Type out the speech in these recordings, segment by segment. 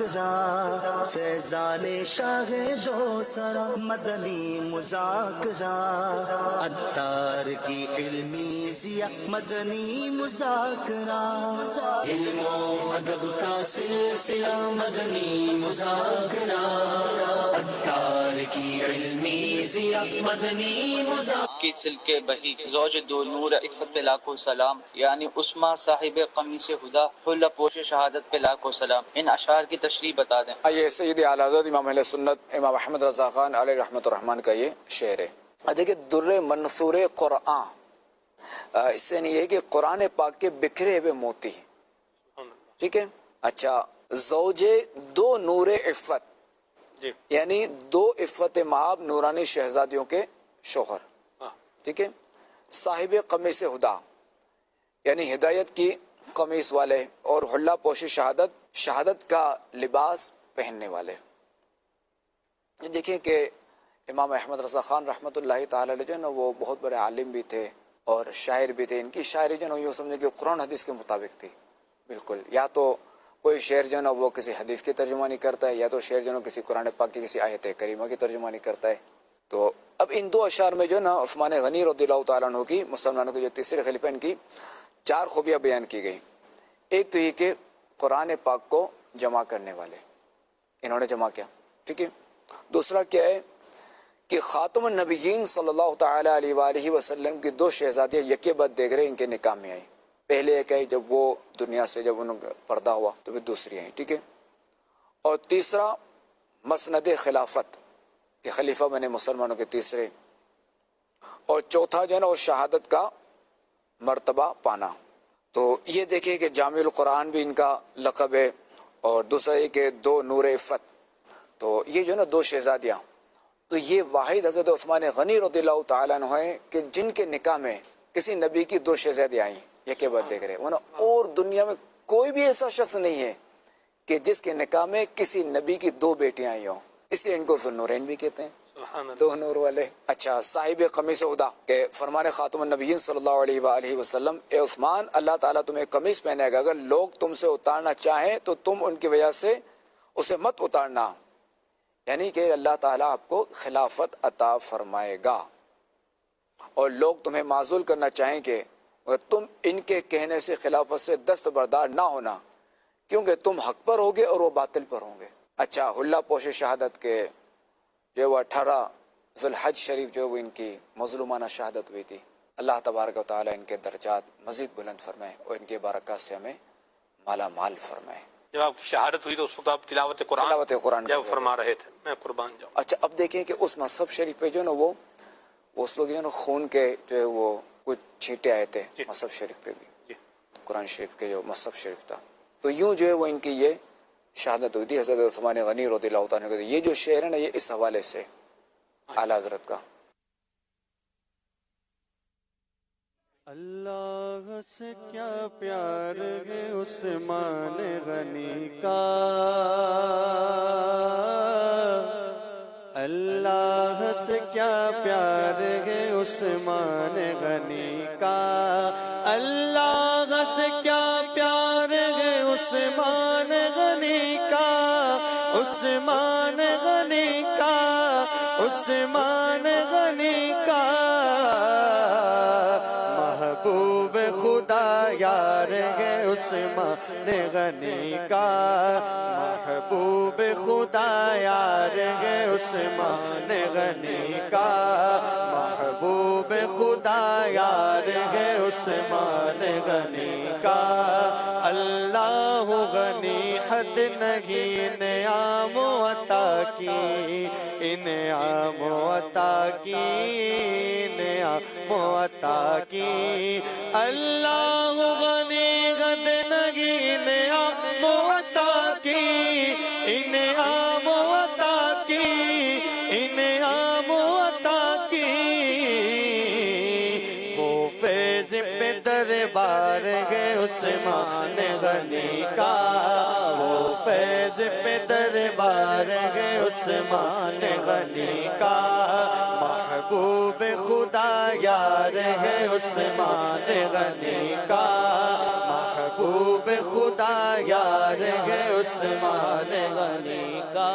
مذاکرہ فیضان شاہ دو سرا مدنی مذاکرہ عطار کی علمی ضیاء مدنی مذاکرہ علم و ادب کا سلسلہ مدنی مذاکرہ عطار کی علمی ضیاء مدنی مذاکرہ کی سلکے بہی زوج دو نور عفت پہ لاکھوں سلام، یعنی عثمان صاحب قمیص ہدا حلہ پوش شہادت پہ لاکھوں سلام. ان اشعار کی تشریح بتا دیں. یہ سید اعلی حضرت امام اہل سنت امام احمد رضا خان علیہ رحمۃ الرحمن کا یہ شعر ہے. دیکھیں در منثور قرآن، اس سے نہیں ہے کہ قرآن پاک کے بکھرے ہوئے موتی ہیں. ٹھیک ہے. اچھا، زوج دو نور عفت، یعنی دو عفت مآب نورانی شہزادیوں کے شوہر. ٹھیک ہے. صاحب قمیص ہدا، یعنی ہدایت کی قمیص والے، اور حلہ پوش شہادت، شہادت کا لباس پہننے والے. یہ دیکھیں کہ امام احمد رضا خان رحمۃ اللہ تعالی علیہ جو ہے نا، وہ بہت بڑے عالم بھی تھے اور شاعر بھی تھے. ان کی شاعری جو ہے نا، یوں سمجھے کہ قرآن حدیث کے مطابق تھی بالکل. یا تو کوئی شعر جو ہے نا وہ کسی حدیث کی ترجمانی کرتا ہے، یا تو شعر جو ہے نا کسی قرآن پاک کی کسی آیت کریمہ کی ترجمانی کرتا ہے. تو اب ان دو اشعار میں جو ہے نا عثمان غنی رضی اللہ تعالیٰ عنہ کی، مسلمانوں کے جو تیسرے خلیفہ، ان کی چار خوبیاں بیان کی گئی. ایک تو یہ کہ قرآن پاک کو جمع کرنے والے، انہوں نے جمع کیا. ٹھیک ہے. دوسرا کیا ہے کہ خاتم النبیین صلی اللہ تعالیٰ علیہ وآلہ وسلم کی دو شہزادیاں یکے بعد دیگرے ان کے نکاح میں آئیں. پہلے ایک آئی جب وہ دنیا سے جب انہوں کا پردہ ہوا، تو پھر دوسری آئیں. ٹھیک ہے. اور تیسرا مسند خلافت، کہ خلیفہ بنے مسلمانوں کے تیسرے. اور چوتھا جو ہے نا وہ شہادت کا مرتبہ پانا. تو یہ دیکھیں کہ جامع القرآن بھی ان کا لقب ہے، اور دوسرا یہ کہ دو نور عفت. تو یہ جو ہے نا دو شہزادیاں، تو یہ واحد حضرت عثمان غنی رضی اللہ تعالیٰ عنہ ہیں کہ جن کے نکاح میں کسی نبی کی دو شہزادیاں آئیں یکے بعد دیکھ رہے. ورنہ اور دنیا میں کوئی بھی ایسا شخص نہیں ہے کہ جس کے نکاح میں کسی نبی کی دو بیٹیاں آئی ہوں. اس لیے ان کو ذوالنورین بھی کہتے ہیں، دو نور والے. اچھا، صاحب قمیص ہدا کہ فرمان خاتم النبیین صلی اللہ علیہ وآلہ وسلم، اے عثمان، اللہ تعالیٰ تمہیں قمیص پہنے گا، اگر لوگ تم سے اتارنا چاہیں تو تم ان کی وجہ سے اسے مت اتارنا. یعنی کہ اللہ تعالیٰ آپ کو خلافت عطا فرمائے گا، اور لوگ تمہیں معزول کرنا چاہیں کہ تم ان کے کہنے سے خلافت سے دستبردار نہ ہونا، کیونکہ تم حق پر ہوگے اور وہ باطل پر ہوں گے. اچھا، حلہ پوش شہادت کے جو وہ 18 ذوالحج شریف جو وہ ان کی مظلومانہ شہادت ہوئی تھی. اللہ تبارک و تعالیٰ ان کے درجات مزید بلند فرمائے اور ان کے برکات سے ہمیں مالا مال فرمائے. جب آپ کی شہادت ہوئی تو اس وقت آپ تلاوت قرآن جب فرما رہے تھے، میں قربان جاؤں. اچھا، اب دیکھیں کہ اس مصحف شریف پہ جو ہے نا وہ اس وقت جو ہے نا خون کے جو ہے وہ کچھ چھینٹے آئے تھے مصحف شریف پہ بھی، قرآن شریف کے جو مصحف شریف تھا. تو یوں جو ہے وہ ان کی یہ شہادت ہوئی تھی حضرت عثمان غنی رضی اللہ تعالیٰ عنہ. یہ جو شعر ہے نا یہ اس حوالے سے اعلیٰ حضرت کا. اللہ سے کیا پیار ہے عثمان غنی کا، اللہ سے کیا پیار ہے عثمان غنی کا، اللہ سے کیا پیار ہے عثمان غنی کا، عثمان غنی کا، عثمان غنی کا. محبوب خدا یار ہے عثمان غنی کا، محبوب خدا یار ہے عثمان غنی کا، محبوب خدا یار ہے عثمان غنی کا. اللہ غنی حد نہیں انعام و عطا کی، انعام و عطا کی، انعام و عطا کی. اللہ غنی حد نہیں انعام و عطا کی، انعام و عطا کی، انعام و عطا کی. وہ فیض پہ دربار ہے عثمان غنی کا، وہ فیض پہ دربار ہے عثمان غنی کا. محبوب خدا یار ہے عثمان غنی کا، محبوب خدا یار ہے عثمان غنی کا،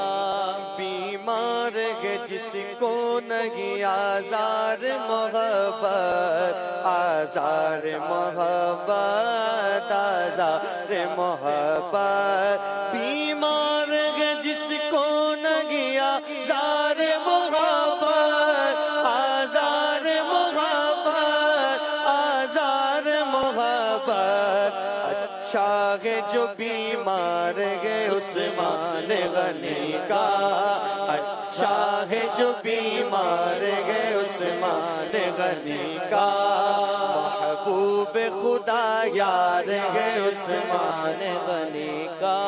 بیمار ہے جس کو نہیں آزار محبت، آزار محبت، آزار محبت، بیمار ہے جس کو نہیں آزار محبت، آزار محبت، آزار محبت، اچھا ہے جو بیمار ہے عثمان غنی کا، اچھا ہے جو بیمار ہے عثمان غنی کا، محبوب خدا یار ہے عثمان غنی کا،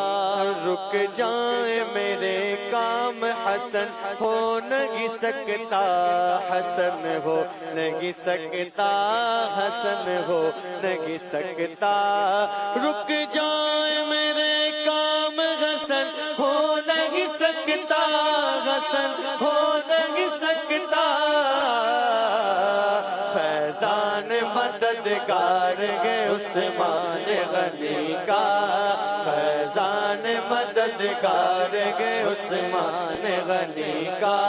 رک جائیں میرے کام حسن ہو نہیں سکتا، حسن ہو نہیں سکتا، حسن ہو نہیں سکتا، رک جائیں میرے کام حسن ہو نہیں سکتا، حسن ہو نہیں سکتا، فیضان مددگار ہے عثمان غنی کا، فیضان مددگار ہے عثمان غنی کا،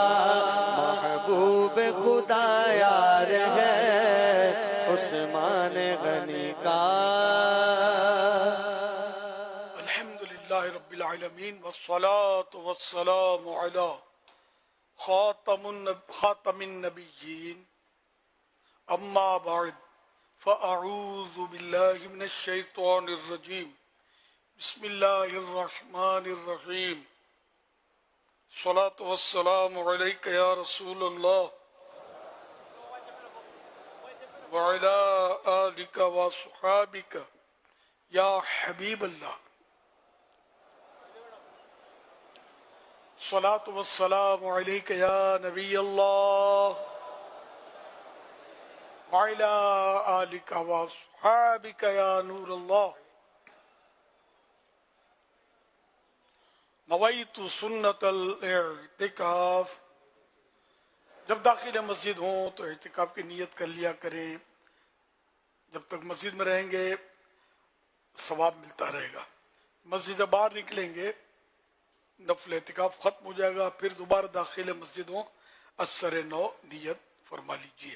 محبوب خدا یار ہے عثمان غنی کا۔ الحمدللہ رب العالمین والصلاة والسلام علی خاتم النبیین، اما بعد فاعوذ باللہ من الشیطان الرجیم، بسم اللہ الرحمن الرحیم، الصلاة والسلام علیک یا رسول اللہ وعلی آلک وصحابک یا حبیب اللہ، الصلاة والسلام علیک یا نبی اللہ وعلی آلک وصحابک یا نور اللہ، نویت سنت الاعتکاف۔ جب داخل مسجد ہوں تو اعتکاف کی نیت کر لیا کریں، جب تک مسجد میں رہیں گے ثواب ملتا رہے گا، مسجد سے باہر نکلیں گے نفل اعتکاف ختم ہو جائے گا، پھر دوبارہ داخل مسجد ہوں اثر نو نیت فرما لیجئے۔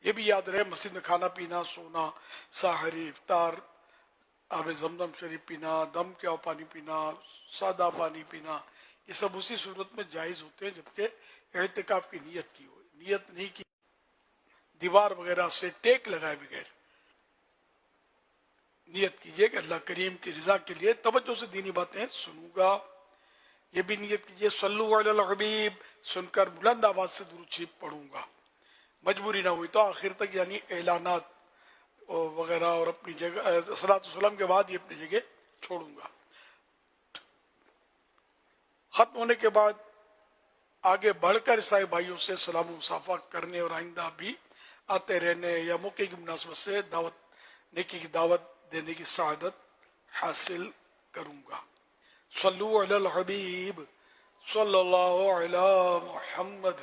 یہ بھی یاد رہے مسجد میں کھانا پینا، سونا، سحری، افطار، آب زمزم شریف پینا، دم کیا پانی پینا، سادہ پانی پینا، یہ سب اسی صورت میں جائز ہوتے ہیں جبکہ اعتکاف کی نیت کی ہو، نیت نہیں کی دیوار وغیرہ سے ٹیک لگائے بغیر نیت کیجئے کہ اللہ کریم کی رضا کے لیے توجہ سے دینی باتیں سنوں گا۔ یہ بھی نیت کیجئے صلو علی الحبیب، سن کر بلند آواز سے درود شریف پڑھوں گا، مجبوری نہ ہوئی تو آخر تک، یعنی اعلانات وغیرہ اور اپنی جگہ صلاۃ وسلام کے بعد یہ اپنی جگہ چھوڑوں گا۔ ختم ہونے کے بعد آگے بڑھ کر عیسائی بھائیوں سے سلام و مصافحہ کرنے اور آئندہ بھی آتے رہنے یا موقع کی مناسبت سے نیکی کی دعوت دینے کی سعادت حاصل کروں گا۔ صلو علی الحبیب صلی اللہ علی محمد۔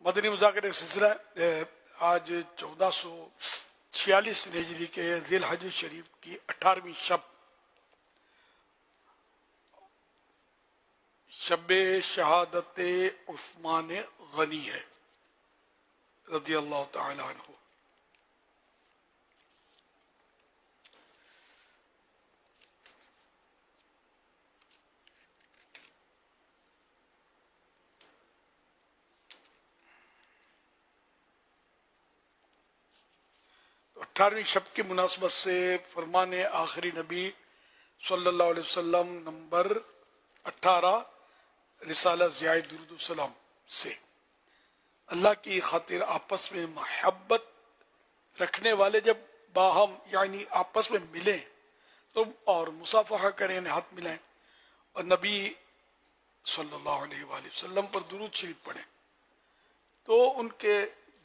مدنی مذاکرے کا سلسلہ آج 1446 ہجری کے ذی الحج شریف کی 18ویں شب شہادت عثمان غنی ہے رضی اللہ تعالی عنہ۔ تو 18ویں شب کی مناسبت سے فرمان آخری نبی صلی اللہ علیہ وسلم نمبر 18 رسالہ ضیاء درود السلام سے، اللہ کی خاطر آپس میں محبت رکھنے والے جب باہم یعنی آپس میں ملیں تو اور مصافحہ کریں، یعنی ہاتھ ملائیں اور نبی صلی اللہ علیہ وآلہ وسلم پر درود شریف پڑھیں تو ان کے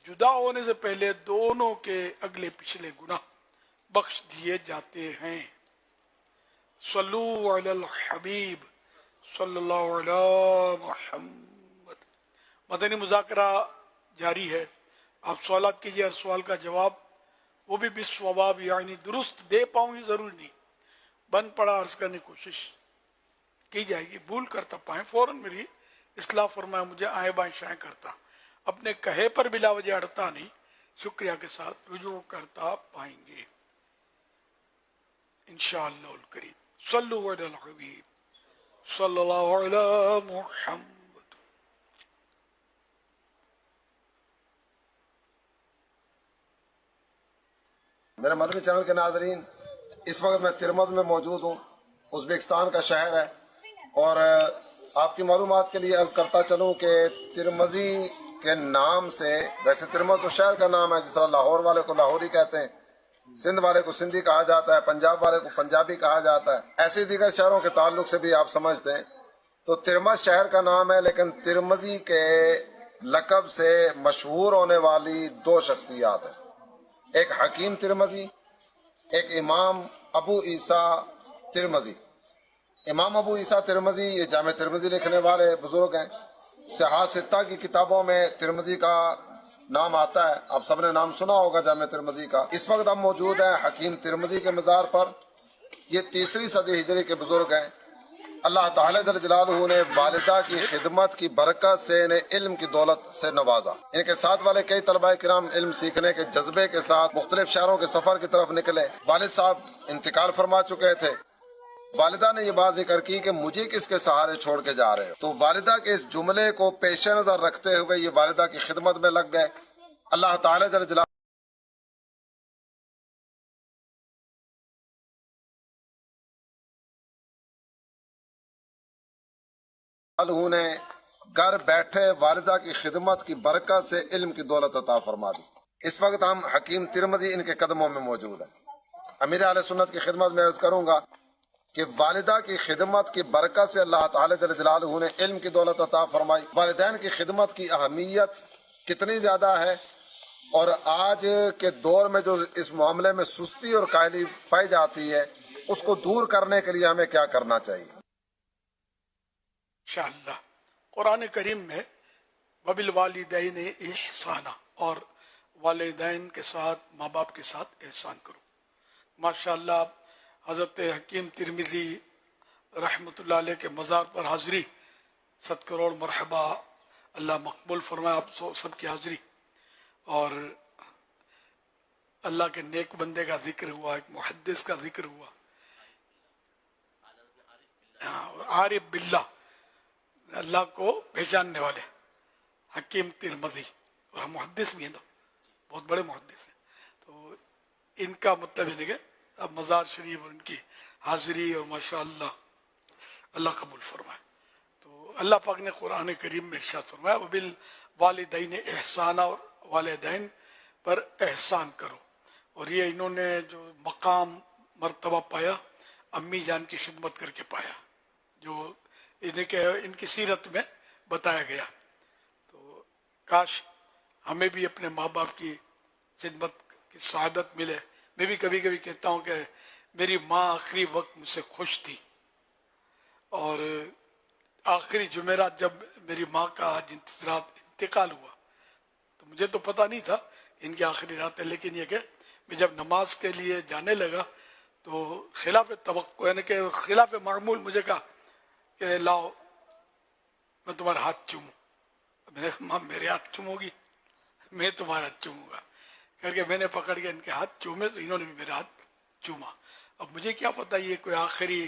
جدا ہونے سے پہلے دونوں کے اگلے پچھلے گناہ بخش دیے جاتے ہیں۔ صلو علی الحبیب صلی اللہ علیہ محمد۔ مدنی مذاکرہ جاری ہے۔ آپ سوالات کیجیے، ہر سوال کا جواب وہ بھی بالصواب یعنی درست دے پاؤں یہ ضروری نہیں، بن پڑا عرض کرنے کی کوشش کی جائے گی، بھول کرتا پائیں فوراً میری اصلاح فرمائے، مجھے آئیں بائیں شائیں کرتا، اپنے کہے پر بلا وجہ اڑتا نہیں، شکریہ کے ساتھ رجوع کرتا پائیں گے انشاءاللہ الکریم۔ صلو علی الحبیب صلی اللہ علی محمد۔ میرے مدنی چینل کے ناظرین، اس وقت میں ترمز میں موجود ہوں، ازبکستان کا شہر ہے، اور آپ کی معلومات کے لیے عرض کرتا چلوں کہ ترمزی کے نام سے، ویسے ترمز تو شہر کا نام ہے، جس طرح لاہور والے کو لاہوری کہتے ہیں، سندھ والے کو سندھی کہا جاتا ہے، پنجاب والے کو پنجابی کہا جاتا ہے، ایسے دیگر شہروں کے تعلق سے بھی آپ سمجھتے ہیں۔ تو ترمز شہر کا نام ہے، لیکن ترمزی کے لقب سے مشہور ہونے والی دو شخصیات ہیں، ایک حکیم ترمزی، ایک امام ابو عیسیٰ ترمزی۔ امام ابو عیسیٰ ترمزی یہ جامع ترمزی لکھنے والے بزرگ ہیں، صحاح ستہ کی کتابوں میں ترمزی کا نام آتا ہے، آپ سب نے نام سنا ہوگا جامع ترمزی کا۔ اس وقت ہم موجود ہیں حکیم ترمزی کے مزار پر، یہ 3 صدی ہجری کے بزرگ ہیں۔ اللہ تعالیٰ جل جلالہ نے والدہ کی خدمت کی برکت سے انہیں علم کی دولت سے نوازا۔ ان کے ساتھ والے کئی طلباء کرام علم سیکھنے کے جذبے کے ساتھ مختلف شہروں کے سفر کی طرف نکلے۔ والد صاحب انتقال فرما چکے تھے، والدہ نے یہ بات ذکر کی کہ مجھے کس کے سہارے چھوڑ کے جا رہے ہو، تو والدہ کے اس جملے کو پیش نظر رکھتے ہوئے یہ والدہ کی خدمت میں لگ گئے۔ اللہ تعالیٰ جل جلالہ نے گھر بیٹھے والدہ کی خدمت کی برکت سے علم کی دولت عطا فرما دی۔ اس وقت ہم حکیم ترمزی ان کے قدموں میں موجود ہیں۔ امیر اہل سنت کی خدمت میں عرض کروں گا کہ والدہ کی خدمت کی برکت سے اللہ تعالیٰ جل جلالہ نے علم کی دولت عطا فرمائی۔ والدین کی خدمت کی اہمیت کتنی زیادہ ہے، اور آج کے دور میں جو اس معاملے میں سستی اور کاہلی پائی جاتی ہے، اس کو دور کرنے کے لیے ہمیں کیا کرنا چاہیے؟ انشاءاللہ قرآن کریم میں وبالوالدین احسانا، اور والدین کے ساتھ، ماں باپ کے ساتھ احسان کرو۔ ماشاءاللہ حضرت حکیم ترمذی رحمۃ اللہ علیہ کے مزار پر حاضری، 7 کروڑ مرحبا، اللہ مقبول فرمائے آپ سب کی حاضری، اور اللہ کے نیک بندے کا ذکر ہوا، ایک محدث کا ذکر ہوا، عارف باللہ، اللہ کو پہچاننے والے حکیم ترمذی، اور محدث بھی ہیں، تو بہت بڑے محدث ہیں۔ تو ان کا مطلب ہے کہ اب مزار شریف اور ان کی حاضری، اور ماشاءاللہ اللہ قبول فرمائے۔ تو اللہ پاک نے قرآن کریم میں ارشاد فرمایا وبالوالدین احسانا، اور والدین پر احسان کرو، اور یہ انہوں نے جو مقام مرتبہ پایا امی جان کی خدمت کر کے پایا، جو ان کی سیرت میں بتایا گیا۔ تو کاش ہمیں بھی اپنے ماں باپ کی خدمت کی سعادت ملے۔ میں بھی کبھی کبھی کہتا ہوں کہ میری ماں آخری وقت مجھ سے خوش تھی، اور آخری جمعرات جب میری ماں کا آج انتقال ہوا تو مجھے تو پتہ نہیں تھا کہ ان کی آخری رات ہے، لیکن یہ کہ میں جب نماز کے لیے جانے لگا تو خلاف توقع، یعنی کہ خلاف معمول، مجھے کہا کہ لاؤ میں تمہارا ہاتھ چوموں۔ میں نے کہا ماں میرے ہاتھ چومو گی؟ میں تمہارا ہاتھ چوموں گا کر کے میں نے پکڑ کے ان کے ہاتھ چومے، تو انہوں نے بھی میرا ہاتھ چوما۔ اب مجھے کیا پتا یہ کوئی آخری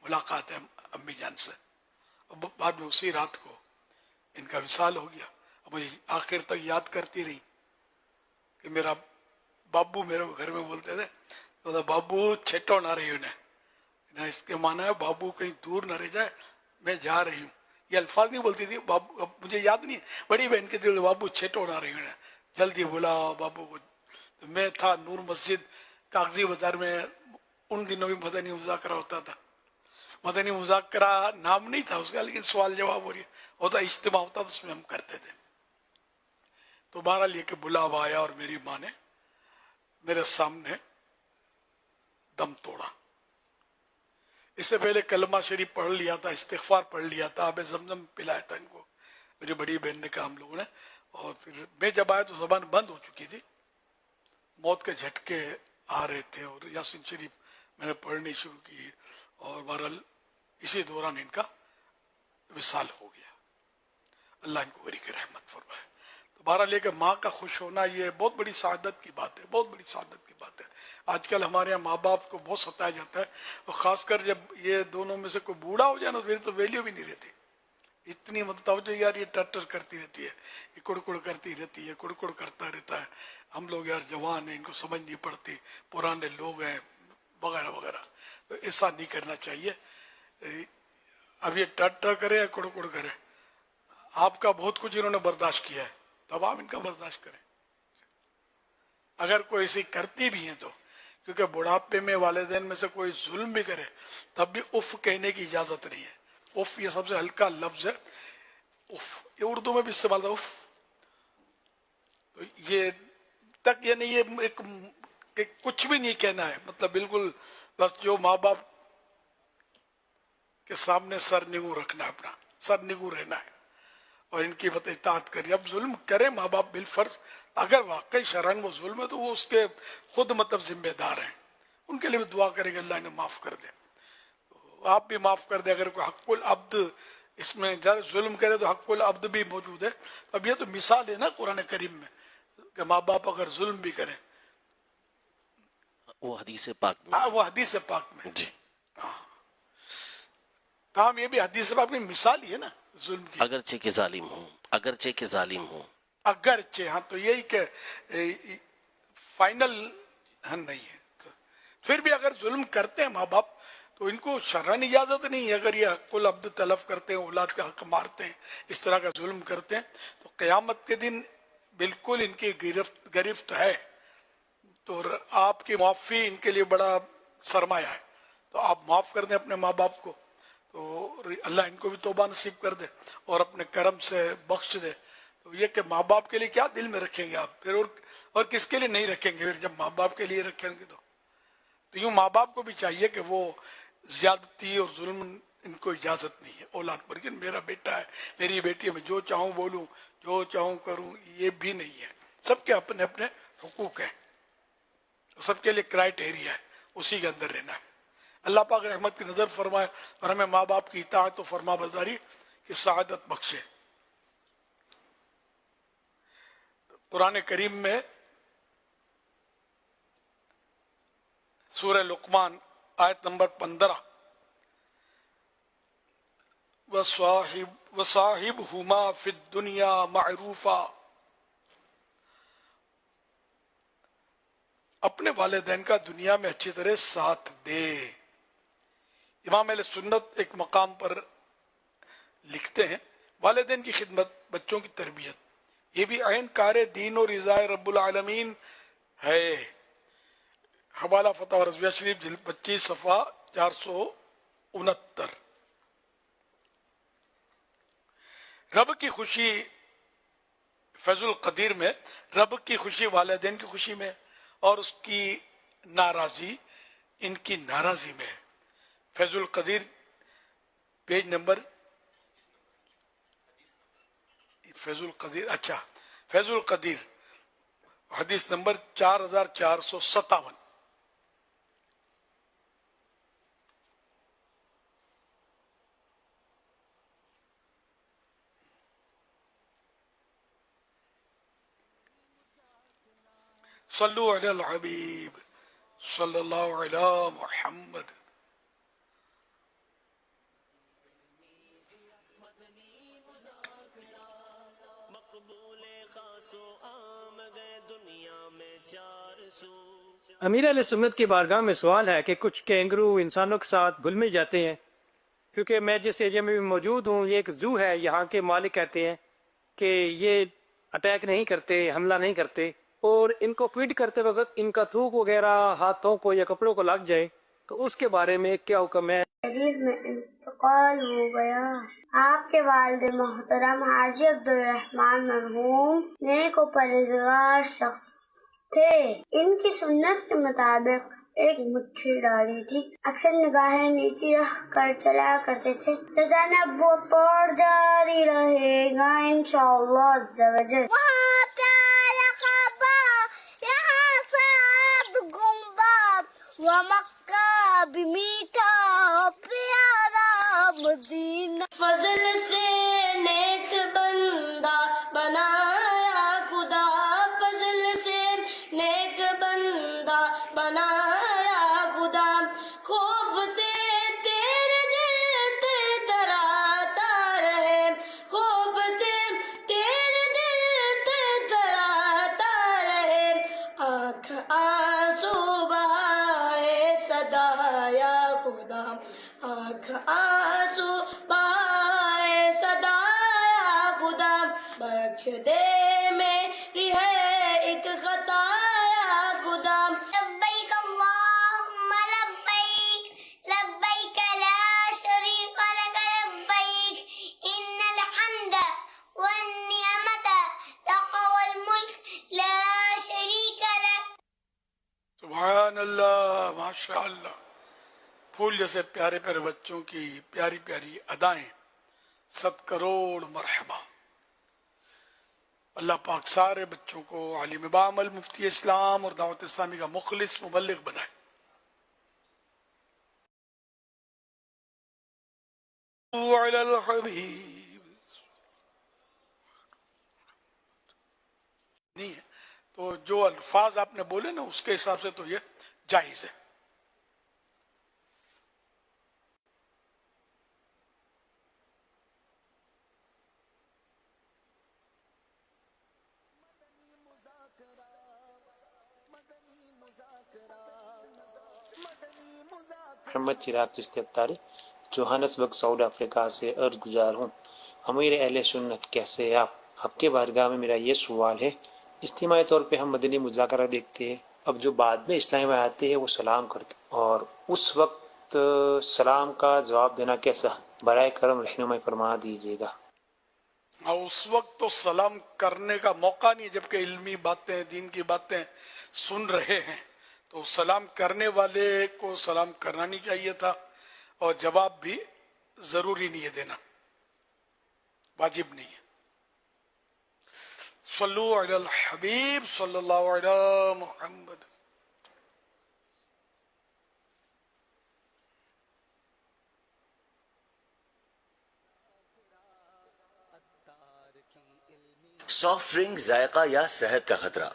ملاقات ہے امی جان سے۔ اب بعد میں اسی رات کو ان کا وصال ہو گیا۔ اب مجھے آخر تک یاد کرتی رہی کہ میرا بابو، میرے گھر میں بولتے تھے تو بابو چھٹو نہ رہی انہیں، اس کے معنی ہے بابو کہیں دور نہ رہ جائے، میں جا رہی ہوں۔ یہ الفاظ نہیں بولتی تھی بابو، اب مجھے یاد نہیں، بڑی بہن کے دل بابو چھٹو نہ رہی انہیں، جلدی بلا بابو کو۔ تو میں تھا نور مسجد کاغذی بازار میں، ان دنوں بھی مدنی مذاکرہ ہوتا تھا۔ مدنی مذاکرہ نام نہیں تھا اس کا، لیکن سوال جواب ہوتا، اجتماع ہوتا، تو اس میں ہم کرتے تھے۔ تو بہرحال یہ کہ بلاوا آیا اور میری ماں نے میرے سامنے دم توڑا۔ اس سے پہلے کلمہ شریف پڑھ لیا تھا، استغفار پڑھ لیا تھا، آب زمزم پلایا تھا ان کو، میری بڑی بہن نے کہا ہم لوگوں نے، اور پھر میں جب آیا تو زبان بند ہو چکی تھی، موت کے جھٹکے آ رہے تھے، اور یاسین شریف میں نے پڑھنی شروع کی، اور بہرحال اسی دوران ان کا وصال ہو گیا، اللہ ان کو غریق رحمت فرمائے۔ تو بہرحال یہ کہ ماں کا خوش ہونا یہ بہت بڑی سعادت کی بات ہے، بہت بڑی سعادت کی بات ہے۔ آج کل ہمارے یہاں ماں باپ کو بہت ستایا جاتا ہے، اور خاص کر جب یہ دونوں میں سے کوئی بوڑھا ہو جائے نا تو ویلیو بھی نہیں رہتی، اتنی توجہ یار یہ ٹر کرتی رہتی ہے، یہ کڑکڑ کرتی رہتی ہے، کڑکڑ کرتا رہتا ہے، ہم لوگ یار جوان ہیں، ان کو سمجھ نہیں پڑتی، پرانے لوگ ہیں وغیرہ وغیرہ۔ تو ایسا نہیں کرنا چاہیے۔ اب یہ ٹر کرے یا کڑکڑ کرے، آپ کا بہت کچھ انہوں نے برداشت کیا ہے، تو اب آپ ان کا برداشت کریں، اگر کوئی ایسی کرتی بھی ہیں تو، کیونکہ بڑھاپے میں والدین میں سے کوئی ظلم بھی کرے تب بھی اف کہنے کی اجازت نہیں ہے۔ اف یہ سب سے ہلکا لفظ ہے، اف یہ اردو میں بھی استعمال ہے، اف۔ تو یہ تک یعنی یہ ایک کہ کچھ بھی نہیں کہنا ہے، مطلب بالکل بس جو ماں باپ کے سامنے سر نگو رکھنا ہے، اپنا سر نگو رہنا ہے، اور ان کی اطاعت کریں۔ اب ظلم کرے ماں باپ بالفرض، اگر واقعی شرعاً وہ ظلم ہے تو وہ اس کے خود مطلب ذمہ دار ہیں، ان کے لیے بھی دعا کریں کہ اللہ انہیں معاف کر دے، آپ بھی معاف کر دیں۔ اگر کوئی حق العبد اس میں ظلم کرے تو حق العبد بھی موجود ہے۔ اب یہ تو مثال ہے نا قرآن کریم میں کہ ماں باپ اگر ظلم بھی کریں، وہ حدیث پاک میں، ہاں وہ حدیث پاک میں، جی تاہم یہ بھی حدیث پاک میں مثال ہی ہے نا ظلم کی، اگرچہ کہ ظالم ہوں، اگرچہ کہ ظالم ہوں، اگرچہ، ہاں تو یہی کہ فائنل نہیں ہے۔ پھر بھی اگر ظلم کرتے ہیں ماں باپ تو ان کو شرعاً اجازت نہیں ہے، اگر یہ حق العبد تلف کرتے ہیں، اولاد کا حق مارتے ہیں، اس طرح کا ظلم کرتے ہیں، تو قیامت کے دن بالکل ان کی گرفت ہے، تو آپ کی معافی ان کے لیے بڑا سرمایہ ہے۔ تو آپ معاف کر دیں اپنے ماں باپ کو، تو اللہ ان کو بھی توبہ نصیب کر دے اور اپنے کرم سے بخش دے۔ تو یہ کہ ماں باپ کے لیے کیا دل میں رکھیں گے آپ پھر، اور کس کے لیے نہیں رکھیں گے پھر، جب ماں باپ کے لیے رکھیں گے تو یوں ماں باپ کو بھی چاہیے کہ وہ زیادتی اور ظلم ان کو اجازت نہیں ہے اولاد پر، کہ میرا بیٹا ہے، میری بیٹی ہے، میں جو چاہوں بولوں، جو چاہوں کروں، یہ بھی نہیں ہے۔ سب کے اپنے اپنے حقوق ہیں، سب کے لیے کرائٹیریا ہے، اسی کے اندر رہنا ہے۔ اللہ پاک رحمت کی نظر فرمائے اور ہمیں ماں باپ کی اطاعت و فرما برداری کی سعادت بخشے۔ قرآن کریم میں سورہ لقمان آیت نمبر 15، وَصَاحِبْهُمَا فِي الدُّنْيَا مَعْرُوفًا، اپنے والدین کا دنیا میں اچھی طرح ساتھ دے۔ امام اہل سنت ایک مقام پر لکھتے ہیں والدین کی خدمت، بچوں کی تربیت، یہ بھی عین کار دین اور رضا رب العالمین ہے۔ حوالہ فتح رضویہ شریف جلد 25 صفحہ 469۔ رب کی خوشی فیض القدیر میں، رب کی خوشی والدین کی خوشی میں، اور اس کی ناراضی ان کی ناراضی میں۔ فیض القدیر پیج نمبر فیض القدیر حدیث نمبر 4457۔ صلو علی الحبیب صلی اللہ علی محمد۔ امیر اہل سنت کی بارگاہ میں سوال ہے کہ کچھ کینگرو انسانوں کے ساتھ گھل مل جاتے ہیں، کیونکہ میں جس ایریا میں بھی موجود ہوں یہ ایک زو ہے، یہاں کے مالک کہتے ہیں کہ یہ اٹیک نہیں کرتے، حملہ نہیں کرتے، اور ان کو فیڈ کرتے وقت ان کا تھوک وغیرہ ہاتھوں کو یا کپڑوں کو لگ جائے تو اس کے بارے میں کیا حکم ہے؟ شریف میں انتقال ہو گیا۔ آپ کے والد محترم حاجی عبدالرحمن مرحوم نیک و پرہیزگار شخص تھے۔ ان کی سنت کے مطابق ایک مٹھی ڈالی تھی. اکثر نگاہیں نیچی رکھ کر چلا کرتے تھے. روزانہ وہ توڑ جاری رہے گا انشاءاللہ عز و جل. وہاں پیارا خبا یہاں سعد گنبد وہ مکہ بھی میٹھا پیارا مدینہ. فضل سے نیک بندہ بنایا خدا, فضل سے نیک بندہ بنایا خدا. خوف سے تیرے دل تے ڈراتا رہے, خوف سے تیرے دل تے ڈراتا رہے. آنکھ آنسو بہائے صدایا خدا, آنکھ آنسو بہائے صدایا خدا. بخش دے میری ہے ایک خطایا خدا. لبیک اللہم لبیک, لبیک لا شریف لک لبیک, ان الحمد والنعمت لک والملک لا شریک لک. سبحان اللہ, ماشاء اللہ. پھول جیسے پیارے پیارے بچوں کی پیاری پیاری ادائیں, 100 کروڑ مرحبا. اللہ پاک سارے بچوں کو عالم بعمل, مفتی اسلام اور دعوت اسلامی کا مخلص مبلغ بنائے. علی الحبیب نہیں ہے تو جو الفاظ آپ نے بولے نا اس کے حساب سے تو یہ جائز ہے. محمد چراغ Chishti Akhtari, Johannesburg South Africa سے عرض گزار ہوں. امیر اہل سنت کیسے ہیں آپ کے بارگاہ میں میرا یہ سوال ہے. اجتماعی طور پہ ہم مدنی مذاکرہ دیکھتے ہیں, اب جو بعد میں اسلام میں آتے ہیں وہ سلام کرتے ہیں, اور اس وقت سلام کا جواب دینا کیسا, برائے کرم رہنمائی فرما دیجیے گا. اس وقت تو سلام کرنے کا موقع نہیں, جبکہ علمی باتیں دین کی باتیں سن رہے ہیں تو سلام کرنے والے کو سلام کرنا نہیں چاہیے تھا, اور جواب بھی ضروری نہیں ہے دینا, واجب نہیں ہے. صلو علی الحبیب صلی اللہ علیہ محمد. سافٹ ڈرنک ذائقہ یا صحت کا خطرہ.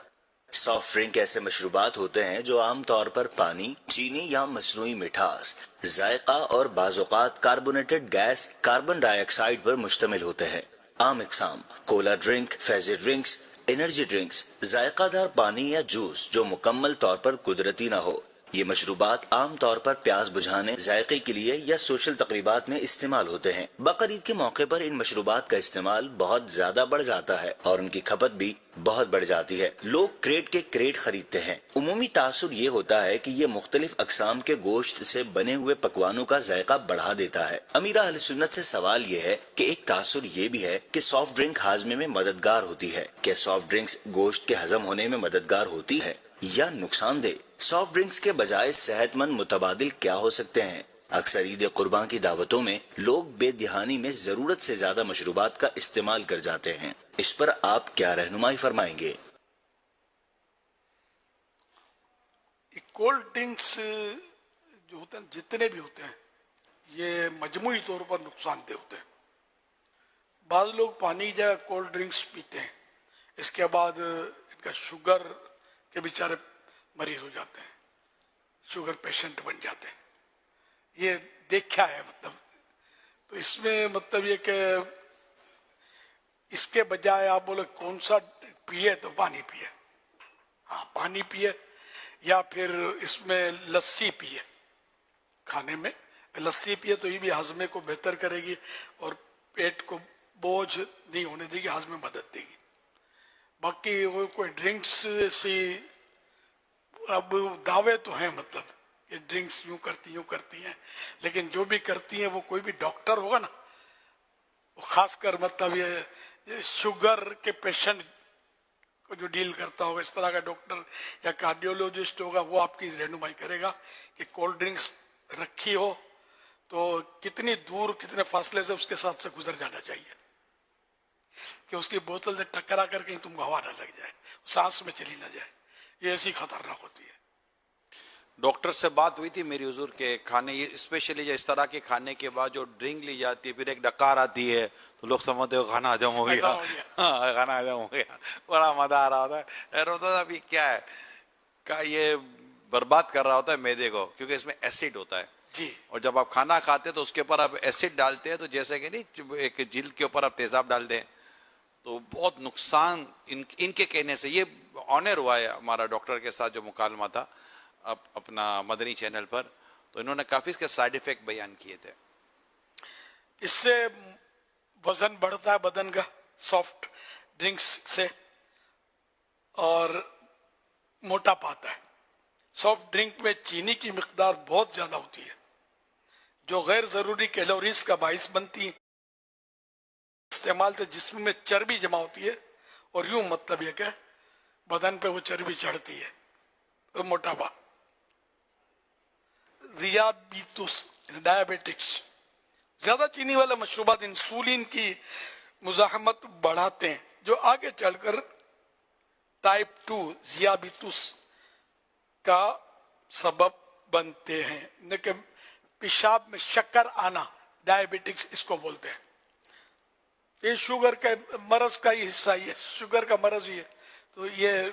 سافٹ ڈرنک ایسے مشروبات ہوتے ہیں جو عام طور پر پانی, چینی یا مصنوعی مٹھاس, ذائقہ اور بعض اوقات carbonated gas carbon dioxide پر مشتمل ہوتے ہیں. عام اقسام: cola drink, fizzy drinks, energy drinks, ذائقہ دار پانی یا جوس جو مکمل طور پر قدرتی نہ ہو. یہ مشروبات عام طور پر پیاس بجھانے, ذائقے کے لیے یا سوشل تقریبات میں استعمال ہوتے ہیں. بقرعید کے موقع پر ان مشروبات کا استعمال بہت زیادہ بڑھ جاتا ہے اور ان کی کھپت بھی بہت بڑھ جاتی ہے. لوگ کریٹ کے کریٹ خریدتے ہیں. عمومی تاثر یہ ہوتا ہے کہ یہ مختلف اقسام کے گوشت سے بنے ہوئے پکوانوں کا ذائقہ بڑھا دیتا ہے. امیر اہل سنت سے سوال یہ ہے کہ ایک تاثر یہ بھی ہے کہ سافٹ ڈرنک ہاضمے میں مددگار ہوتی ہے. کیا سافٹ ڈرنکس گوشت کے ہضم ہونے میں مددگار ہوتی ہے یا نقصان دہ؟ سافٹ ڈرنکس کے بجائے صحت مند متبادل کیا ہو سکتے ہیں؟ اکثر عید قربان کی دعوتوں میں لوگ بے دہانی میں ضرورت سے زیادہ مشروبات کا استعمال کر جاتے ہیں. اس پر آپ کیا رہنمائی فرمائیں گے؟ کولڈ ڈرنکس جو ہوتے ہیں, جتنے بھی ہوتے ہیں, یہ مجموعی طور پر نقصان دہ ہوتے ہیں. بعض لوگ پانی یا کولڈ ڈرنکس پیتے ہیں, اس کے بعد ان کا شوگر کے بیچارے مریض ہو جاتے ہیں, شوگر پیشنٹ بن جاتے ہیں. یہ دیکھا ہے. تو اس میں یہ کہ اس کے بجائے آپ بولے کون سا پیے تو پانی پیے, ہاں پانی پیے, یا پھر اس میں لسی پیے. کھانے میں لسی پیے تو یہ بھی ہاضمے کو بہتر کرے گی اور پیٹ کو بوجھ نہیں ہونے دے گی, ہاضمے میں مدد دے گی. باقی وہ کوئی ڈرنکس سی اب دعوے تو ہیں, یہ ڈرنکس یوں کرتی ہیں, لیکن جو بھی کرتی ہیں وہ کوئی بھی ڈاکٹر ہوگا نا, خاص کر یہ شوگر کے پیشنٹ को जो डील करता होगा, इस तरह का डॉक्टर या कार्डियोलॉजिस्ट होगा, वो आपकी रहनुमाई करेगा कि कोल्ड ड्रिंक्स रखी हो तो कितनी दूर कितने फासले से उसके साथ से गुजर जाना चाहिए कि उसकी बोतल से टकरा कर कहीं तुमको हवा ना लग जाए, सांस में चली ना जाए। ये ऐसी खतरनाक होती है। डॉक्टर से बात हुई थी मेरी हुजूर के खाने, ये स्पेशली इस तरह के खाने के बाद जो ड्रिंक ली जाती है, फिर एक डकार आती है तो लोग समझते हो खाना हजम हो गया, हाँ खाना हजम हो गया, बड़ा मजा आ रहा होता है। होता था अभी क्या है का ये बर्बाद कर रहा होता है मैदे को, क्योंकि इसमें एसिड होता है जी। और जब आप खाना खाते हैं तो उसके ऊपर आप एसिड डालते हैं, तो जैसे कि नहीं एक जिल्द के ऊपर आप तेजाब डाल दें तो बहुत नुकसान इनके कहने से। ये ऑनर हुआ है हमारा डॉक्टर के साथ जो मुकालमा था अपना मदनी चैनल पर, तो इन्होंने काफी इसके साइड इफेक्ट बयान किए थे। इससे वजन बढ़ता है बदन का सॉफ्ट ड्रिंक्स से, और मोटापा आता है। सॉफ्ट ड्रिंक में चीनी की मिकदार बहुत ज्यादा होती है जो गैर जरूरी कैलोरीज का बाइस बनती है। इस्तेमाल से जिस्म में चर्बी जमा होती है और यूं मतलब यह कि बदन पे वो चर्बी चढ़ती है, तो मोटापा। डायबिटिक्स, ज्यादा चीनी वाले मशरूबात इंसुलिन की मुजाहमत बढ़ाते हैं जो आगे चलकर टाइप 2 ज़ियाबितुस का सबब बनते हैं। लेकिन पेशाब में शक्कर आना डायबिटिक्स इसको बोलते हैं। ये शुगर का मरज का ही हिस्सा ही है, शुगर का मरज ही है। तो ये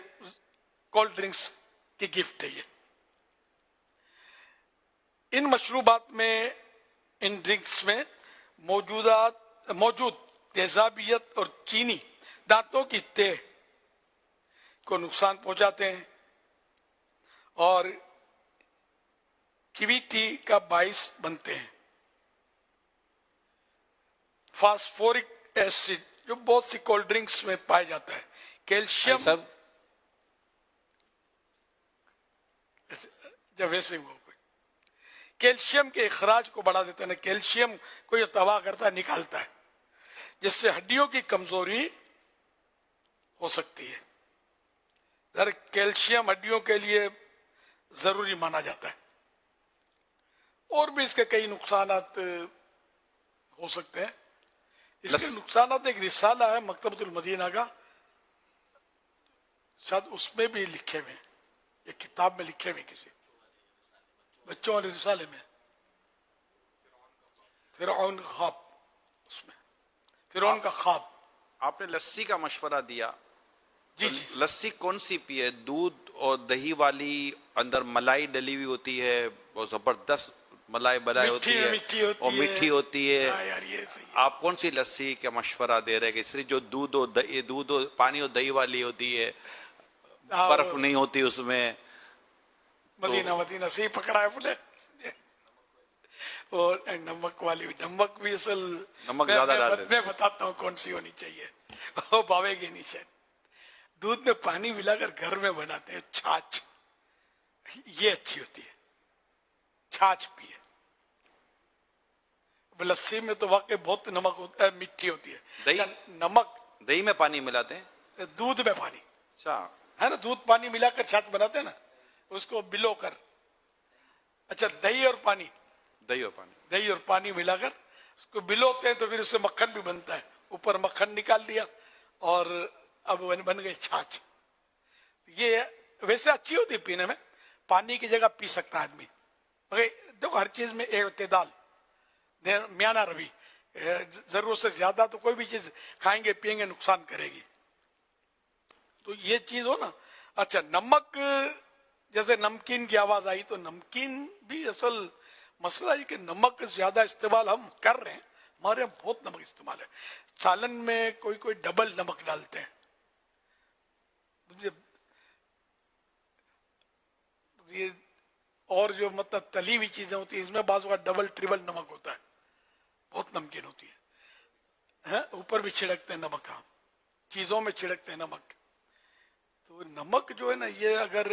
कोल्ड ड्रिंक्स की गिफ्ट है। ये इन मशरूबात में, इन ड्रिंक्स में मौजूद तेजाबियत और चीनी दांतों की तह को नुकसान पहुंचाते हैं और कैविटी का बाइस बनते हैं। फास्फोरिक एसिड जो बहुत सी कोल्ड ड्रिंक्स में पाया जाता है, कैल्शियम सब जब वैसे वो कैल्शियम के इखराज को बढ़ा देता है। कैल्शियम को ये तबाह करता है, निकालता है, जिससे हड्डियों की कमजोरी हो सकती है। कैल्शियम हड्डियों के लिए जरूरी माना जाता है। और भी इसके कई नुकसानात हो सकते हैं। इसके नुकसानात एक रिसाला है मकतबतुल मदीना का, शायद उसमें भी लिखे हुए, एक किताब में लिखे हुए किसी बच्चों वाले रिसाले में, फिरौन का ख्वाब, उसमें फिरौन का ख्वाब। आपने लस्सी का मशवरा दिया, जी तो जी। लस्सी कौन सी पिए? दूध और दही वाली, अंदर मलाई डली हुई होती है, वो जबरदस्त मलाई बनाई होती है और मीठी होती है। यार ये सही है। आप कौन सी लस्सी का मशवरा दे रहे हैं? कि जो दूध और पानी और दही वाली होती है, बर्फ नहीं होती उसमें। मदीना सही पकड़ा है बोले। और नमक वाली, नमक भी असल नमक ज्यादा डाल देते। मैं बताता हूँ कौन सी होनी चाहिए, वो भावेगी नहीं शायद। दूध में पानी मिलाकर घर में बनाते हैं छाछ, ये अच्छी होती है, छाछ पिए। लस्सी में तो वाकई बहुत नमक होता है, मिट्टी होती है। दही नमक दही में पानी मिलाते हैं, दूध में पानी, अच्छा है ना, दूध पानी मिलाकर छाछ बनाते हैं ना, उसको बिलो कर। अच्छा, दही और पानी मिलाकर उसको बिलोते हैं तो फिर उससे मक्खन भी बनता है। ऊपर मक्खन निकाल दिया और अब बन गई छाछ। ये वैसे अच्छी होती है पीने में, पानी की जगह पी सकता है आदमी। मगर देखो हर चीज में इत्तेदाल, म्याना रवि, जरूरत से ज्यादा तो कोई भी चीज खाएंगे पिएंगे नुकसान करेगी। तो ये चीज हो ना। अच्छा, नमक, जैसे नमकीन की आवाज आई, तो नमकीन भी असल मसला है कि नमक ज्यादा इस्तेमाल हम कर रहे हैं, हमारे यहाँ बहुत नमक इस्तेमाल है। सालन में कोई डबल नमक डालते हैं। ये और जो मतलब तली हुई चीजें होती है, इसमें बाजू का डबल ट्रिपल नमक होता है, बहुत नमकीन होती है। ऊपर भी छिड़कते हैं नमक, हम चीजों में छिड़कते हैं नमक। तो नमक जो है ना, ये अगर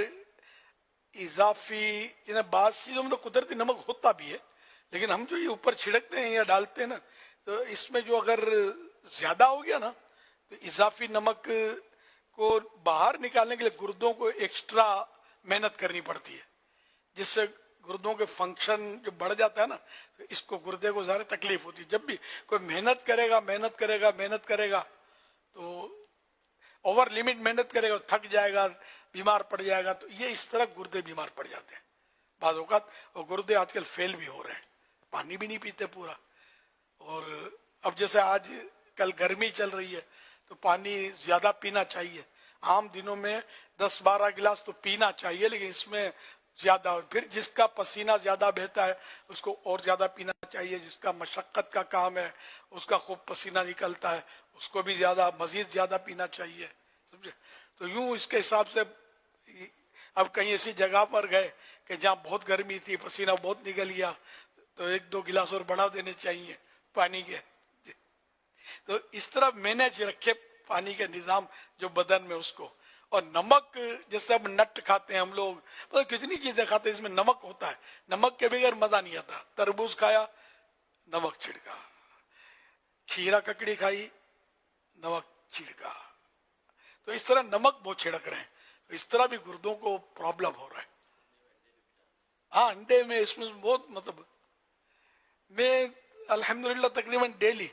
इजाफी, बाद चीजों में तो कुदरती नमक होता भी है, लेकिन हम जो ये ऊपर छिड़कते हैं या डालते हैं ना, तो इसमें जो अगर ज्यादा हो गया ना, तो इजाफी नमक को बाहर निकालने के लिए गुर्दों को एक्स्ट्रा मेहनत करनी पड़ती है, जिससे गुर्दों के फंक्शन जो बढ़ जाता है ना, तो इसको गुर्दे को ज़्यादा तकलीफ होती है। जब भी कोई मेहनत करेगा तो ओवर लिमिट मेहनत करेगा, थक जाएगा, बीमार पड़ जाएगा, तो ये इस तरह गुर्दे बीमार पड़ जाते हैं बाज़ औक़ात। और गुर्दे आजकल फेल भी हो रहे हैं, पानी भी नहीं पीते पूरा। और अब जैसे आज कल गर्मी चल रही है तो पानी ज़्यादा पीना चाहिए। आम दिनों में 10-12 गिलास तो पीना चाहिए, लेकिन इसमें ज़्यादा। फिर जिसका पसीना ज़्यादा बहता है उसको और ज़्यादा पीना चाहिए। जिसका मशक्क़त का काम है, उसका खूब पसीना निकलता है, उसको भी मज़ीद ज़्यादा पीना चाहिए, समझे। तो यूँ इसके हिसाब से अब कहीं ऐसी जगह पर गए कि जहाँ बहुत गर्मी थी, पसीना बहुत निकल गया, तो 1-2 गिलास और बढ़ा देने चाहिए पानी के। तो इस तरह मैनेज रखे पानी के निज़ाम जो बदन में उसको। और नमक, जैसे अब नट खाते हैं हम लोग, मतलब कितनी चीजें खाते हैं, इसमें नमक होता है। नमक के बगैर मजा नहीं आता। तरबूज खाया, नमक छिड़का, खीरा ककड़ी खाई, नमक छिड़का। तो इस तरह नमक बहुत छिड़क रहे हैं, तो इस तरह भी गुर्दों को प्रॉब्लम हो रहा है। हाँ, अंडे में इसमें बहुत, मतलब मैं अल्हम्दुलिल्लाह तकरीबन डेली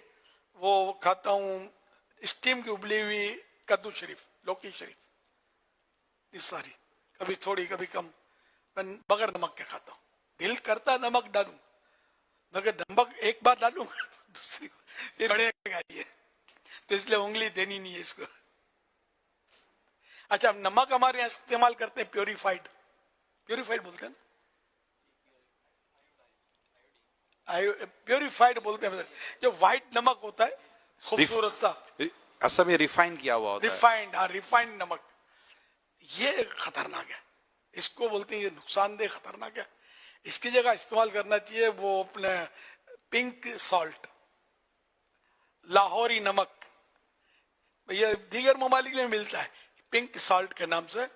वो खाता हूँ, स्टीम की उबली हुई कद्दू शरीफ, लौकी शरीफ, ये सारी, कभी थोड़ी कभी कम, मैं बगैर नमक के खाता हूँ। दिल करता है नमक डालूं, मगर नमक एक बार डालूंगा तो दूसरी फिर बढ़ेगा ये, तो इसलिए उंगली देनी नहीं है इसको। अच्छा, नमक हमारे यहाँ इस्तेमाल करते हैं प्योरीफाइड बोलते हैं ना, प्योरीफाइड बोलते हैं, जो व्हाइट नमक होता है खूबसूरत सा, असल में रिफाइन किया हुआ होता है। रिफाइंड नमक, ये खतरनाक है, इसको बोलते हैं ये नुकसानदेह, खतरनाक है। इसकी जगह इस्तेमाल करना चाहिए वो अपने पिंक सॉल्ट, लाहौरी नमक, ये दीगर ममालिक में मिलता है पिंक सॉल्ट के नाम से,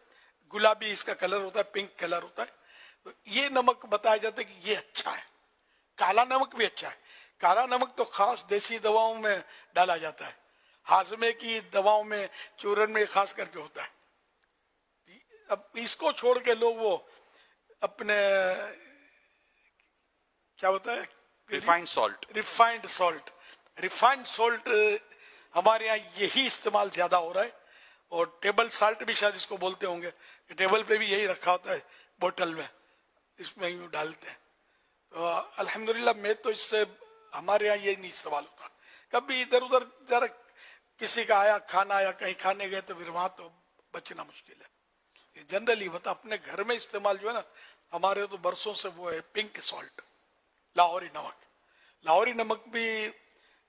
गुलाबी इसका कलर होता है, पिंक कलर होता है। तो ये नमक बताया जाता है कि ये अच्छा है। काला नमक भी अच्छा है। काला नमक तो खास देसी दवाओं में डाला जाता है, हाजमे की दवाओं में, चूरन में खास करके होता है। अब इसको छोड़ के लोग वो अपने क्या होता है, रिफाइंड सॉल्ट हमारे यहाँ यही इस्तेमाल ज्यादा हो रहा है। और टेबल साल्ट भी शायद इसको बोलते होंगे, टेबल पे भी यही रखा होता है बोतल में, इसमें यूँ डालते हैं। तो अल्हम्दुलिल्लाह मैं तो इससे, हमारे यहाँ ये नहीं इस्तेमाल होता। कभी इधर उधर जरा किसी का आया, खाना आया, कहीं खाने गए तो फिर वहां तो बचना मुश्किल है। ये जनरली बता, अपने घर में इस्तेमाल जो है ना, हमारे तो बरसों से वो है पिंक सॉल्ट, लाहौरी नमक। लाहौरी नमक भी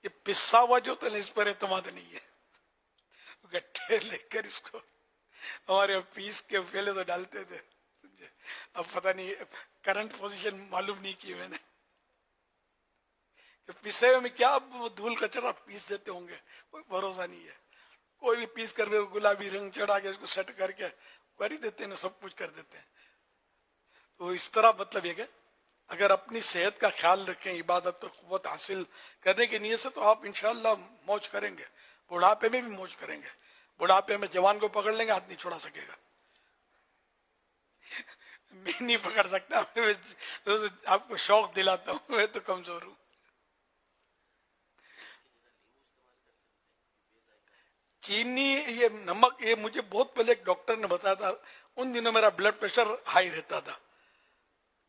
ये पिस्सा हुआ जो होता है, इस पर एतमाद नहीं है। गट्ठे लेकर इसको हमारे पीस के पहले तो डालते थे, समझे। अब पता नहीं, करंट पोजीशन मालूम नहीं की मैंने, कि पिसे हुए में क्या धूल कचरा पीस देते होंगे, कोई भरोसा नहीं है। कोई भी पीस कर गुलाबी रंग चढ़ा के इसको सेट करके कर ही देते हैं, सब कुछ कर देते हैं। तो इस तरह मतलब ये कि अगर अपनी सेहत का ख्याल रखें, इबादत और कुव्वत हासिल करने की नीयत से, तो आप इंशाअल्लाह मौज करेंगे, बुढ़ापे में भी मौज करेंगे। बुढ़ापे में जवान को पकड़ लेंगे, हाथ नहीं छोड़ा सकेगा। मैं नहीं पकड़ सकता, आपको शौक दिलाता हूँ, मैं तो कमजोर हूँ। चीनी, ये नमक, ये मुझे बहुत पहले एक डॉक्टर ने बताया था। उन दिनों मेरा ब्लड प्रेशर हाई रहता था,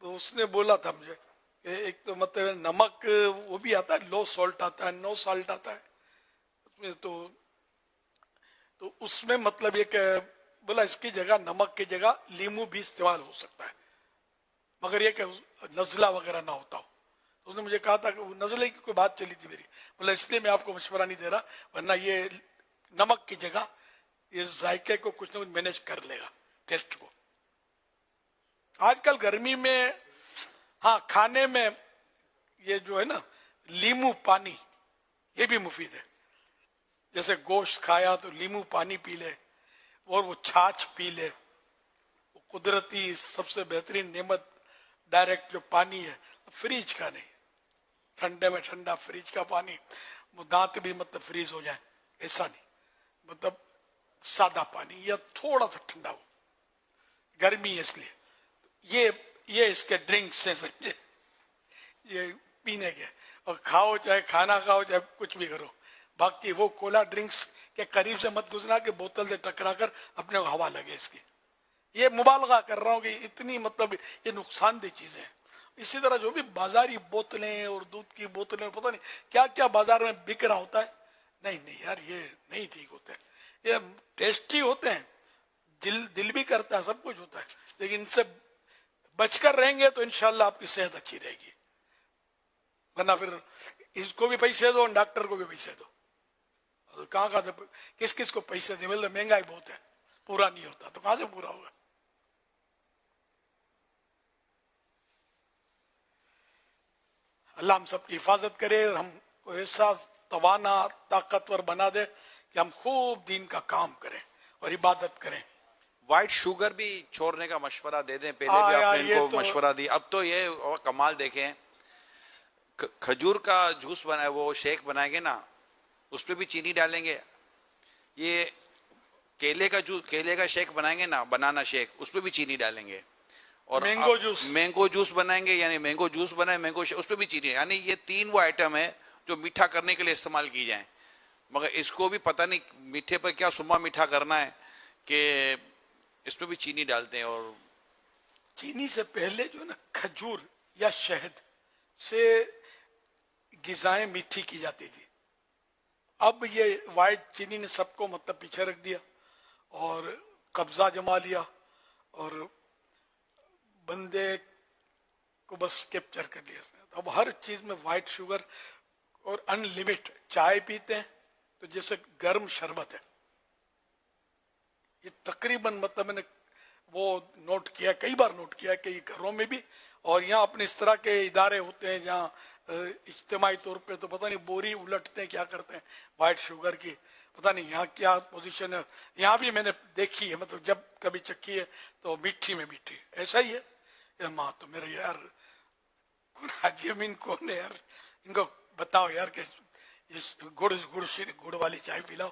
तो उसने बोला था मुझे कि एक तो मतलब नमक वो भी आता है, लो सॉल्ट आता है, नो सॉल्ट आता है उसमें। तो उसमें मतलब ये कि बोला इसकी जगह, नमक की जगह लीमू भी इस्तेमाल हो सकता है, मगर ये कि नज़ला वगैरह ना होता हो। तो उसने मुझे कहा था कि नज़ले की कोई बात चली थी मेरी, बोला इसलिए मैं आपको मशवरा नहीं दे रहा, वरना ये नमक की जगह ये जायके को कुछ न कुछ मैनेज कर लेगा, टेस्ट को। आजकल गर्मी में, हाँ, खाने में ये जो है ना लीमू पानी, ये भी मुफीद है। जैसे गोश्त खाया तो लीमू पानी पी ले, और वो छाछ पी ले, वो कुदरती सबसे बेहतरीन नेमत, डायरेक्ट जो पानी है, फ्रिज का नहीं, ठंडे में ठंडा फ्रिज का पानी, वो दांत भी मतलब फ्रीज हो जाए, ऐसा नहीं, मतलब सादा पानी या थोड़ा सा ठंडा हो, गर्मी है इसलिए। ये इसके ड्रिंक्स हैं, समझे, ये पीने के। और खाओ, चाहे खाना खाओ, चाहे कुछ भी करो, बाकी वो कोला ड्रिंक्स के करीब से मत गुजरना कि बोतल से टकरा कर अपने को हवा लगे इसकी। ये मुबालगा कर रहा हूँ कि इतनी मतलब ये नुकसानदेह चीजें हैं। इसी तरह जो भी बाजारी बोतलें और दूध की बोतलें, पता नहीं क्या क्या बाजार में बिक रहा होता है, नहीं यार, ये नहीं ठीक होते। ये टेस्टी होते हैं, दिल भी करता है, सब कुछ होता है, लेकिन इनसे बचकर रहेंगे तो इंशाल्लाह आपकी सेहत अच्छी रहेगी। वरना फिर इसको भी पैसे दो, डॉक्टर को भी पैसे दो, तो कहाँ किस किस को पैसे दे, मतलब महंगाई बहुत है, पूरा नहीं होता तो कहां से पूरा होगा। अल्लाह हम सबकी हिफाजत करे और हमको ऐसा तवाना ताकतवर बना दे कि हम खूब दीन का काम करें और इबादत करें। व्हाइट शुगर भी छोड़ने का मशवरा दे दें, पहले भी आपने इनको मशवरा दी। अब तो ये कमाल देखें, खजूर का जूस बनाए, वो शेक बनाएंगे ना, उस पर भी चीनी डालेंगे। ये केले का शेक बनाएंगे ना, बनाना शेक, उस पर भी चीनी डालेंगे। और मैंगो जूस बनाएंगे, यानी मैंगो जूस बनाए, मैंगो शेक, उस पर भी चीनी। यानी ये 3 वो आइटम है जो मीठा करने के लिए इस्तेमाल की जाए, मगर इसको भी पता नहीं मीठे पर क्या सुम्मा मीठा करना है कि इस पर भी चीनी डालते हैं। और चीनी से पहले जो ना खजूर या शहद से गिजाएं मीठी की जाती थी। अब ये वाइट चीनी ने सबको मतलब पीछे रख दिया और कब्जा जमा लिया और बंदे को बस कैप्चर कर लिया इसने। अब हर चीज में वाइट शुगर और अनलिमिट। चाय पीते हैं तो जैसे गर्म शरबत है। ये तकरीबन मतलब मैंने वो नोट किया, कई बार नोट किया कि घरों में भी और यहाँ अपने इस तरह के इदारे होते हैं जहाँ इज्तिमाई तौर पे तो पता नहीं बोरी उलटते हैं, क्या करते हैं वाइट शुगर की, पता नहीं यहाँ क्या पोजीशन है। यहाँ भी मैंने देखी है, मतलब जब कभी चक्की है तो मीठी में मीठी ऐसा ही है। माँ तो मेरे यार कौन हाजी अमीन कौन है यार, इनको बताओ यार कि गुड़ वाली चाय पिलाओ।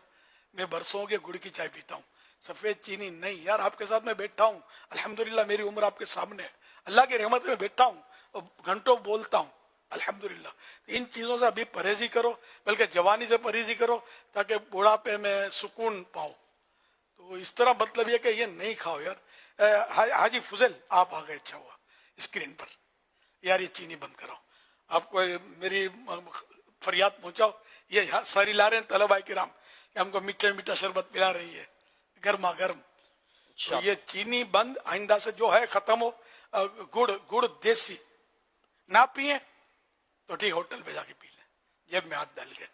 मैं बरसों के गुड़ की चाय पीता हूँ, सफेद चीनी नहीं। यार आपके साथ मैं बैठा हूँ, अल्हम्दुलिल्लाह मेरी उम्र आपके सामने है, अल्लाह की रहमत में बैठा हूँ और घंटों बोलता हूँ अल्हम्दुलिल्लाह। इन चीजों से अभी परहेजी करो, बल्कि जवानी से परहेजी करो ताकि बुढ़ापे में सुकून पाओ। तो इस तरह मतलब ये कि ये नहीं खाओ यार। हाजी फुजल आप आ गए, अच्छा हुआ स्क्रीन पर। यार ये चीनी बंद कराओ, आपको मेरी फरियाद पहुंचाओ। ये सारी ला रहे हैं तलबाए किराम कि हमको मीठा मीठा शरबत पिला रही है गर्मा गर्म। तो ये चीनी बंद, आइंदा से जो है खत्म हो। गुड़ देसी ना पिए तो ठीक, होटल पे जाके पी लें जेब में हाथ डाल के।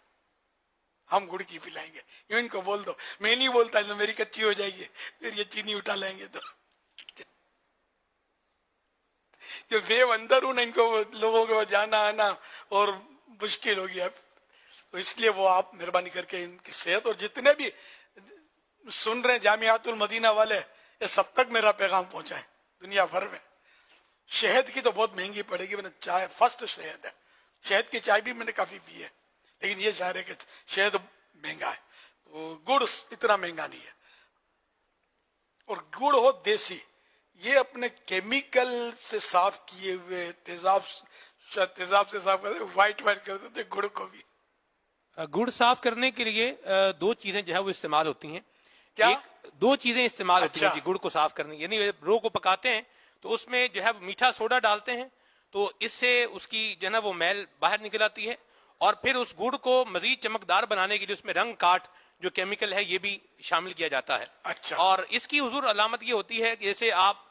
हम गुड़ की पिलाएंगे, यूं इनको बोल दो। मैं नहीं बोलता, तो मेरी कच्ची हो जाएगी, फिर ये चीनी उठा लेंगे तो जो वेव अंदर हूं ना, इनको लोगों को जाना आना और मुश्किल होगी अब। तो इसलिए वो आप मेहरबानी करके इनकी सेहत, और जितने भी सुन रहे हैं जामियातुल मदीना वाले, ये सब तक मेरा पैगाम पहुंचाए दुनिया भर में। शहद की तो बहुत महंगी पड़ेगी, मैंने चाय फर्स्ट शहद है, शहद की चाय भी मैंने काफी पी है, लेकिन ये जाहिर है कि शहद महंगा है, तो गुड़ इतना महंगा नहीं है। और गुड़ हो देसी, ये अपने केमिकल से साफ किए हुए तेजाब से साफ करते, व्हाइट कर देते गुड़ को भी। गुड़ साफ करने के लिए 2 चीजें जो है वो इस्तेमाल होती हैं। क्या? 2 चीजें इस्तेमाल होती हैं गुड़ को साफ करने, यानी रो को पकाते हैं तो उसमें जो है मीठा सोडा डालते हैं, तो इससे उसकी जो है ना वो मैल बाहर निकल आती है। और फिर उस गुड़ को मजीद चमकदार बनाने के लिए उसमें रंग काट जो केमिकल है ये भी शामिल किया जाता है। अच्छा। और इसकी हुजूर अलामत ये होती है कि जैसे आप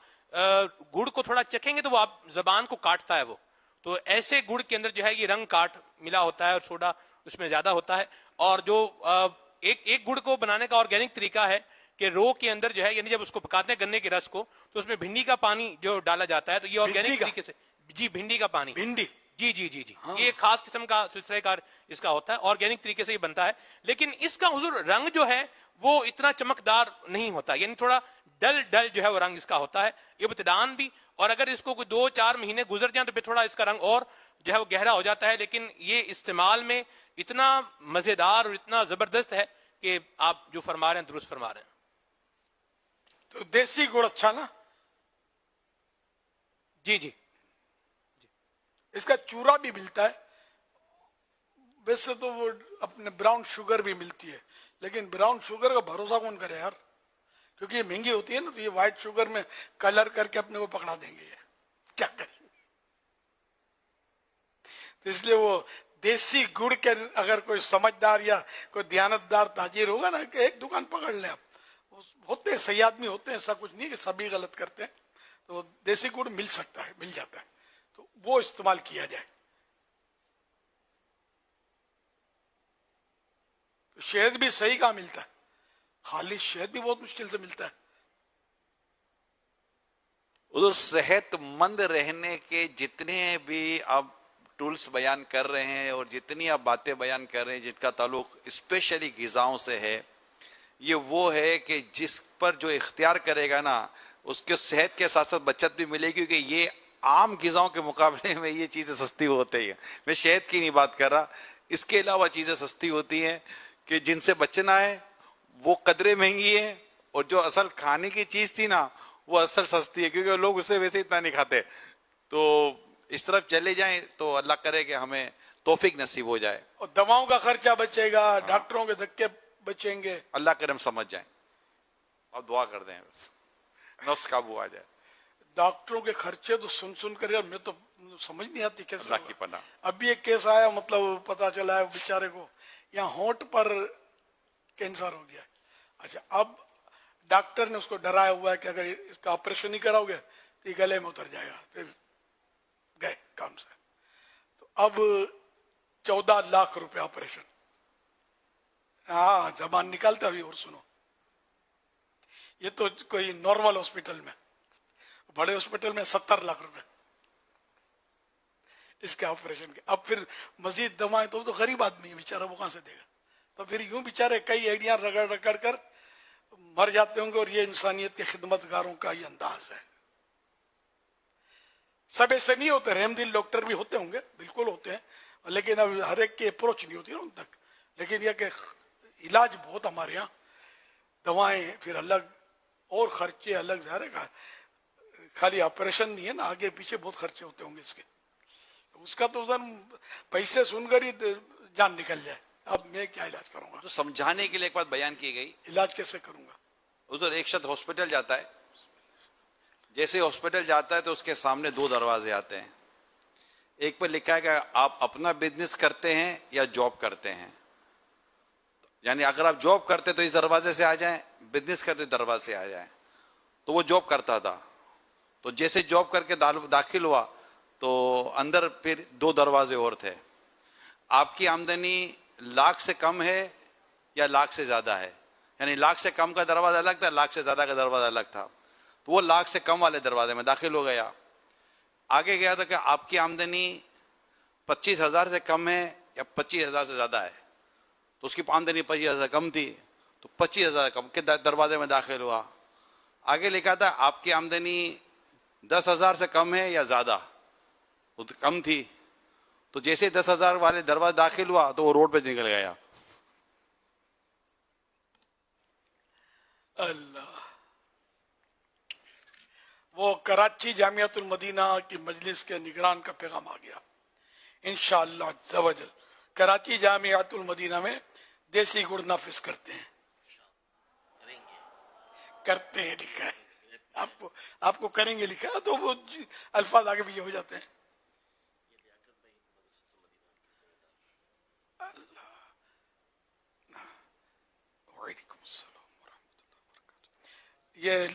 गुड़ को थोड़ा चखेंगे तो वो आप जबान को काटता है वो, तो ऐसे गुड़ के अंदर जो है ये रंग काट मिला होता है और सोडा उसमें ज्यादा होता है। और जो एक गुड़ को बनाने का ऑर्गेनिक तरीका है कि रो के अंदर जो है, यानी जब उसको पकाते हैं गन्ने के रस को, तो उसमें भिंडी का पानी जो डाला जाता है, तो ये ऑर्गेनिक तरीके से, जी भिंडी का पानी, भिंडी, जी जी जी जी हाँ। ये खास किस्म का सिलसिलेकार इसका होता है, ऑर्गेनिक तरीके से ही बनता है। लेकिन इसका हुजूर रंग जो है वो इतना चमकदार नहीं होता, यानी थोड़ा डल जो है वो रंग इसका होता है, ये इब्तिदान भी। और अगर इसको कोई 2-4 महीने गुजर जाए तो फिर थोड़ा इसका रंग और जो है वो गहरा हो जाता है। लेकिन ये इस्तेमाल में इतना मजेदार और इतना जबरदस्त है कि आप जो फरमा रहे हैं दुरुस्त फरमा रहे हैं। तो देसी गुड़ अच्छा ना? जी जी, इसका चूरा भी मिलता है। वैसे तो वो अपने ब्राउन शुगर भी मिलती है, लेकिन ब्राउन शुगर का भरोसा कौन करे यार, क्योंकि ये महंगी होती है ना, तो ये व्हाइट शुगर में कलर करके अपने को पकड़ा देंगे, ये क्या करेंगे। तो इसलिए वो देसी गुड़ के अगर कोई समझदार या कोई दयानतदार ताजिर होगा ना, कि एक दुकान पकड़ ले आप, होते हैं सही आदमी होते हैं, ऐसा कुछ नहीं कि सभी गलत करते हैं, तो देसी गुड़ मिल सकता है, मिल जाता है, तो वो इस्तेमाल किया जाए। शहद भी सही कहाँ मिलता है, खाली शहद भी बहुत मुश्किल से मिलता है। उधर सेहतमंद रहने के जितने भी आप टूल्स बयान कर रहे हैं और जितनी आप बातें बयान कर रहे हैं जिनका ताल्लुक स्पेशली ग़िज़ाओं से है, ये वो है कि जिस पर जो इख्तियार करेगा ना, उसके सेहत के साथ साथ बचत भी मिलेगी, क्योंकि ये आम ग़िज़ाओं के मुकाबले में ये चीज़ें सस्ती होती हैं। मैं शहद की नहीं बात कर रहा, इसके अलावा चीज़ें सस्ती होती हैं कि जिनसे बचना है वो कदरे महंगी है, और जो असल खाने की चीज़ थी ना वो असल सस्ती है, क्योंकि लोग उसे वैसे इतना नहीं खाते। तो इस तरफ चले जाएं तो अल्लाह करे कि हमें तौफीक नसीब हो जाए, और दवाओं का खर्चा बचेगा, डॉक्टरों के धक्के बचेंगे। अल्लाह करे हम समझ जाएं और दुआ कर दें, बस नफ्स काबू आ जाए। डॉक्टरों के खर्चे तो सुन सुन कर यार मैं तो समझ नहीं आती कैसे अल्लाह की पनाह। अभी एक केस आया, मतलब पता चला है बेचारे को यहाँ होंठ पर कैंसर हो गया। अच्छा, अब डॉक्टर ने उसको डराया हुआ है कि अगर इसका ऑपरेशन नहीं कराओगे तो ये गले में उतर जाएगा। फिर गए काम से, तो अब 14 लाख रुपए ऑपरेशन। हाँ, जबान निकालते हुए और सुनो, ये तो कोई नॉर्मल हॉस्पिटल में, बड़े हॉस्पिटल में 70 लाख रुपए इसके ऑपरेशन के। अब फिर मजीद दवाएं, तो गरीब आदमी है बेचारा, वो कहां से देगा। तो फिर यूं बेचारे कई एडियां रगड़ रगड़ कर मर जाते होंगे, और ये इंसानियत के खिदमतगारों का ये अंदाज है। सब ऐसे नहीं होते, रहमदिल डॉक्टर भी होते होंगे, बिल्कुल होते हैं, लेकिन अब हर एक की अप्रोच नहीं होती ना उन तक। लेकिन यह कि इलाज बहुत हमारे यहाँ, दवाएं फिर अलग और खर्चे अलग। ज़ाहिर है खाली ऑपरेशन नहीं है ना, आगे पीछे बहुत खर्चे होते होंगे इसके। उसका तो उधर पैसे सुनकर ही जान निकल जाए, अब मैं क्या इलाज करूंगा। तो समझाने के लिए एक बात बयान की गई, इलाज कैसे करूंगा। उधर एक शख्स हॉस्पिटल जाता है, जैसे हॉस्पिटल जाता है तो उसके सामने 2 दरवाजे आते हैं। एक पर लिखा है कि आप अपना बिजनेस करते हैं या जॉब करते हैं, यानी अगर आप जॉब करते तो इस दरवाजे से आ जाएं, बिजनेस करते दरवाजे से आ जाएं। तो वो जॉब करता था, तो जैसे जॉब करके दाखिल हुआ तो अंदर फिर 2 दरवाजे और थे। आपकी आमदनी लाख से कम है या लाख से ज्यादा है, यानी लाख से कम का दरवाजा अलग था, लाख से ज्यादा का दरवाजा अलग था। तो वो लाख से कम वाले दरवाजे में दाखिल हो गया। आगे गया था कि आपकी आमदनी 25,000 से कम है या 25,000 से ज्यादा है, तो उसकी आमदनी 25,000 कम थी, तो 25,000 कम के दरवाजे में दाखिल हुआ। आगे लिखा था आपकी आमदनी 10,000 से कम है या ज्यादा, वो तो कम थी, तो जैसे 10,000 वाले दरवाजे दाखिल हुआ तो वो रोड पे निकल गया। अल्लाह, वो कराची जामियातुल मदीना की मजलिस के निगरान का पैगाम आ गया। इंशाअल्लाह अज़्ज़वजल कराची जामियातुल मदीना में देसी गुड़ नाफिज करते हैं, लिखा है। आपको करेंगे लिखा है, तो वो अल्फाज आगे भी हो जाते हैं। ये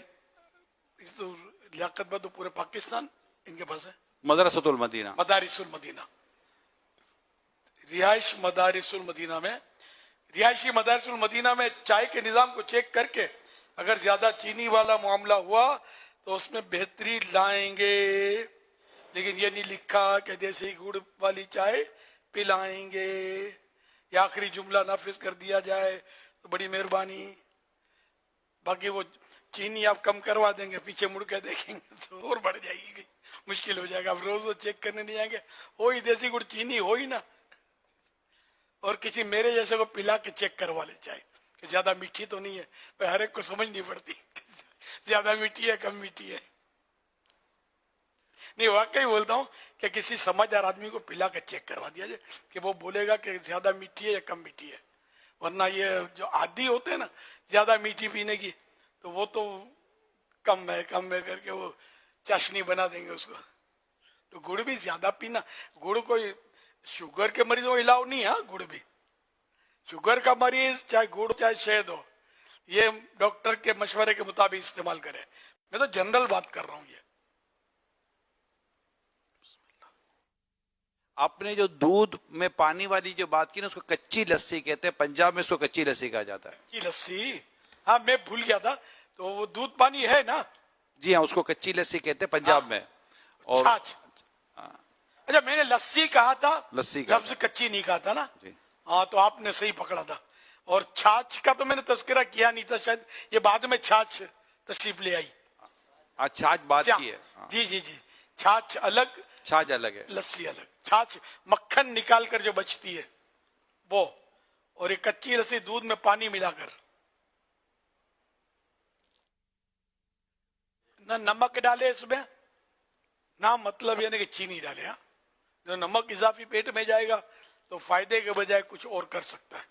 तो लियाकत बाद तो पूरे पाकिस्तान इनके पास है। मदरसतुल मदीना, मदारिसुल मदीना, रिहाइश मदारिसुल मदीना में, रिहायशी मदारिसुल मदीना में चाय के निज़ाम को चेक करके अगर ज्यादा चीनी वाला मामला हुआ तो उसमें बेहतरी लाएंगे, लेकिन ये नहीं लिखा कि देसी गुड़ वाली चाय पिलाएंगे। ये आखिरी जुमला नाफिज कर दिया जाए तो बड़ी मेहरबानी। बाकी वो चीनी आप कम करवा देंगे, पीछे मुड़ के देखेंगे तो और बढ़ जाएगी, मुश्किल हो जाएगा। अब रोज चेक करने नहीं जाएंगे, हो ही देसी गुड़ चीनी हो ही ना, और किसी मेरे जैसे को पिला के चेक करवा ले चाहे कि ज्यादा मीठी तो नहीं है, पर हर एक को समझ नहीं पड़ती ज्यादा मीठी है कम मीठी है। नहीं, वाकई बोलता हूँ कि किसी समझदार आदमी को पिला के चेक करवा दिया जाए कि वो बोलेगा कि ज्यादा मीठी है या कम मीठी है। वरना ये जो आदी होते हैं ना ज्यादा मीठी पीने की, तो वो तो कम है करके वो चाशनी बना देंगे उसको। तो गुड़ भी ज्यादा पीना, गुड़ कोई शुगर के मरीजों को इलाव नहीं है। गुड़ भी शुगर का मरीज चाहे गुड़ चाहे शहद हो, ये डॉक्टर के मशवरे के मुताबिक इस्तेमाल करे। मैं तो जनरल बात कर रहा हूँ। ये आपने जो दूध में पानी वाली जो बात की ना, उसको कच्ची लस्सी कहते हैं, पंजाब में उसको कच्ची लस्सी कहा जाता है। की लस्सी, हाँ मैं भूल गया था। तो वो दूध पानी है ना? जी हाँ, उसको कच्ची लस्सी कहते हैं पंजाब में। और छाछ, अच्छा मैंने लस्सी कहा था, लस्सी लफ्ज कच्ची नहीं कहा था ना? हाँ तो आपने सही पकड़ा था। और छाछ का तो मैंने तस्करा किया नहीं था, शायद ये बाद में छाछ तशरीफ ले आई। छाछ बात की है। जी जी जी, छाछ अलग, छाछ अलग है, लस्सी अलग। छाछ मक्खन निकाल कर जो बचती है वो, और ये कच्ची लस्सी दूध में पानी मिलाकर। ना नमक डाले इसमें ना, मतलब यानी कि चीनी डाले। हाँ, जो नमक इजाफी पेट में जाएगा तो फायदे के बजाय कुछ और कर सकता है।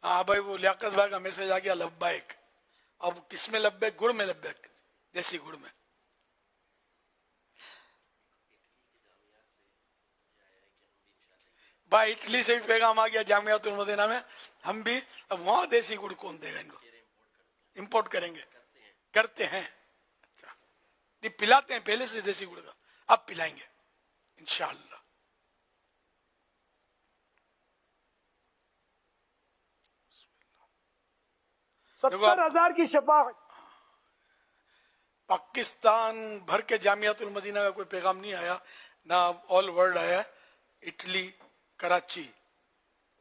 हाँ भाई, वो लियाकत भाई का मैसेज आ गया लब्बैक। अब किस में लब्बैक? गुड़ में लब्बैक, देसी गुड़ में। भाई इटली से भी पैगाम आ गया जामियातुल मदीना में, हम भी अब वहां देसी गुड़ कौन देगा इनको? इंपोर्ट करेंगे, करते हैं। अच्छा, नहीं पिलाते हैं पहले से देसी गुड़ का, अब पिलाएंगे इंशाअल्लाह। 70,000 की शफाअत। पाकिस्तान भर के जामियातुल मदीना का कोई पैगाम नहीं आया, ना ऑल वर्ल्ड आया। इटली, कराची,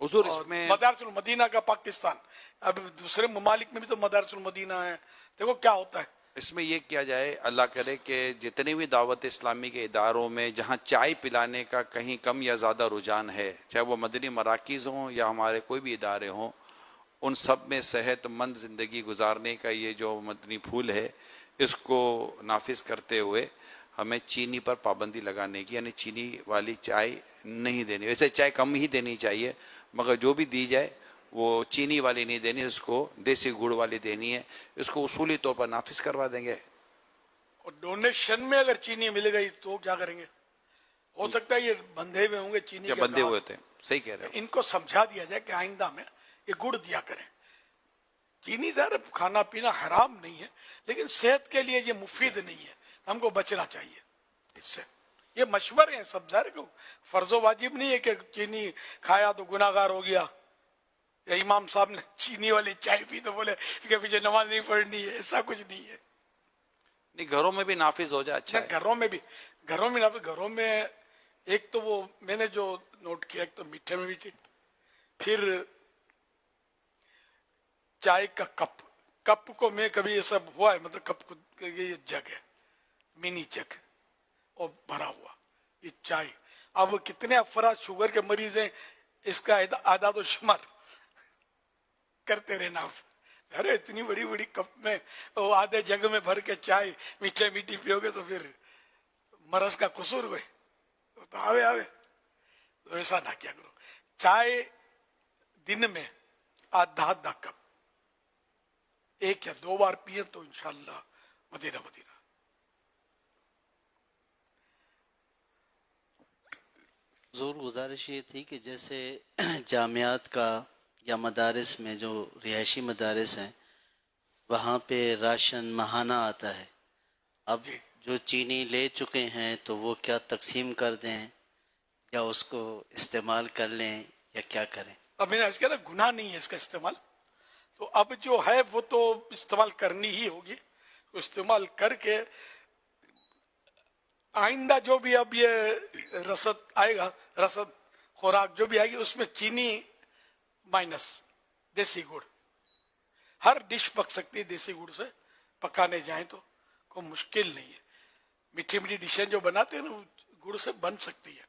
हुजूर इसमें मदारसुल मदीना का पाकिस्तान। अब दूसरे ममालिक में भी तो मदारसुल मदीना है। देखो क्या होता है। इसमें ये किया जाए, अल्लाह करे कि जितने भी दावत इस्लामी के इदारों में जहाँ चाय पिलाने का कहीं कम या ज़्यादा रुझान है, चाहे वो मदनी मराकीज़ हों या हमारे कोई भी इदारे हों, उन सब में सेहतमंद ज़िंदगी गुजारने का ये जो मदनी फूल है, इसको नाफिज करते हुए हमें चीनी पर पाबंदी लगाने की, यानी चीनी वाली चाय नहीं देनी। वैसे चाय कम ही देनी चाहिए, मगर जो भी दी जाए वो चीनी वाली नहीं देनी, इसको देसी गुड़ वाली देनी है। इसको उसूली तौर पर नाफिज करवा देंगे। और डोनेशन में अगर चीनी मिल गई तो क्या करेंगे? हो सकता है ये बंधे हुए होंगे चीनी के, बंधे हुए थे। सही कह रहे हो। इनको समझा दिया जाए कि आइंदा में ये गुड़ दिया करें। चीनी ज़रा खाना पीना हराम नहीं है, लेकिन सेहत के लिए ये मुफीद नहीं है, हमको बचना चाहिए इससे। ये मशवरे हैं सब, ज़ाहिर को फर्जो वाजिब नहीं है कि चीनी खाया तो गुनाहगार हो गया, या इमाम साहब ने चीनी वाली चाय पी तो बोले इसके पीछे नमाज नहीं पढ़नी है, ऐसा कुछ नहीं है। नहीं, घरों में भी नाफिज हो जाए, अच्छा है। घरों में भी, घरों में एक तो वो मैंने जो नोट किया, एक तो मीठे में भी थी, फिर चाय का कप को मैं कभी ये सब हुआ है, मतलब कप को ये जग है, मिनी जग और भरा हुआ ये चाय। अब कितने अफराद शुगर के मरीज हैं, इसका आदाद और शुमार करते रहना। अरे इतनी बड़ी बड़ी कप में वो आधे जग में भर के चाय मीठे मीठी पियोगे तो फिर मरज का कसूर हुए तो आवे तो ऐसा ना किया करो। चाय दिन में आधा कप एक या दो बार पिए तो इंशाल्लाह मदीना। ज़रूर गुजारिश ये थी कि जैसे जामियात का या मदारिस में जो रिहायशी मदारिस हैं वहाँ पे राशन माहाना आता है, अब जो चीनी ले चुके हैं तो वो क्या तकसीम कर दें या उसको इस्तेमाल कर लें या क्या करें? अब मैंने इसका ना गुनाह नहीं है इसका इस्तेमाल, तो अब जो है वो तो इस्तेमाल करनी ही होगी। तो इस्तेमाल करके आइंदा जो भी अब ये रसद आएगा, रसद खुराक जो भी आएगी, उसमें चीनी माइनस देसी गुड़, हर डिश पक सकती है देसी गुड़ से, पकाने जाएं तो कोई मुश्किल नहीं है। मीठी मीठी डिशें जो बनाते हैं ना गुड़ से बन सकती है।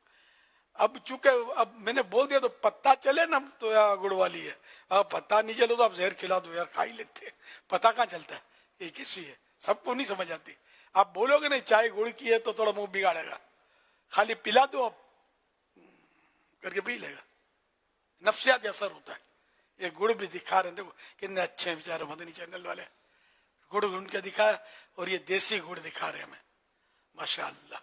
अब चूंकि अब मैंने बोल दिया तो पता चले ना तो यार गुड़ वाली है, अब पता नहीं चलो तो आप जहर खिला दो यार, खा ही लेते हैं। पता कहाँ चलता है ये किसी है, सबको नहीं समझ आती। आप बोलोगे नहीं चाय गुड़ की है तो थोड़ा मुंह बिगाड़ेगा, खाली पिला दो आप करके पी लेगा, नफ्सियाती असर होता है। ये गुड़ भी दिखा रहे हैं, देखो कितने अच्छे हैं बेचारे मदनी चैनल वाले, गुड़ उनके दिखाया और ये देसी गुड़ दिखा रहे हैं हमें, माशाअल्लाह।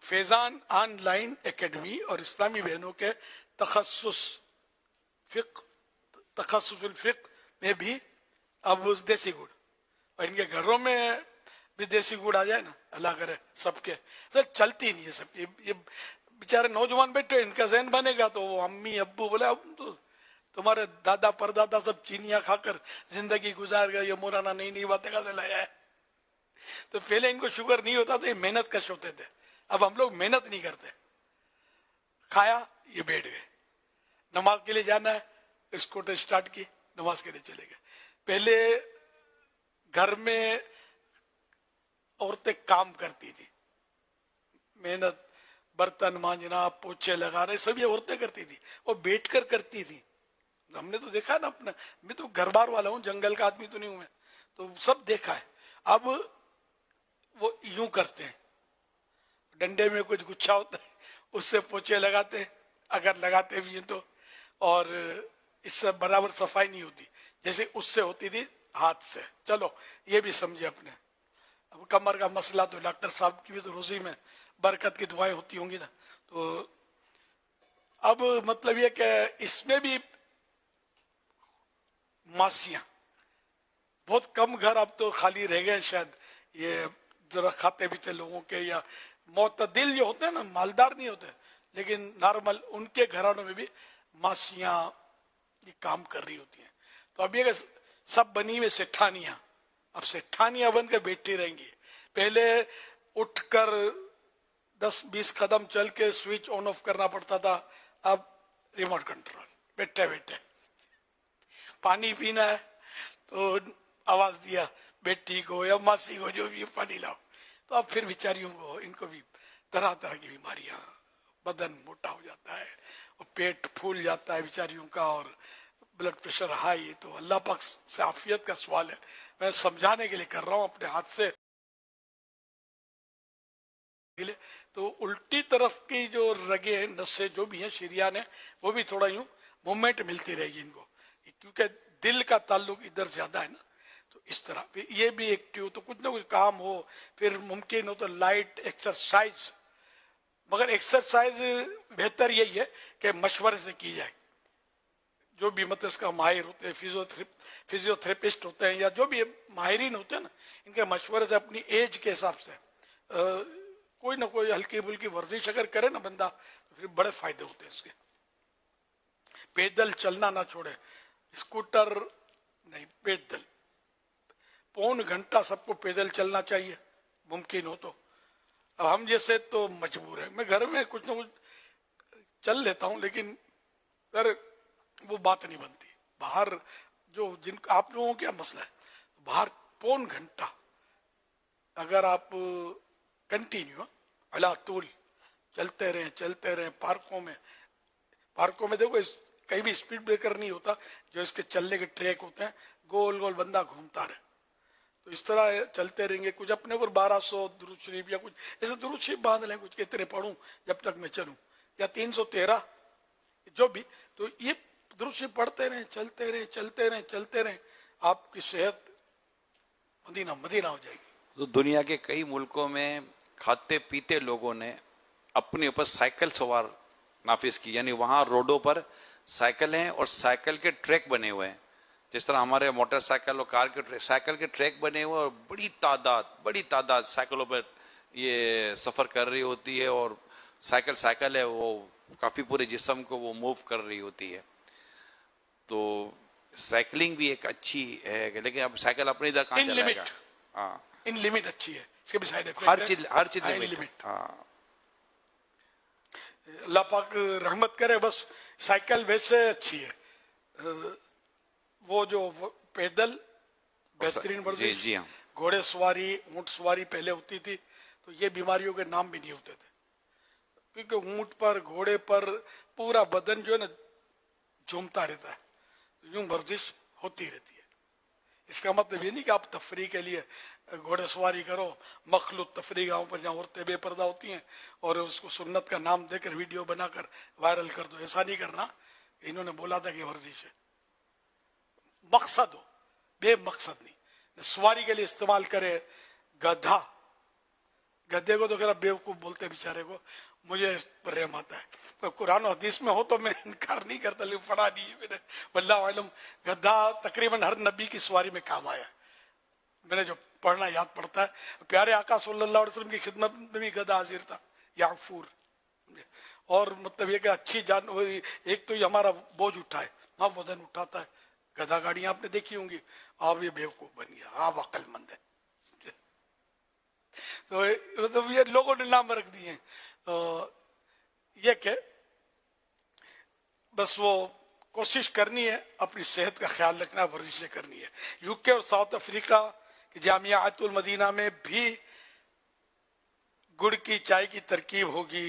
फैजान ऑनलाइन एकेडमी और इस्लामी बहनों के तखस्सुस फिक्र में भी अब देसी गुड़, और इनके घरों में भी देसी गुड़ आ जाए ना, अल्लाह करे सबके, सर चलती नहीं है सब। ये बेचारे नौजवान बैठे, इनका ज़हन बनेगा तो वो अम्मी अब्बू बोले अब तो तुम्हारे दादा परदादा सब चीनियां खाकर जिंदगी गुजार गए, ये मोराना नई नई बातें का लाया है। तो पहले इनको शुगर नहीं होता तो ये मेहनत कश होते थे, अब हम लोग मेहनत नहीं करते, खाया ये बैठ गए, नमाज के लिए जाना है स्कूटर स्टार्ट की नमाज के लिए चले गए। पहले घर में औरतें काम करती थी, मेहनत, बर्तन मांजना, पोछे लगाने सब ये औरतें करती थी और बैठकर करती थी। हमने तो देखा ना अपना, मैं तो घर बार वाला हूँ, जंगल का आदमी तो नहीं हूं मैं, तो सब देखा है। अब वो यूं करते हैं, डंडे में कुछ गुच्छा होता है उससे पोछे लगाते हैं, अगर लगाते भी हैं तो, और इससे बराबर सफाई नहीं होती जैसे उससे होती थी हाथ से। चलो ये भी समझे अपने। अब कमर का मसला तो डॉक्टर साहब की भी तो रोजी में बरकत की दुआएं होती होंगी ना, तो अब मतलब ये कि इसमें भी मासियां, बहुत कम घर अब तो खाली रह गए शायद, ये जरा खाते पीते लोगों के या मोतदिल जो होते हैं ना, मालदार नहीं होते लेकिन नॉर्मल, उनके घरानों में भी मासियां ये काम कर रही होती हैं। तो अब ये सब बनी हुई सेठानियां, अब सेठानियां बनकर बैठी रहेंगी। पहले उठकर 10-20 कदम चल के स्विच ऑन ऑफ करना पड़ता था, अब रिमोट कंट्रोल, बैठे बैठे। पानी पीना है तो आवाज दिया बेटी को या मासी को, जो भी पानी लाओ। तो अब फिर बेचारियों को, इनको भी तरह तरह की बीमारियां, बदन मोटा हो जाता है और पेट फूल जाता है बेचारियों का, और ब्लड प्रेशर हाई। तो अल्लाह पाक से आफियत का सवाल है, मैं समझाने के लिए कर रहा हूँ अपने हाथ से। तो उल्टी तरफ की जो रगे नसें जो भी हैं शरिया ने, वो भी थोड़ा यूं मूवमेंट मिलती रहेगी इनको, क्योंकि दिल का ताल्लुक इधर ज्यादा है ना। तो इस तरह ये भी एक्टिव, तो कुछ ना कुछ काम हो, फिर मुमकिन हो तो लाइट एक्सरसाइज। मगर एक्सरसाइज बेहतर यही है कि मशवरे से की जाए, जो भी मतलब इसका माहिर होते हैं, फिजियोथेरेपिस्ट होते हैं या जो भी माहिरीन होते हैं ना, इनके मशवरे से अपनी एज के हिसाब से कोई ना कोई हल्की फुल्की वर्जिश अगर करे ना बंदा, तो फिर बड़े फायदे होते हैं इसके। पैदल चलना ना छोड़े, स्कूटर नहीं, पैदल पौन घंटा सबको पैदल चलना चाहिए मुमकिन हो तो। अब हम जैसे तो मजबूर है, मैं घर में कुछ ना कुछ चल लेता हूं, लेकिन यार वो बात नहीं बनती। बाहर जो जिन आप लोगों का मसला है, बाहर पौन घंटा अगर आप कंटिन्यू अला तूल चलते रहे पार्कों में देखो कहीं भी स्पीड ब्रेकर नहीं होता, जो इसके चलने के ट्रैक होते हैं, गोल गोल बंदा घूमता रहे। तो इस तरह चलते रहेंगे। कुछ अपने ऊपर 1200 दुरूद शरीफ या कुछ ऐसे दुरूद शरीफ बांध लें, कुछ कितने पढ़ूं जब तक मैं चलूं, या 313 जो भी। तो ये दुरूद शरीफ पढ़ते रहे, चलते रहे, आपकी सेहत मदीना हो जाएगी। तो दुनिया के कई मुल्कों में खाते पीते लोगों ने अपने ऊपर साइकिल सवार नाफिज की, यानी वहां रोडों पर साइकिल हैं और साइकिल के ट्रैक बने हुए हैं। जिस तरह हमारे मोटरसाइकिल और कार के साइकिल के ट्रैक बने हुए, और बड़ी तादाद साइकिलों पर ये सफ़र कर रही होती है, और साइकिल है वो काफ़ी पूरे जिस्म को वो मूव कर रही होती है। तो साइकिलिंग भी एक अच्छी है, लेकिन अब साइकिल अपनी इधर कहाँ चलाएगा? हाँ, इन लिमिट अच्छी है, इसके भी साइड इफेक्ट हर चीज लिमिट। हाँ, अल्लाह पाक रहमत करे। बस साइकिल वैसे अच्छी है, वो जो पैदल बेहतरीन वर्जिश, जी हाँ। घोड़े सवारी, ऊंट सवारी पहले होती थी, तो ये बीमारियों के नाम भी नहीं होते थे, क्योंकि ऊंट पर, घोड़े पर पूरा बदन जो है ना झूमता रहता है, तो यूं वर्जिश होती रहती है। इसका मतलब ये नहीं कि आप तफरी के लिए घोड़े सवारी करो, मखलूत तफरी गाँव पर जहाँ औरतें बेपर्दा होती हैं और उसको सुन्नत का नाम देकर वीडियो बनाकर वायरल कर दो, ऐसा नहीं करना। इन्होंने बोला था कि वर्जिश है, मकसद हो, बेमकसद नहीं। सवारी के लिए इस्तेमाल करे गधा, गधे को तो खैर बेवकूफ बोलते बेचारे को, मुझे इस पर रहम आता है, पर कुरान और हदीस में हो तो मैं इनकार नहीं करता, लेकिन पढ़ा नहीं है मैंने, वल्लाहु आलम। गधा तकरीबन हर नबी की सवारी में काम आया, मैंने जो पढ़ना याद पड़ता है। प्यारे आका सल्लल्लाहु अलैहि वसल्लम की खिदमत में भी गधा हाजिर था, याफूर। और मतलब ये कि अच्छी जान, एक तो ये हमारा बोझ उठाए, हाँ वजन उठाता है। गधा गाड़ियां आपने देखी होंगी, आप ये बेवकूफ बन गया, आप अक्लमंद है। तो ये लोगों ने नाम रख दिए। तो ये के बस वो कोशिश करनी है, अपनी सेहत का ख्याल रखना, वर्जिशें करनी है। यूके और साउथ अफ्रीका की जामियातुल मदीना में भी गुड़ की चाय की तरकीब होगी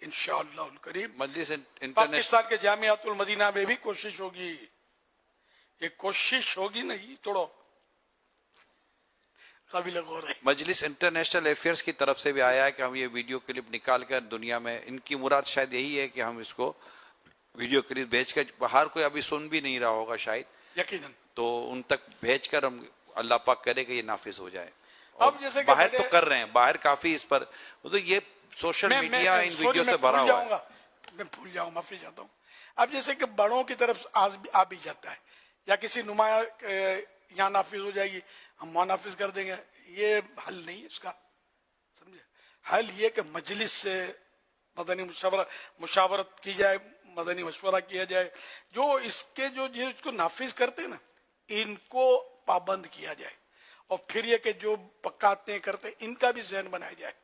इंशाअल्लाह करीम। पाकिस्तान के जामियातुल मदीना में भी कोशिश होगी, ये कोशिश होगी नहीं, छोड़ो काबिल गौर है। मजलिस इंटरनेशनल अफेयर्स की तरफ से भी आया है कि हम ये वीडियो क्लिप निकाल कर दुनिया में, इनकी मुराद शायद यही है कि हम इसको वीडियो क्लिप भेज कर, बाहर कोई अभी सुन भी नहीं रहा होगा शायद, यकीनन, तो उन तक भेज कर हम अल्लाह पाक करे कि ये नाफिज हो जाए। अब जैसे बाहर तो कर रहे हैं, बाहर काफी इस पर, तो ये सोशल मीडिया इन वीडियो से भरा हुआ है। मैं भूल जाऊँ, माफी चाहता हूँ। अब जैसे कि बड़ों की तरफ आज भी आ भी जाता है, या किसी नुमाया यहाँ नाफिज हो जाएगी, हम वहाँ नाफिज कर देंगे, ये हल नहीं है इसका, समझे। हल ये कि मजलिस से मदनी मुशावरत की जाए, मदनी मशवरा किया जाए, जो इसके जो इसको नाफिज करते हैं ना, इनको पाबंद किया जाए, और फिर ये कि जो पक्काते करते इनका भी जहन बनाया जाए।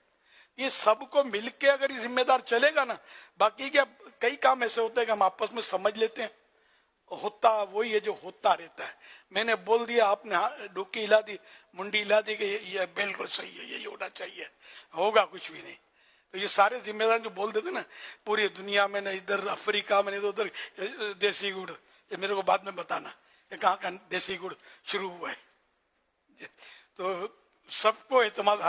ये सबको मिलके अगर ये जिम्मेदार चलेगा ना, बाकी क्या कई काम ऐसे होते हैं कि हम आपस में समझ लेते हैं, होता वही है जो होता रहता है। मैंने बोल दिया, आपने डुकी हिला दी, मुंडी हिला दी कि ये बिल्कुल सही है, यही होना चाहिए, होगा कुछ भी नहीं। तो ये सारे जिम्मेदार जो बोल देते ना, पूरी दुनिया में ना, इधर अफ्रीका में, नहीं तो उधर देसी गुड़, ये मेरे को बाद में बताना ये कहाँ का देसी गुड़ शुरू हुआ है। तो सबको एतमाद,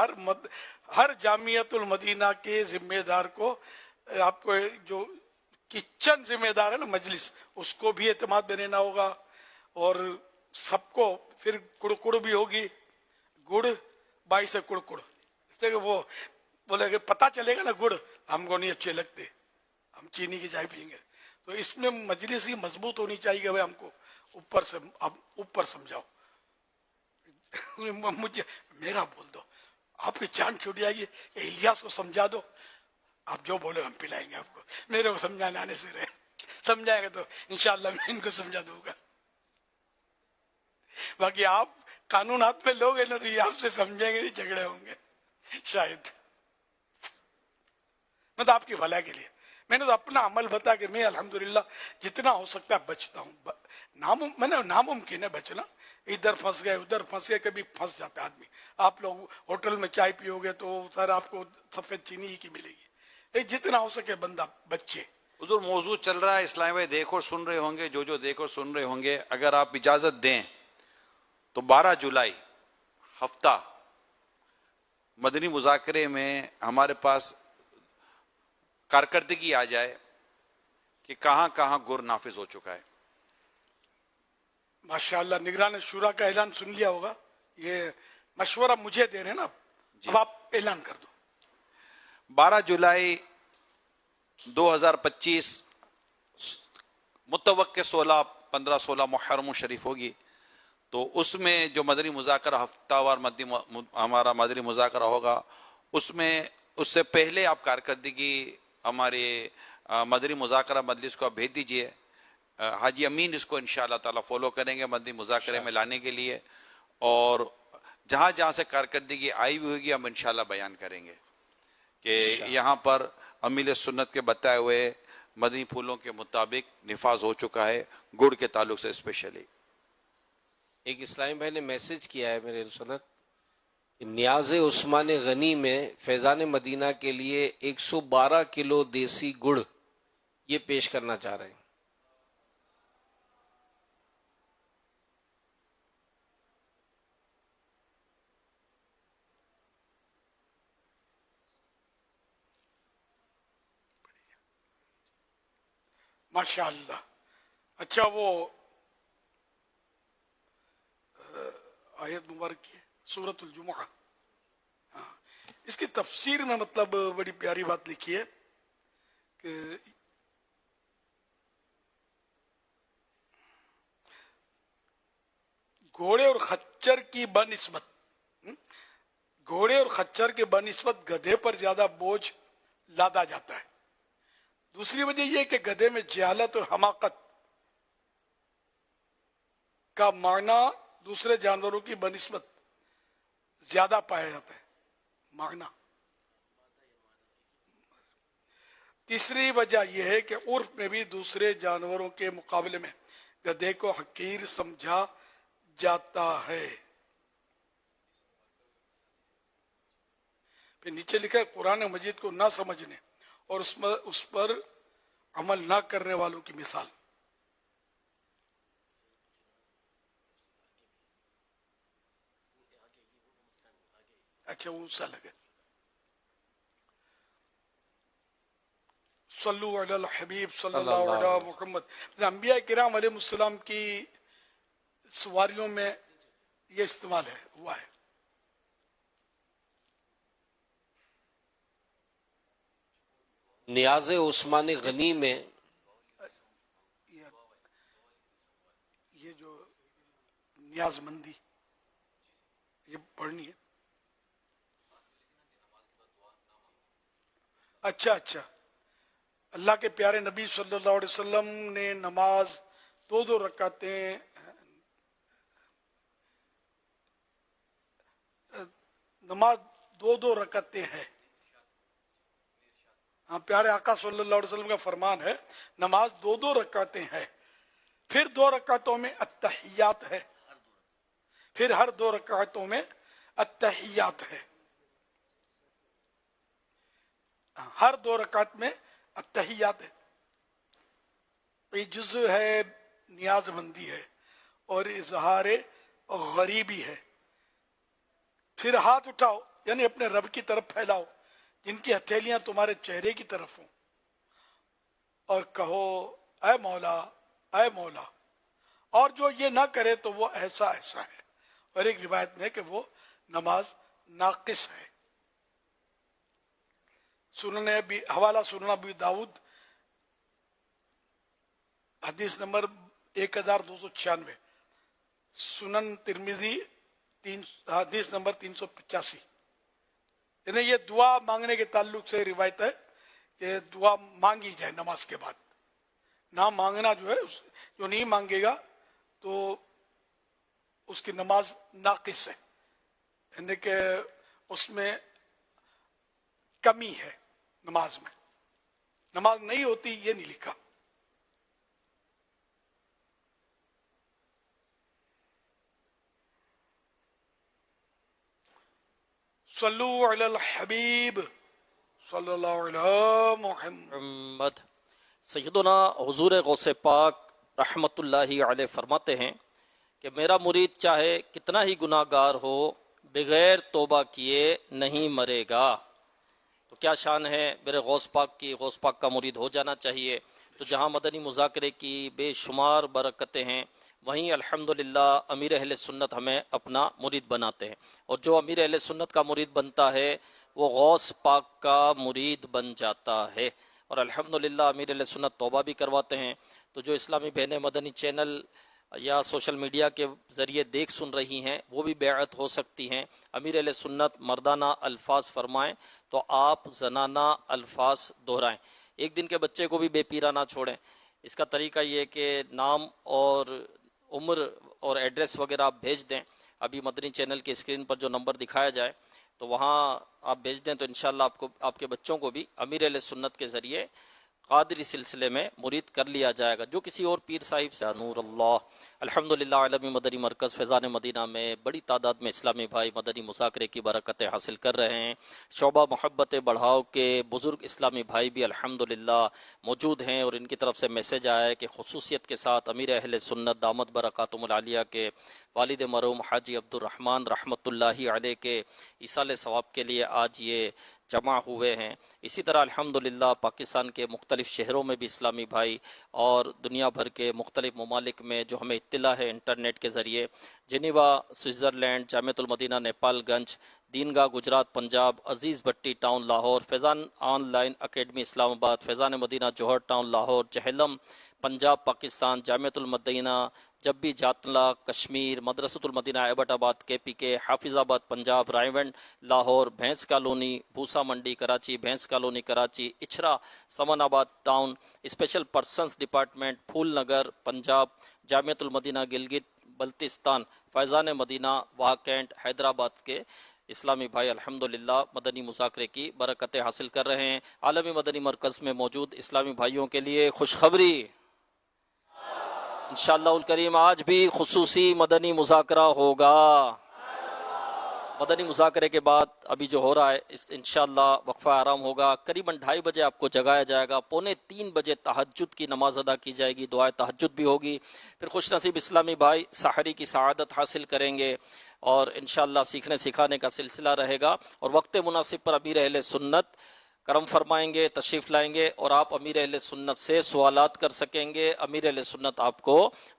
हर जामियातुल मदीना के जिम्मेदार को, आपको जो किचन जिम्मेदार है ना मजलिस, उसको भी एतमाद में रहना होगा, और सबको फिर कुड़कुड़ भी होगी, गुड़ बाई से कुड़कुड़, इससे वो बोले कि पता चलेगा ना गुड़ हमको नहीं अच्छे लगते, हम चीनी की चाय पियेंगे। तो इसमें मजलिस ही मजबूत होनी चाहिए कि भाई हमको ऊपर से, आप ऊपर समझाओ, मुझे मेरा बोल दो, आपकी जान छूट जाएगी, इलियास को समझा दो, आप जो बोले हम पिलाएंगे आपको, मेरे को समझाने आने से रहे, समझाएंगे तो इंशाअल्लाह मैं इनको समझा दूंगा। बाकी आप कानून हाथ में लोगे ना, तो ये आपसे समझेंगे नहीं, झगड़े होंगे शायद। मतलब आपकी भलाई के लिए मैंने तो अपना अमल बता कि मैं अल्हम्दुलिल्लाह जितना हो सकता है बचता हूँ। मैंने नामुमकिन है बचना, इधर फंस गए उधर फंस गए, कभी फंस जाता है आदमी। आप लोग होटल में चाय पियोगे तो सर आपको सफेद चीनी ही की मिलेगी, जितना हो सके बंदा बच्चे। हुजूर मौजू चल रहा है, इस्लाम में देखो सुन रहे होंगे, जो देखो सुन रहे होंगे, अगर आप इजाजत दें तो 12 जुलाई हफ्ता मदनी मुज़ाकरे में हमारे पास कारकर्दगी आ जाए कि कहां कहां गुर नाफिज हो चुका है। माशाअल्लाह, निगरान शुरा का ऐलान सुन लिया होगा, ये मशवरा मुझे दे रहे हैं ना, अब आप ऐलान कर दो। 12 जुलाई 2025 मुतवक्के 15-16 मुहर्रम शरीफ होगी, तो उसमें जो मदनी मुज़ाकरा हफ्तावार हमारा मदनी मुज़ाकरा होगा, उसमें उससे पहले आप कारकर्दगी हमारे मदनी मुज़ाकरा मजलिस को आप भेज दीजिए। हाजी अमीन इसको इंशाअल्लाह ताला फॉलो करेंगे मदनी मुज़ाकरे में लाने के लिए, और जहाँ जहाँ से कारकर्दगी आई हुई होगी हम इंशाअल्लाह बयान करेंगे कि यहाँ पर अमील सुन्नत के बताए हुए मदनी फूलों के मुताबिक निफाज हो चुका है, गुड़ के ताल्लुक से स्पेशली। ایک اسلامی بھائی نے میسج کیا ہے میرے سنت کہ نیاز عثمان غنی میں فیضان مدینہ کے لیے 112 کلو دیسی گڑ یہ پیش کرنا چاہ رہے ہیں. ماشاءاللہ. اچھا وہ آیت مبارک کی سورۃ الجمعہ، اس کی تفسیر میں مطلب بڑی پیاری بات لکھی ہے کہ گھوڑے اور خچر کی بنسبت گھوڑے اور خچر کے بنسبت گدھے پر زیادہ بوجھ لادا جاتا ہے. دوسری وجہ یہ کہ گدھے میں جہالت اور حماقت کا معنی دوسرے جانوروں کی بنسبت زیادہ پایا جاتا ہے. معنی. تیسری وجہ یہ ہے کہ عرف میں بھی دوسرے جانوروں کے مقابلے میں گدھے کو حقیر سمجھا جاتا ہے. پھر نیچے لکھا ہے قرآن مجید کو نہ سمجھنے اور اس پر عمل نہ کرنے والوں کی مثال. اچھا وہ سا لگے. صلو علی الحبیب صلی اللہ علیہ محمد. انبیاء کرام علیہ السلام کی سواریوں میں یہ استعمال ہے ہوا ہے. نیاز عثمان غنی میں یہ جو نیاز مندی یہ پڑھنی ہے. اچھا اللہ کے پیارے نبی صلی اللہ علیہ وسلم نے نماز 2 رکعتیں نماز 2 رکعتیں ہے. ہاں پیارے آقا صلی اللہ علیہ وسلم کا فرمان ہے نماز 2 رکعتیں ہے. پھر 2 رکعتوں میں التحیات ہے. پھر ہر 2 رکعتوں میں التحیات ہے. ہر 2 رکعت میں التحیات ہے. یہ جزء ہے نیاز مندی ہے اور اظہار غریبی ہے. پھر ہاتھ اٹھاؤ یعنی اپنے رب کی طرف پھیلاؤ جن کی ہتھیلیاں تمہارے چہرے کی طرف ہوں اور کہو اے مولا اے مولا. اور جو یہ نہ کرے تو وہ ایسا ہے. اور ایک روایت میں کہ وہ نماز ناقص ہے. حوالہ سنن ابی داؤد حدیث نمبر 1296. سنن ترمذی حدیث نمبر 385. یعنی یہ دعا مانگنے کے تعلق سے روایت ہے کہ دعا مانگی جائے نماز کے بعد. نہ مانگنا جو ہے جو نہیں مانگے گا تو اس کی نماز ناقص ہے یعنی کہ اس میں کمی ہے. نماز نہیں ہوتی یہ نہیں لکھا. صلو علی الحبیب صلی اللہ علیہ محمد. سیدنا حضور غوث پاک رحمت اللہ علیہ فرماتے ہیں کہ میرا مرید چاہے کتنا ہی گناہ گار ہو بغیر توبہ کیے نہیں مرے گا. تو کیا شان ہے میرے غوث پاک کی. غوث پاک کا مرید ہو جانا چاہیے. تو جہاں مدنی مذاکرے کی بے شمار برکتیں ہیں وہیں الحمدللہ امیر اہل سنت ہمیں اپنا مرید بناتے ہیں. اور جو امیر اہل سنت کا مرید بنتا ہے وہ غوث پاک کا مرید بن جاتا ہے. اور الحمدللہ امیر اہل سنت توبہ بھی کرواتے ہیں. تو جو اسلامی بہنیں مدنی چینل یا سوشل میڈیا کے ذریعے دیکھ سن رہی ہیں وہ بھی بیعت ہو سکتی ہیں. امیر اہل سنت مردانہ الفاظ فرمائیں تو آپ زنانہ الفاظ دہرائیں. ایک دن کے بچے کو بھی بے پیرا نہ چھوڑیں. اس کا طریقہ یہ کہ نام اور عمر اور ایڈریس وغیرہ آپ بھیج دیں. ابھی مدنی چینل کے اسکرین پر جو نمبر دکھایا جائے تو وہاں آپ بھیج دیں تو انشاءاللہ آپ کے بچوں کو بھی امیر اہل سنت کے ذریعے कादरी सिलसिले में मुरीद कर लिया जाएगा। जो किसी और पीर साहिब से नूर अल्लाह। अल्हम्दुलिल्लाह आलमी मदनी मरकज़ फैज़ान मदीना में बड़ी तादाद में इस्लामी भाई मदनी मुज़ाकरे की बरकतें हासिल कर रहे हैं। शोबा मोहब्बत बढ़ाओ के बुज़ुर्ग इस्लामी भाई भी अल्हम्दुलिल्लाह मौजूद हैं और इनकी तरफ से मैसेज आया है कि खुसूसियत के साथ अमीर अहले सुन्नत दामत बरकातुमुल आलिया के वालिद मरहूम हाजी अब्दुर्रहमान रहमतुल्लाहि अलैह के इसाले सवाब के लिए आज ये जमा हुए हैं। इसी तरह अल्हम्दुलिल्लाह पाकिस्तान के मुख्तलिफ शहरों में भी इस्लामी भाई और दुनिया भर के मुख्तलिफ ममालिक में जो हमें इत्तला है इंटरनेट के ज़रिए, Geneva Switzerland, Jamiatul Madina Nepalganj, Dingah Gujarat Punjab, Aziz Bhatti Town Lahore, Faizan Online Academy Islamabad, Faizan Madina Johar Town Lahore, Jhelum Punjab Pakistan, Jamiatul Madina Jabbi Jatla Kashmir, Madrasatul Madina Abbottabad KPK, Hafizabad Punjab, Raiwind Lahore, Bhains Colony Bhusa Mandi Karachi, Bhains Colony Karachi, Ichhra Samanabad Town, special persons department Phool Nagar Punjab, Jamiatul Madina Gilgit Baltistan, Faizan Madina Wah Cantt Hyderabad के इस्लामी भाई अल्हम्दुलिल्लाह मदनी मुज़ाकरे की बरकतें हासिल कर रहे हैं। आलमी मदनी मरकज़ में मौजूद इस्लामी भाइयों के लिए खुशखबरी, इंशाअल्लाहुल करीम आज भी खुसूसी मदनी मुज़ाकरा होगा। मदनी मुज़ाकरे के बाद अभी जो हो रहा है इंशाअल्लाह वक्फा आराम होगा। करीबन 2:30 बजे आपको जगाया जाएगा, 2:45 बजे तहज्जुद की नमाज अदा की जाएगी, दुआए तहज्जुद भी होगी। फिर खुशनसीब इस्लामी भाई सहरी की सआदत हासिल करेंगे और इंशाअल्लाह सीखने सिखाने का सिलसिला रहेगा। और वक्त मुनासिब पर अमीर अहले सुन्नत करम फरमाएंगे, तशरीफ़ लाएंगे और आप अमीर अहले सुन्नत से सवालात कर सकेंगे। अमीर अहले सुन्नत आपको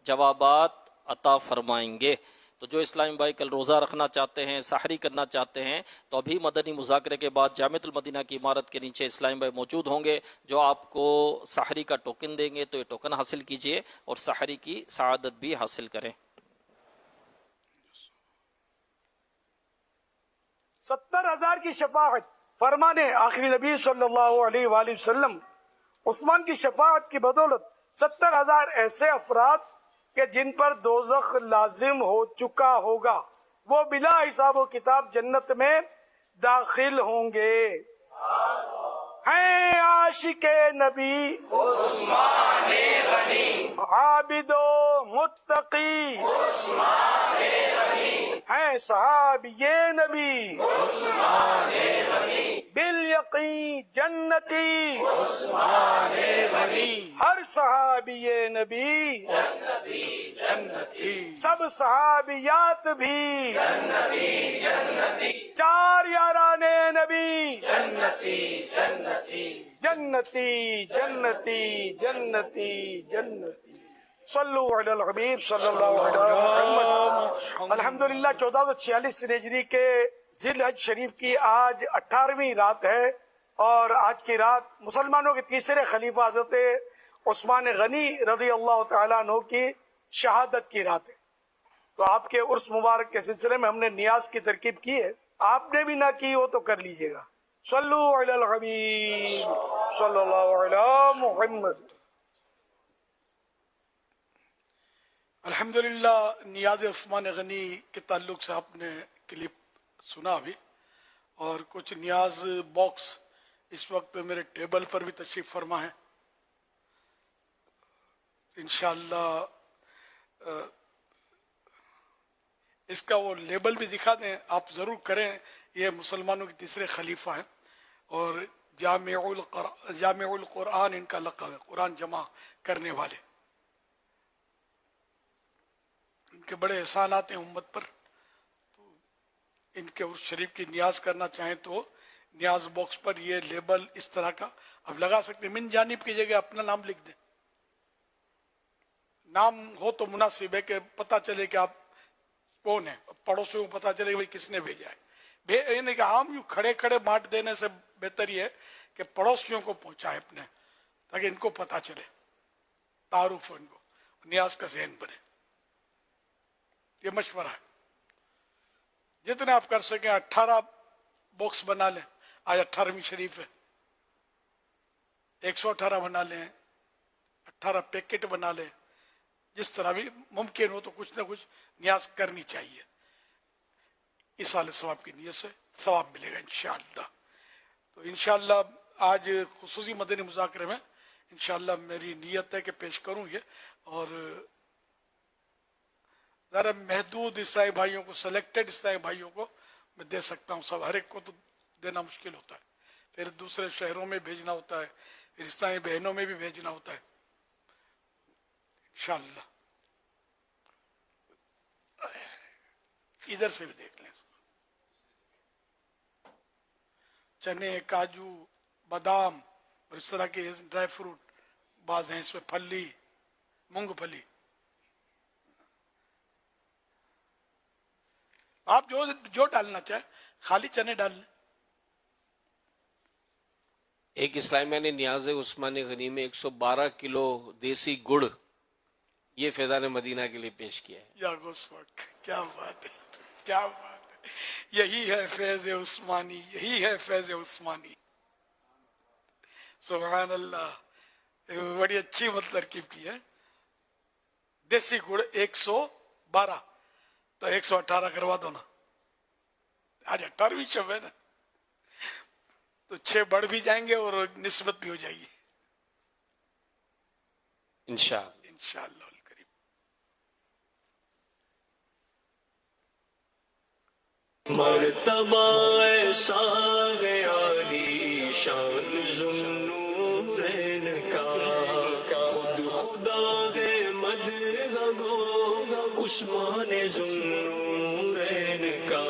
जवाबात अता फरमाएंगे। तो जो इस्लामी भाई कल रोज़ा रखना चाहते हैं, सहरी करना चाहते हैं, तो अभी मदनी मुज़ाकरे के बाद जामिअतुल मदीना की इमारत के नीचे इस्लामी भाई मौजूद होंगे जो आपको सहरी का टोकन देंगे। तो ये टोकन हासिल कीजिए और सहरी की सआदत भी हासिल करें। 70,000 की शफाअत फरमाने आखिरी नबी सल्लल्लाहु अलैहि वसल्लम, उस्मान की शफाअत की बदौलत 70,000 ऐसे अफराद कि जिन पर दोज़ख लाजिम हो चुका होगा वो बिला हिसाब व किताब जन्नत में दाखिल होंगे। हैं आशिके नबी उस्माने गनी, आबिदो मुत्तकी उस्माने गनी, हैं सहाबिये नबी उस्माने गनी, बिल यकीन जन्नती उस्माने गनी, हर सहाबिये नबी जन्नती, सब सहाबियात भी जन्नती जन्नती, 4 याराने नबी जन्नती जन्नती जन्नती जन्नती जन्नती जन्नती। सल्लु अलल हबीब सल्लल्लाहु अलैहि वसल्लम। अल्हम्दुलिल्लाह 1446 हिजरी के जिलहज शरीफ की आज 18वीं रात है और आज की रात मुसलमानों के तीसरे खलीफा हज़रत उस्मान गनी रज़ी अल्लाह तआला अन्हु की शहादत की रात है। तो आपके उर्स मुबारक के सिलसिले में हमने नियाज की तरकीब की है, आपने भी ना की हो तो कर लीजिएगा। सल्लु अलल हबीब सल्लल्लाहु अलैहि मुहम्मद। अल्हम्दुलिल्लाह नियाज उस्मान गनी के ताल्लुक से आपने क्लिप सुना अभी, और कुछ नियाज बॉक्स इस वक्त मेरे टेबल पर भी तशरीफ फरमा है। इंशाअल्लाह इसका वो लेबल भी दिखा दें, आप ज़रूर करें। ये मुसलमानों के तीसरे खलीफा हैं और जामिउल कुरान इनका लक़ब है, कुरान जमा करने वाले। इनके बड़े एहसान आते हैं उम्मत पर, तो इनके उर्स शरीफ की नियाज करना चाहें तो नियाज बॉक्स पर ये लेबल इस तरह का अब लगा सकते हैं। मिन जानिब की जगह अपना नाम लिख दें, नाम हो तो मुनासिब है कि पता चले कि आप कौन है, पड़ोसियों को पता चले कि भाई किसने भेजा है। यानी कि हम यूँ खड़े खड़े बांट देने से बेहतर ये है कि पड़ोसियों को पहुंचाए अपने, ताकि इनको पता चले, तारुफ हो इनको, नियाज का ज़हन बने। ये मशवरा है, जितने आप कर सकें 18 बॉक्स बना लें। आज 18वीं शरीफ है, 118 बना लें, 18 पैकेट बना लें, जिस तरह भी मुमकिन हो तो कुछ ना कुछ नियाज करनी चाहिए। इस साल सवाब की नीयत से सवाब मिलेगा इंशाअल्लाह। तो इंशाअल्लाह आज खुसूसी मदनी मुज़ाकरे में इंशाल्लाह मेरी नीयत है कि पेश करूं ये, और ज़रा महदूद ईसाई भाइयों को, सेलेक्टेड ईसाई भाइयों को मैं दे सकता हूँ, सब हर एक को तो देना मुश्किल होता है, फिर दूसरे शहरों में भेजना होता है, फिर ईसाई बहनों में भी भेजना होता है। इंशाल्लाह इधर से भी देख लें, चने, काजू, बादाम और इस तरह के ड्राई फ्रूट बाज हैं, इसमें फली, मूंगफली, आप जो डालना चाहे, खाली चने डाल लें। एक इस्लामिया ने न्याज उस्मान गनी में 112 किलो देसी गुड़ ये फैजान मदीना के लिए पेश किया है। या वक्त, क्या बात है, क्या बात है, यही है फैज उस्मानी, यही है फैज उस्मानी। सुभान अल्लाह, बड़ी अच्छी तरकीब की है। देसी गुड़ 112, तो 118 करवा दो ना, आज 18वीं शब है ना, तो 6 बढ़ भी जाएंगे और निस्बत भी हो जाएगी इंशाअल्लाह। मर्तबा ऐसा है आली शान ज़ुन्नूरैन का, खुद खुदा है मदह गो उस्मान ज़ुन्नूरैन का।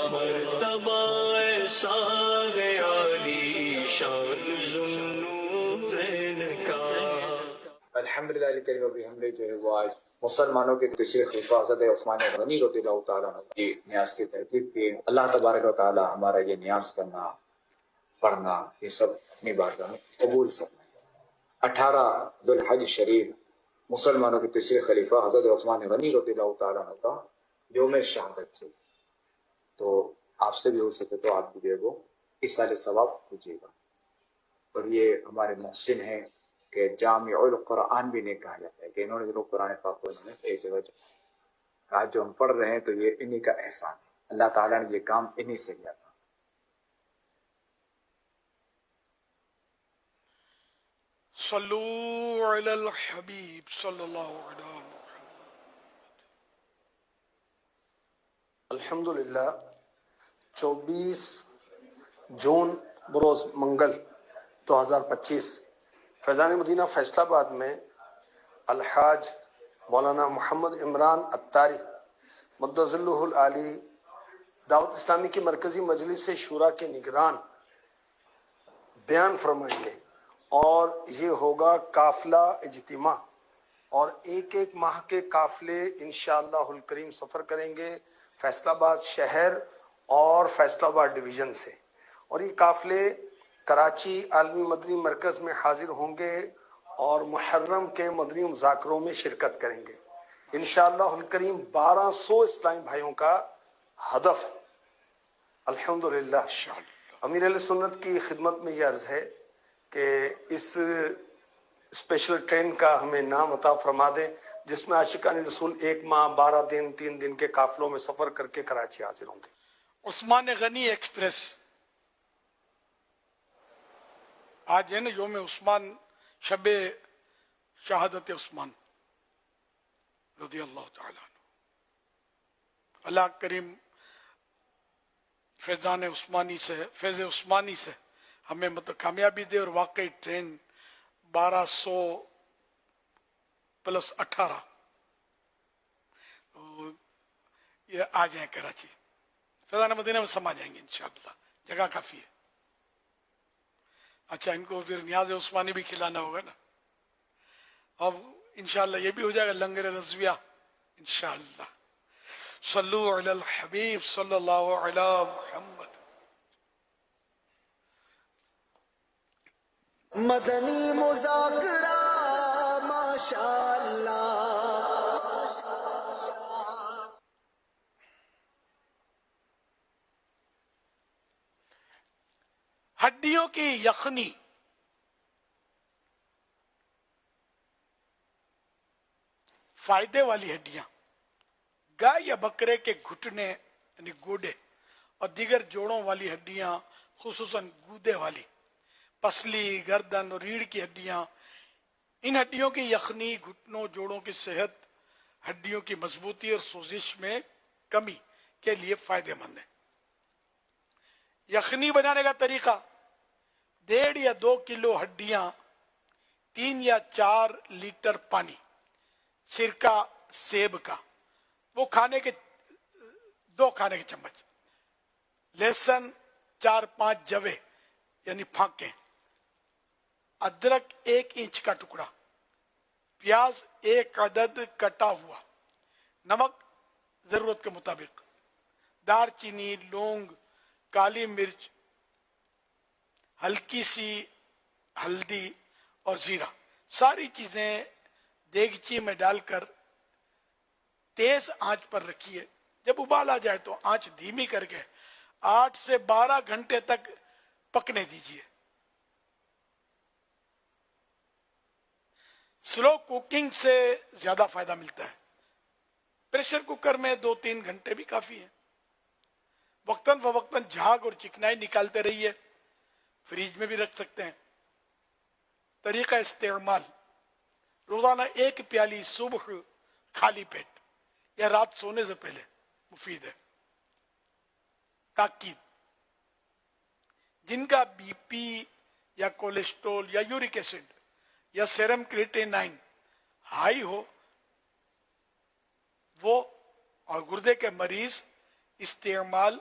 मर्तबा ऐसा है आली शान ज़ुन्नूरैन का। अल्हम्दुलिल्लाह जो है वो आज मुसलमानों के तीसरे खलीफा हज़रत उस्मान गनी रज़ियल्लाहु ताला अन्हु की न्याज की तरकीब की। अल्लाह तबारक व तआला हमारा ये न्याज करना, पढ़ना, ये सब अपनी बारगाह में कबूल फरमाए। 18 दुल्हज शरीफ मुसलमानों के तीसरे खलीफा हज़रत उस्मान गनी रज़ियल्लाहु ताला अन्हु का यौम शहादत से, तो आपसे भी हो सके तो आप भी वो इसाले सवाब कीजिएगा। और ये हमारे मोहसिन हैं कि जामिउल कुरान भी नहीं कहा जाता है, कि इन्होंने जो कुरान पाक को इन्होंने एक जगह कहा, जो हम पढ़ रहे हैं तो ये इन्हीं का एहसान है, अल्लाह ताला ने ये काम इन्हीं से किया था। सल्लू अलल हबीब सल्लल्लाहु अलैहि वसल्लम। अल्हम्दुलिल्लाह 24 जून बरोज मंगल 2025 फैज़ान मदीना फैसलाबाद में अलहाज मौलाना मोहम्मद इमरान अत्तारी मुद्दज़िल्लुहुल आली दावत इस्लामी की मरकज़ी मजलिस शूरा के निगरान बयान फरमाएंगे, और ये होगा काफिला इज्तिमा, और एक माह के काफिले इंशाअल्लाहुल करीम सफ़र करेंगे फैसलाबाद शहर और फैसलाबाद डिवीज़न से, और ये काफिले कराची आलमी मदनी मरकज़ में हाजिर होंगे और मुहर्रम के मदनी मुज़ाकरों में शिरकत करेंगे इंशाअल्लाहुल करीम। 1200 इस्लामी भाइयों का हदफ है। अल्हम्दुलिल्लाह अमीर अहले सुन्नत की खिदमत में यह अर्ज़ है कि इस स्पेशल ट्रेन का हमें नाम अता फरमा दें, जिसमें आशिकान रसूल 1 माह 12 दिन 3 दिन के काफिलों में सफ़र करके कराची हाजिर होंगे। उस्मान गनी एक्सप्रेस आज है ना, योम उस्मान, शबे शहादत उस्मान रज़ियल्लाहु ताला अन्हु। अल्लाह करीम फैज़ान उस्मानी से, फैज़ उस्मानी से हमें कामयाबी दे, और वाकई ट्रेन 1200 + 18 तो ये आ जाए कराची, फैज़ान मदीना में समा जाएंगे इंशाअल्लाह, जगह काफी है। अच्छा, इनको फिर न्याज उस्मानी भी खिलाना होगा ना, अब इंशाअल्लाह ये भी हो जाएगा लंगर रज़विया इंशाअल्लाह। सल्लू अलल हबीब सल्लल्लाहु अलैहि मुहम्मद। मदनी मुज़ाकरा माशाअल्लाह। हड्डियों की यखनी, फायदे वाली हड्डियां, गाय या बकरे के घुटने यानी गोडे और दीगर जोड़ों वाली हड्डियां, खुसूसन गूदे वाली, पसली, गर्दन और रीढ़ की हड्डियां, इन हड्डियों की यखनी घुटनों जोड़ों की सेहत, हड्डियों की मजबूती और सोजिश में कमी के लिए फायदेमंद है। यखनी बनाने का तरीका, 1.5 या 2 किलो हड्डियां, 3 या 4 लीटर पानी, सिरका सेब का, वो 2 खाने के चम्मच, लहसुन 4-5 जवे यानी फाके, अदरक 1 इंच का टुकड़ा, प्याज 1 अदद कटा हुआ, नमक जरूरत के मुताबिक, दालचीनी, लौंग, काली मिर्च, हल्की सी हल्दी और जीरा, सारी चीजें देगची में डालकर तेज आंच पर रखिए। जब उबाल आ जाए तो आंच धीमी करके 8 से 12 घंटे तक पकने दीजिए। स्लो कुकिंग से ज्यादा फायदा मिलता है। प्रेशर कुकर में 2-3 घंटे भी काफी है। वक्तन फवक्तन झाग और चिकनाई निकालते रहिए। फ्रिज में भी रख सकते हैं। तरीका इस्तेमाल, रोजाना 1 प्याली सुबह खाली पेट या रात सोने से पहले मुफीद है। ताकीद, जिनका बीपी या कोलेस्ट्रॉल या यूरिक एसिड या सेरम क्रिएटिनिन हाई हो वो और गुर्दे के मरीज इस्तेमाल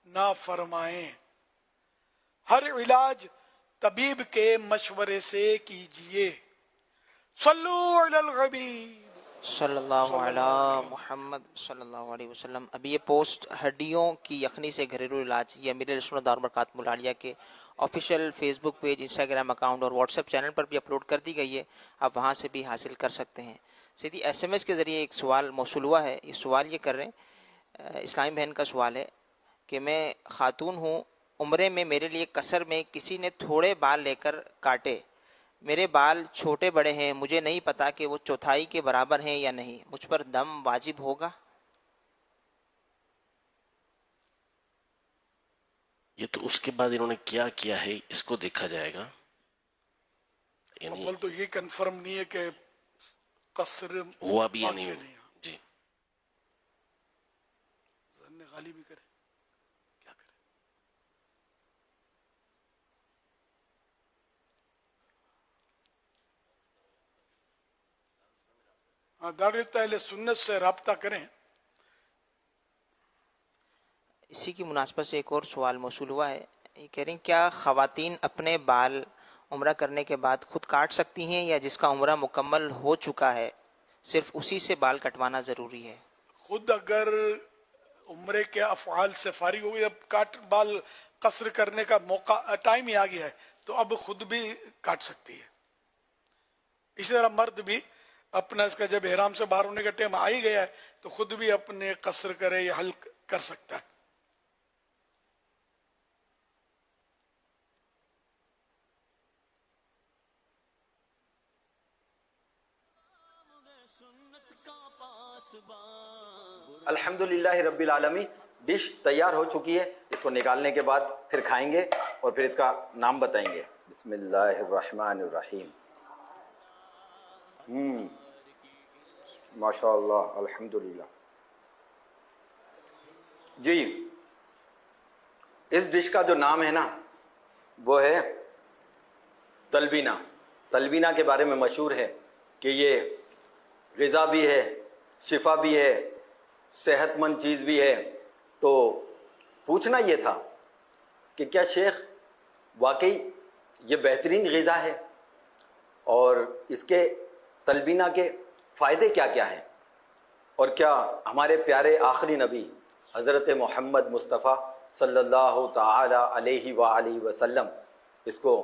ना फरमाएं। हर इलाज तबीब के मशवरे से कीजिए। सल्लु अलल हबीब सल्लल्लाहु अला मुहम्मद सल्लल्लाहु अलैहि वसल्लम। अभी ये पोस्ट हड्डियों की यखनी से घरेलू इलाज ये अमीर सुन्नत दारुल बरकातुहुल आलिया के official Facebook page, Instagram account और व्हाट्सएप चैनल पर भी अपलोड कर दी गई है। आप वहाँ से भी हासिल कर सकते हैं। सीधी SMS के ज़रिए एक सवाल मौसूल हुआ है। ये सवाल ये कर रहे हैं, इस्लामी बहन का सवाल है कि मैं ख़ातून हूँ, उम्रे में मेरे लिए कसर में किसी ने थोड़े बाल लेकर काटे। मेरे बाल छोटे बड़े हैं, मुझे नहीं पता कि वो चौथाई के बराबर हैं या नहीं। मुझ पर दम वाजिब होगा? ये तो उसके बाद इन्होंने क्या किया है इसको देखा जाएगा। अव्वल तो ये कंफर्म नहीं है कि कसर हुआ भी या नहीं जी। गाली भी करे, क्या करे। हाँ, दारुल अहले सुन्नत से राब्ता करें। इसी की मुनासबत से एक और सवाल मौसूल हुआ है। ये कह रही हैं, क्या ख़वातीन अपने बाल उम्रा करने के बाद खुद काट सकती हैं या जिसका उम्रा मुकम्मल हो चुका है सिर्फ उसी से बाल कटवाना ज़रूरी है? खुद अगर उम्रे के अफ़आल से फारिग हो गई, अब बाल कसर करने का मौका टाइम ही आ गया है, तो अब खुद भी काट सकती है। इसी तरह मर्द भी अपना इसका जब एहराम से बाहर होने का टाइम आ ही गया है तो खुद भी अपने कसर करे या हल्क कर सकता है। अल्हम्दुलिल्लाह रब्बिल आलमीन। डिश तैयार हो चुकी है। इसको निकालने के बाद फिर खाएंगे और फिर इसका नाम बताएंगे। बिस्मिल्लाहिर्रहमानिर्रहीम। माशाअल्लाह, अल्हम्दुलिल्लाह। जी, इस डिश का जो नाम है ना वो है तलबीना। तलबीना के बारे में मशहूर है कि ये ग़िज़ा भी है, शिफा भी है, सेहतमंद चीज़ भी है। तो पूछना ये था कि क्या शेख वाकई ये बेहतरीन ग़िज़ा है और इसके तलबीना के फ़ायदे क्या क्या हैं, और क्या हमारे प्यारे आखिरी नबी हज़रत मोहम्मद मुस्तफ़ा सल्लल्लाहु ताला अलैहि व आलिहि वसल्लम इसको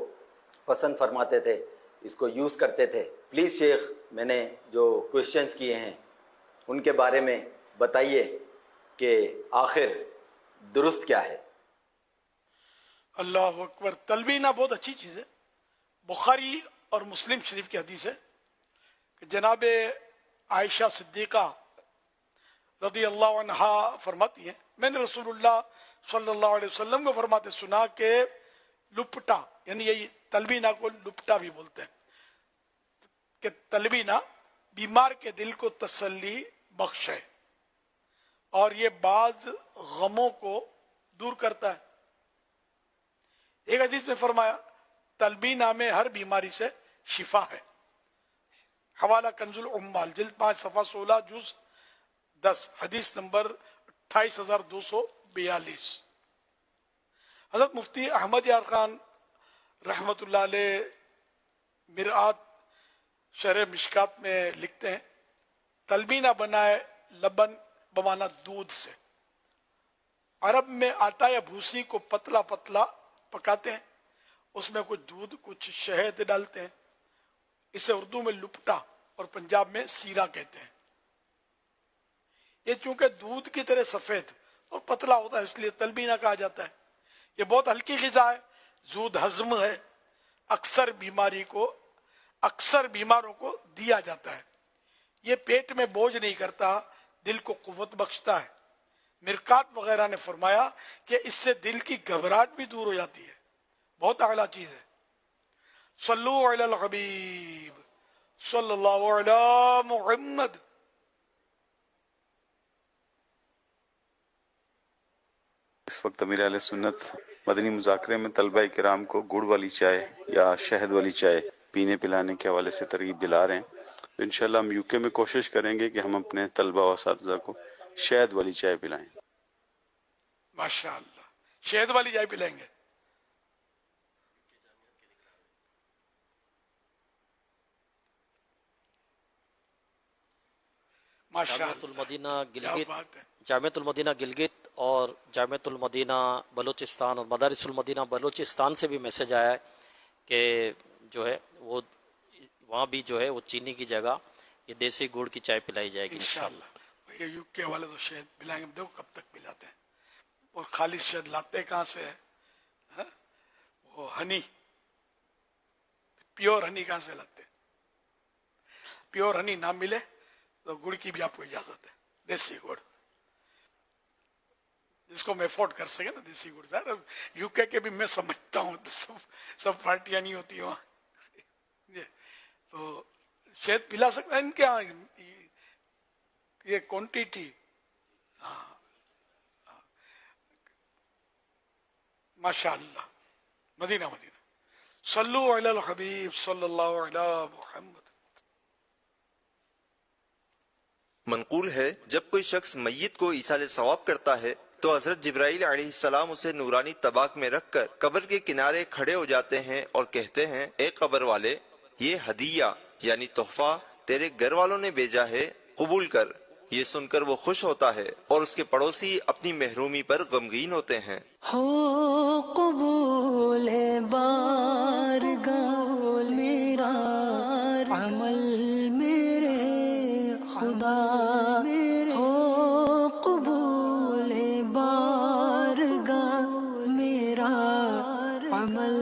पसंद फरमाते थे, इसको यूज़ करते थे। प्लीज़ शेख, मैंने जो क्वेश्चंस किए हैं उनके बारे में बताइए कि आखिर दुरुस्त क्या है। अल्लाह अकबर। तलबीना बहुत अच्छी चीज़ है। बुखारी और मुस्लिम शरीफ की हदीस है कि जनाब आयशा सिद्दीक़ा रज़ी अल्लाह अन्हा फरमाती हैं, मैंने रसूलुल्लाह सल्लल्लाहु अलैहि वसल्लम को फरमाते सुना कि लुपटा यानी यही तलबीना को लुप्टा भी बोलते हैं कि तलबीना बीमार के दिल को तसल्ली बख्श है और ये बाज गमों को दूर करता है। एक हदीस में फरमाया तलबीना में हर बीमारी से शिफा है। हवाला कंजुल उम्माल जिल्द 5 सफ़ा 16 जुज 10 हदीस नंबर 28,242। हजरत मुफ्ती अहमद यार खान रहमतुल्लाह अलैह मिरात शरह मिशकात में लिखते हैं तलबीना बनाए लबन बमाना दूध से। अरब में आटा या भूसी को पतला पतला पकाते हैं, उसमें कुछ दूध कुछ शहद डालते हैं। इसे उर्दू में लुप्टा और पंजाब में सीरा कहते हैं। ये चूंकि दूध की तरह सफेद और पतला होता है इसलिए तलबीना कहा जाता है। ये बहुत हल्की ग़िज़ा है, ज़ूद हज़म है, अक्सर बीमारों को दिया जाता है। ये पेट में बोझ नहीं करता, दिल को कुव्वत बख्शता है। मिरकात वगैरह ने फरमाया कि इससे दिल की घबराहट भी दूर हो जाती है। बहुत आला चीज है। सल्लु अलल हबीब सल्लल्लाहु अला मुहम्मद। इस वक्त अमीर अहले सुन्नत मदनी मुज़ाकरे में तलबा किराम को गुड़ वाली चाय या शहद वाली चाय पीने पिलाने के हवाले से तरगीब दिला रहे हैं। तो इंशाल्लाह हम यूके में कोशिश करेंगे कि हम अपने तलबा व असातिज़ा को शहद वाली चाय पिलाएं। माशाअल्लाह, शहद वाली चाय पिलाएंगे। जामिअतुल मदीना गिलगित और जामिअतुल मदीना बलूचिस्तान और मदारिसुल मदीना बलूचिस्तान से भी मैसेज आया है कि जो है वो वहाँ भी जो है वो चीनी की जगह ये देसी गुड़ की चाय पिलाई जाएगी इंशाअल्लाह। ये यूके वाले तो शहद पिलाएंगे, देखो कब तक पिलाते हैं। और खाली शहद लाते कहाँ से है? वो हनी, प्योर हनी कहाँ से लाते? प्योर हनी ना मिले तो गुड़ की भी आपको इजाजत है, देसी गुड़ जिसको मैं अफोर्ड कर सके ना, देसी गुड़। सर यूके के भी मैं समझता हूँ, सब पार्टियां नहीं होती वहाँ, तो शहद पिला सकता है इनके यहाँ ये क्वांटिटी। माशाअल्लाह। मदीना मदीना सल्लु अलल हबीब सल्लल्लाहु अला मुहम्मद। मनकूल है जब कोई शख्स मय्यत को ईसाले सवाब करता है तो हजरत जिब्राइल अलैहिस्सलाम उसे नूरानी तबाक में रखकर कब्र के किनारे खड़े हो जाते हैं और कहते हैं, ए कब्र वाले, ये हदिया यानी तोहफा तेरे घर वालों ने भेजा है, कबूल कर। ये सुनकर वो खुश होता है और उसके पड़ोसी अपनी महरूमी पर गमगीन होते हैं। हो कबूल है बारगाह मेरा अमल मेरे खुदा, हो कबूल है बारगाह मेरा अमल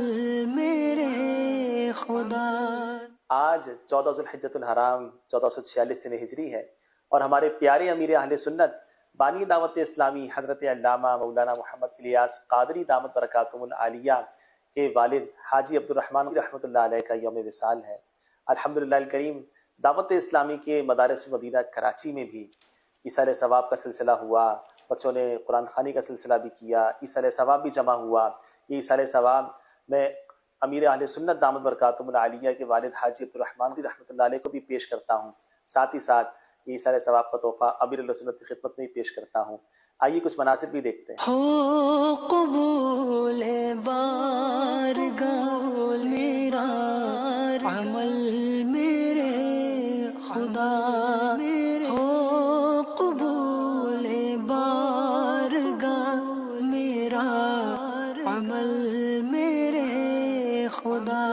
मेरे खुदा। आज 14 ज़ुल्हिज्जतुल हराम 1446 से हिजरी है और हमारे प्यारे अमीर अहले सुन्नत बानी दावत इस्लामी हजरत अल्लामा मौलाना मोहम्मद इलियास कादरी दामत बरकातुहुल आलिया के वालिद हाजी अब्दुर रहमान रहमतुल्लाह अलैह का यौम विसाल है। अल्हम्दुलिल्लाह करीम दावत इस्लामी के मदारिस मदीना कराची में भी ईसाले सवाब का सिलसिला हुआ। बच्चों ने कुरान खानी का सिलसिला भी किया, ईसाले सवाब भी जमा हुआ। ये ईसाले सवाब में अमीर अहले सुन्नत दामत बरकातुहुल आलिया के वालिद हाजी अब्दुर रहमान रहमतुल्लाह अलैह को भी पेश करता हूँ। साथ ही साथ ये सारे सवाब का तोहफा अमीर अहले सुन्नत की खिदमत में पेश करता हूँ। आइए कुछ मनासिब भी देखते हैं। हो कबूल है बारगाह मेरा अमल मेरे खुदा, हो कबूल है बारगाह मेरा अमल मेरे खुदा।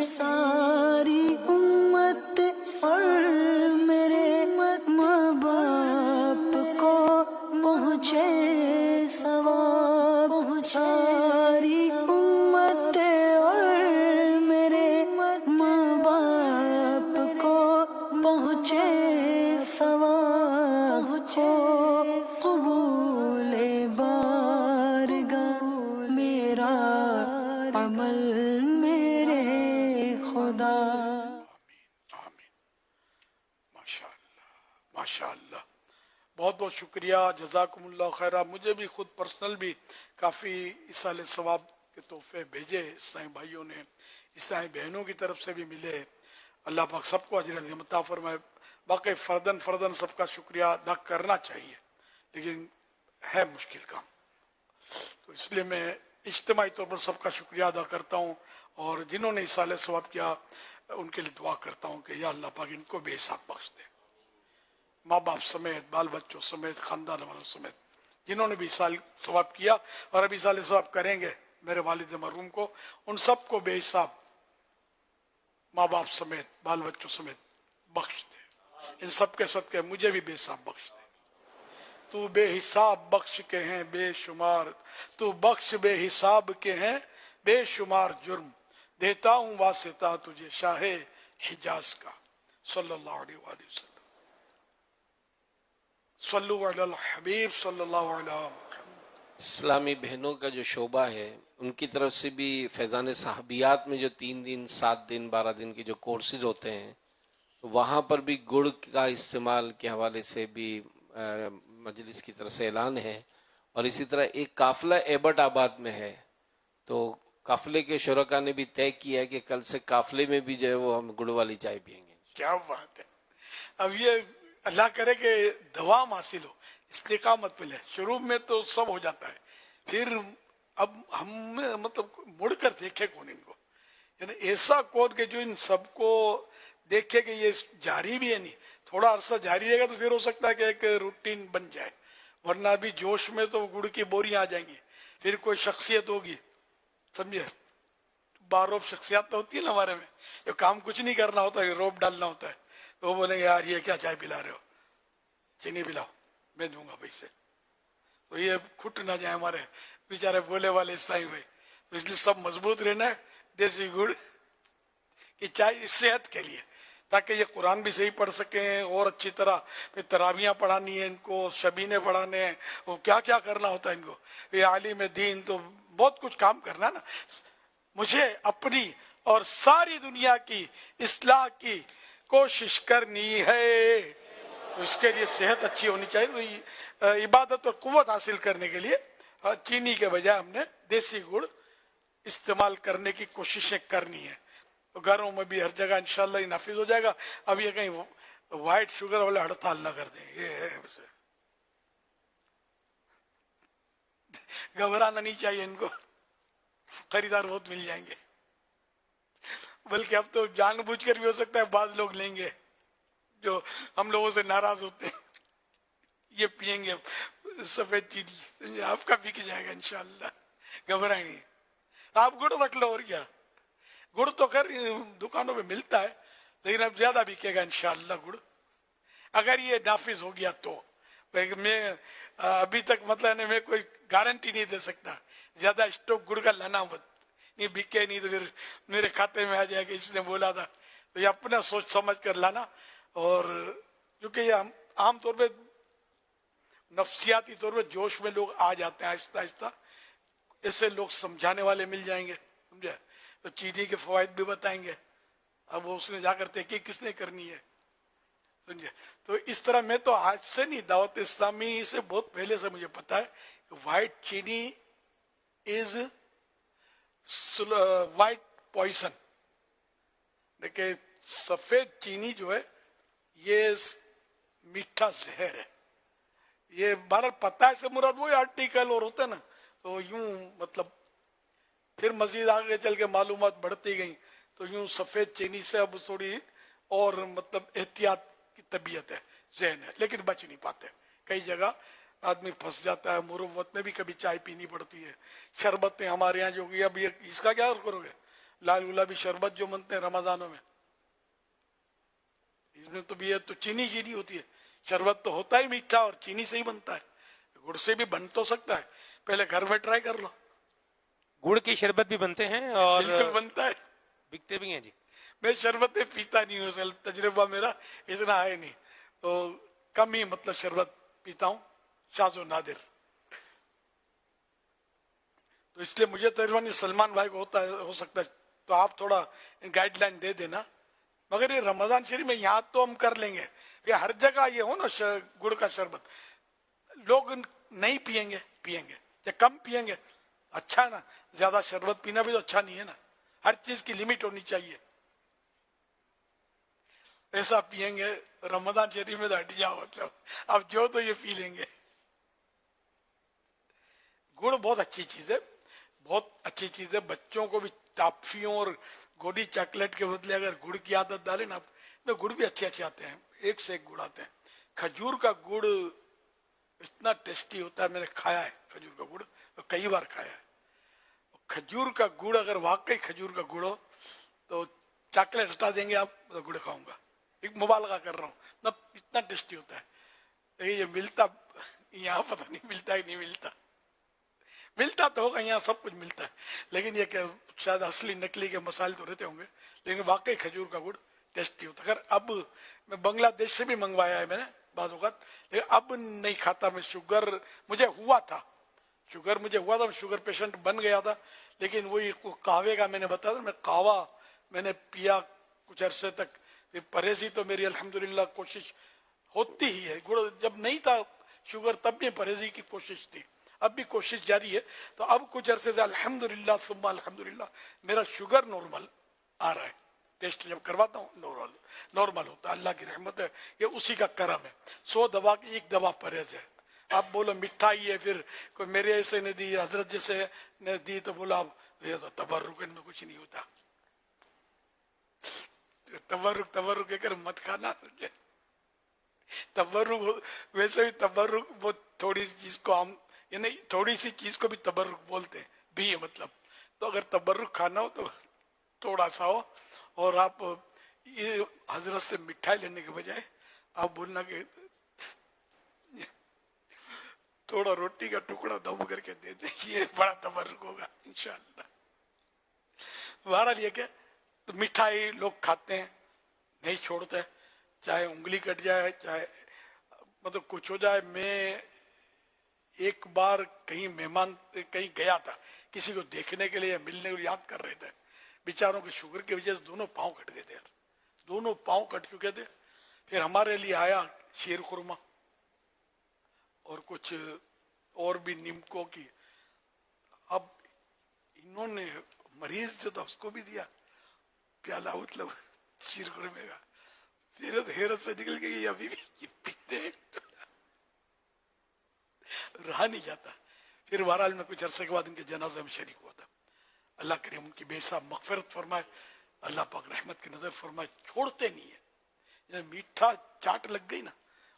सारी उम्मत सर पहुँचे सवाब, सारी उम्मत और मेरे माँ बाप को पहुँचे सवाब, हो कबूल बारगाह मेरा کمل میرے خدا. ماشاء اللہ، بہت بہت شکریہ، جزاکم اللہ خیرہ. مجھے بھی خود پرسنل بھی کافی ایصال ثواب کے تحفے بھیجے عیسائی بھائیوں نے، عیسائی بہنوں کی طرف سے بھی ملے. اللہ پاک سب کو اجر عظیم عطا فرمائے. باقی فردن سب کا شکریہ ادا کرنا چاہیے، لیکن ہے مشکل کام، تو اس لیے میں اجتماعی طور پر سب کا شکریہ ادا کرتا ہوں، اور جنہوں نے ایصال ثواب کیا ان کے لیے دعا کرتا ہوں کہ یا اللہ پاک ان کو بے حساب بخش دے، ماں باپ سمیت، بال بچوں سمیت، خاندان والوں سمیت، جنہوں نے بھی ایصال ثواب کیا اور ابھی ایصال ثواب کریں گے میرے والد مرحوم کو، ان سب کو بے حساب ماں باپ سمیت، بال بچوں سمیت بخش دے. ان سب کے صدقے مجھے بھی بے حساب بخش دے. تو بے حساب بخش کے ہیں بے شمار، تو بخش بے حساب کے ہیں بے شمار جرم، دیتا ہوں واسطہ تجھے شاہ حجاز کا. صلی اللہ علیہ وآلہ وسلم. صلو علی الحبیب صلی اللہ علیہ وسلم. اسلامی بہنوں کا جو شعبہ ہے ان کی طرف سے بھی فیضان صحابیات میں جو 3 دن 7 دن 12 دن کے جو کورسز ہوتے ہیں، تو وہاں پر بھی گڑ کا استعمال کے حوالے سے بھی مجلس کی طرف سے اعلان ہے. اور اسی طرح ایک قافلہ ایبٹ آباد میں ہے، تو قافلے کے شرکا نے بھی طے کیا ہے کہ کل سے قافلے میں بھی جو ہے وہ ہم گڑ والی چائے پئیں گے. کیا بات ہے. اب یہ اللہ کرے کہ دوام حاصل ہو، استقامت ملے. شروع میں تو سب ہو جاتا ہے، پھر اب ہم مطلب مڑ کر دیکھے کون ان کو، یعنی ایسا کون کہ جو ان سب کو دیکھے کہ یہ جاری بھی ہے. نہیں تھوڑا عرصہ جاری رہے گا تو پھر ہو سکتا ہے کہ ایک روٹین بن جائے، ورنہ ابھی جوش میں تو گڑ کی بوریاں آ جائیں گی. پھر کوئی شخصیت ہوگی، سمجھے، باروب شخصیات تو ہوتی ہے نا ہمارے میں، جو کام کچھ نہیں کرنا ہوتا ہے، روب ڈالنا ہوتا ہے، تو وہ بولیں گے یار یہ کیا چائے پلا رہے ہو، چینی پلاؤ میں دوں گا پیسے. تو یہ کھٹ نہ جائے ہمارے بیچارے بولے والے عیسائی ہوئے. تو اس لیے سب مضبوط رہنا ہے. دیسی گڑ کی چائے صحت کے لیے، تاکہ یہ قرآن بھی صحیح پڑھ سکیں اور اچھی طرح. پھر تراویاں پڑھانی ہیں ان کو، شبینے پڑھانے ہیں، وہ کیا کیا کرنا ہوتا ہے ان کو. یہ عالم دین تو بہت کچھ کام کرنا نا. مجھے اپنی اور ساری دنیا کی اصلاح کی کوشش کرنی ہے، تو اس کے لیے صحت اچھی ہونی چاہیے. تو عبادت اور قوت حاصل کرنے کے لیے چینی کے بجائے ہم نے دیسی گڑ استعمال کرنے کی کوششیں کرنی ہیں. تو گھروں میں بھی ہر جگہ انشاءاللہ یہ نافذ ہو جائے گا. اب یہ کہیں وائٹ شوگر والے ہڑتال نہ کر دیں، یہ ہے گھبرانا نہیں چاہیے ان کو، خریدار بہت مل جائیں گے. بلکہ اب تو جان بوجھ کر بھی ہو سکتا ہے بعض لوگ لیں گے جو ہم لوگوں سے ناراض ہوتے ہیں، یہ پئیں گے سفید چینی، آپ کا بک جائے گا انشاءاللہ، گھبرائیں نہیں. آپ گڑ رکھ لو، اور کیا. گڑ تو خیر دکانوں میں ملتا ہے، لیکن اب زیادہ بکے گا انشاءاللہ گڑ، اگر یہ نافذ ہو گیا تو. میں ابھی تک مطلب میں کوئی گارنٹی نہیں دے سکتا، زیادہ اسٹاک گڑ کا لانا مت، نہیں بکے نہیں تو پھر میرے کھاتے میں آ جائے گا، اس نے بولا تھا. تو یہ اپنا سوچ سمجھ کر لانا. اور کیونکہ یہ عام طور پہ نفسیاتی طور پہ جوش میں لوگ آ جاتے ہیں آہستہ آہستہ، ایسے لوگ سمجھانے والے مل جائیں گے، سمجھے، تو چینی کے فوائد بھی بتائیں گے. اب وہ اس نے جا کر تحقیق کس نے کرنی ہے، سمجھے. تو اس طرح میں تو آج سے نہیں، دعوت اسلامی سے بہت پہلے سے مجھے پتا ہے کہ وائٹ چینی از وائٹ پوائزن، دیکھیں سفید چینی جو ہے یہ میٹھا زہر ہے. یہ بہرحال پتہ ہے سے مراد وہی آرٹیکل اور ہوتا ہے نا، تو یوں مطلب پھر مزید آگے چل کے معلومات بڑھتی گئیں، تو یوں سفید چینی سے اب تھوڑی اور مطلب احتیاط کی طبیعت ہے، ذہن ہے، لیکن بچ نہیں پاتے. کئی جگہ آدمی پھنس جاتا ہے، مروت میں بھی کبھی چائے پینی پڑتی ہے. شربتیں ہمارے یہاں جو اب یہ اس کا کیا کرو گے، لال گلابی شربت جو منتے ہیں رمضانوں میں، اس میں تو بھی یہ تو چینی ہوتی ہے. شربت تو ہوتا ہی میٹھا اور چینی سے ہی بنتا ہے، گڑ سے بھی بن تو سکتا ہے. پہلے گھر میں ٹرائی کر لو. گڑ کی شربت بھی بنتے ہیں اور بالکل بنتا ہے، بکتے بھی ہیں. جی میں شربتیں پیتا نہیں ہوں، تجربہ میرا اتنا ہے نہیں، تو کم ہی مطلب شربت پیتا ہوں، شاذ و نادر. तो इसलिए मुझे तकरीबन सलमान भाई को हो सकता है तो आप थोड़ा गाइडलाइन दे देना। मगर ये रमजान शरीफ में यहाँ तो हम कर लेंगे, ये हर जगह ये हो ना गुड़ का शरबत, लोग नहीं पिएंगे या कम पिएंगे, अच्छा ना, ज्यादा शरबत पीना भी तो अच्छा नहीं है ना, हर चीज की लिमिट होनी चाहिए। ऐसा पिएंगे रमजान शरीफ में तो हट जाओ, मतलब अब जो तो ये पी लेंगे। गुड़ बहुत अच्छी चीज है, बहुत अच्छी चीज है। बच्चों को भी टॉफियों और गोली चॉकलेट के बदले अगर गुड़ की आदत डाले ना, तो गुड़ भी अच्छे अच्छे आते हैं, एक से एक गुड़ आते हैं। खजूर का गुड़ इतना टेस्टी होता है, मैंने खाया है खजूर का गुड़, तो कई बार खाया है। खजूर का गुड़ अगर वाकई खजूर का गुड़ हो तो चॉकलेट हटा देंगे आप, तो गुड़ खाऊंगा, एक मुबालगा कर रहा हूँ ना, इतना टेस्टी होता है। लेकिन ये मिलता यहाँ पता नहीं मिलता है नहीं मिलता, मिलता तो होगा, यहाँ सब कुछ मिलता है, लेकिन ये शायद असली नकली के मसाले तो रहते होंगे, लेकिन वाकई खजूर का गुड़ टेस्टी होता है। अगर अब मैं बांग्लादेश से भी मंगवाया है मैंने बाद वक़्त, लेकिन अब नहीं खाता मैं। शुगर मुझे हुआ था, मैं शुगर पेशेंट बन गया था, लेकिन वही कहवे का मैंने बताया था, मैं कहवा मैंने पिया कुछ अरसे तक, परहेजी तो मेरी अल्हम्दुलिल्लाह कोशिश होती ही है। गुड़ जब नहीं था शुगर तब भी परहेजी की कोशिश थी, अब भी कोशिश जारी है। तो अब कुछ अरसे से अल्हम्दुलिल्लाह सुम्मा अल्हम्दुलिल्लाह मेरा शुगर नॉर्मल आ रहा है, टेस्ट जब करवाता हूँ नॉर्मल होता है, अल्लाह की रहमत है, ये उसी का करम है। 100 दवा की 1 दवा परहेज है। आप बोलो मिठाई है, फिर कोई मेरे ऐसे ने दी, हजरत जैसे ने दी, तो बोला आप ये तो तबर्रुक, इनमें कुछ नहीं होता, तबर्रुक कर मत खाना। तबर्रुक वैसे भी तबर्रुक वो थोड़ी सी चीज को हम यानी थोड़ी सी चीज को भी तबर्रुक बोलते हैं भी है, मतलब तो अगर तबर्रुक खाना हो तो थोड़ा सा हो, और आप ये हजरत से मिठाई लेने के बजाय आप बोलना कि थोड़ा रोटी का टुकड़ा दम करके दे दे, ये बड़ा तबर्रुक होगा इंशाअल्लाह। बहरहाल ये क्या, तो मिठाई लोग खाते हैं, नहीं छोड़ते, चाहे उंगली कट जाए, चाहे मतलब कुछ हो जाए। मैं एक बार कहीं मेहमान कहीं गया था, किसी को देखने के लिए मिलने को याद कर रहे थे, बेचारों के शुगर की वजह से दोनों पाँव कट गए थे यार, दोनों पाँव कट चुके थे। फिर हमारे लिए आया शीर खुरमा और कुछ और भी नीमकों की। अब इन्होंने मरीज जो था उसको भी दिया प्याला, मतलब शीर खुरमे का। फिर हैरत से निकल गई, अभी भी ये पीते हैं, रहा नहीं जाता। फिर बहरहाल में कुछ अरसे के बाद इनके जनाजे में शरीक हुआ था। अल्लाह करीम उनकी बेसा मगफिरत फरमाए, अल्लाह पाक रहमत की नजर फरमाए। छोड़ते नहीं है, मीठा चाट लग गई ना,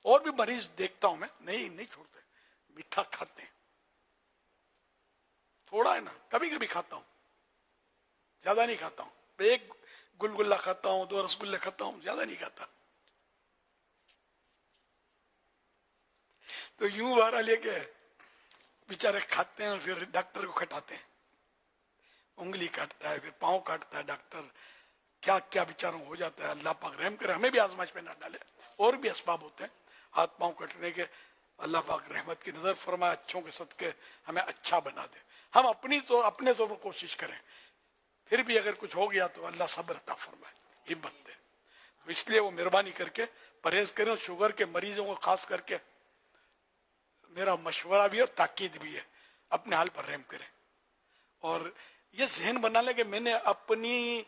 और भी मरीज देखता हूं मैं, नहीं छोड़ते, मीठा खाते हैं। थोड़ा है ना, कभी कभी खाता हूं, ज्यादा नहीं खाता हूं, एक गुलगुल्ला खाता हूं, 2 रसगुल्ले खाता हूं, ज्यादा नहीं खाता। तो यूं बारा लेके बेचारे खाते हैं, फिर डॉक्टर को खटाते हैं, उंगली काटता है, फिर पाँव काटता है डॉक्टर, क्या क्या बेचारों हो जाता है। अल्लाह पाक रहम करे, हमें भी आजमाइश पे ना डाले, और भी असबाब होते हैं हाथ पाँव कटने के। अल्लाह पाक रहमत की नजर फरमाए, अच्छों के सदके हमें अच्छा बना दे। हम अपने तौर पर कोशिश करें, फिर भी अगर कुछ हो गया तो अल्लाह सब्र अता फरमाए, हिम्मत दे। तो इसलिए वो मेहरबानी करके परहेज करें। शुगर के मरीजों को खास करके मेरा मशवरा भी है और ताकीद भी है, अपने हाल पर रहम करें। और ये जहन बना ले कि मैंने अपनी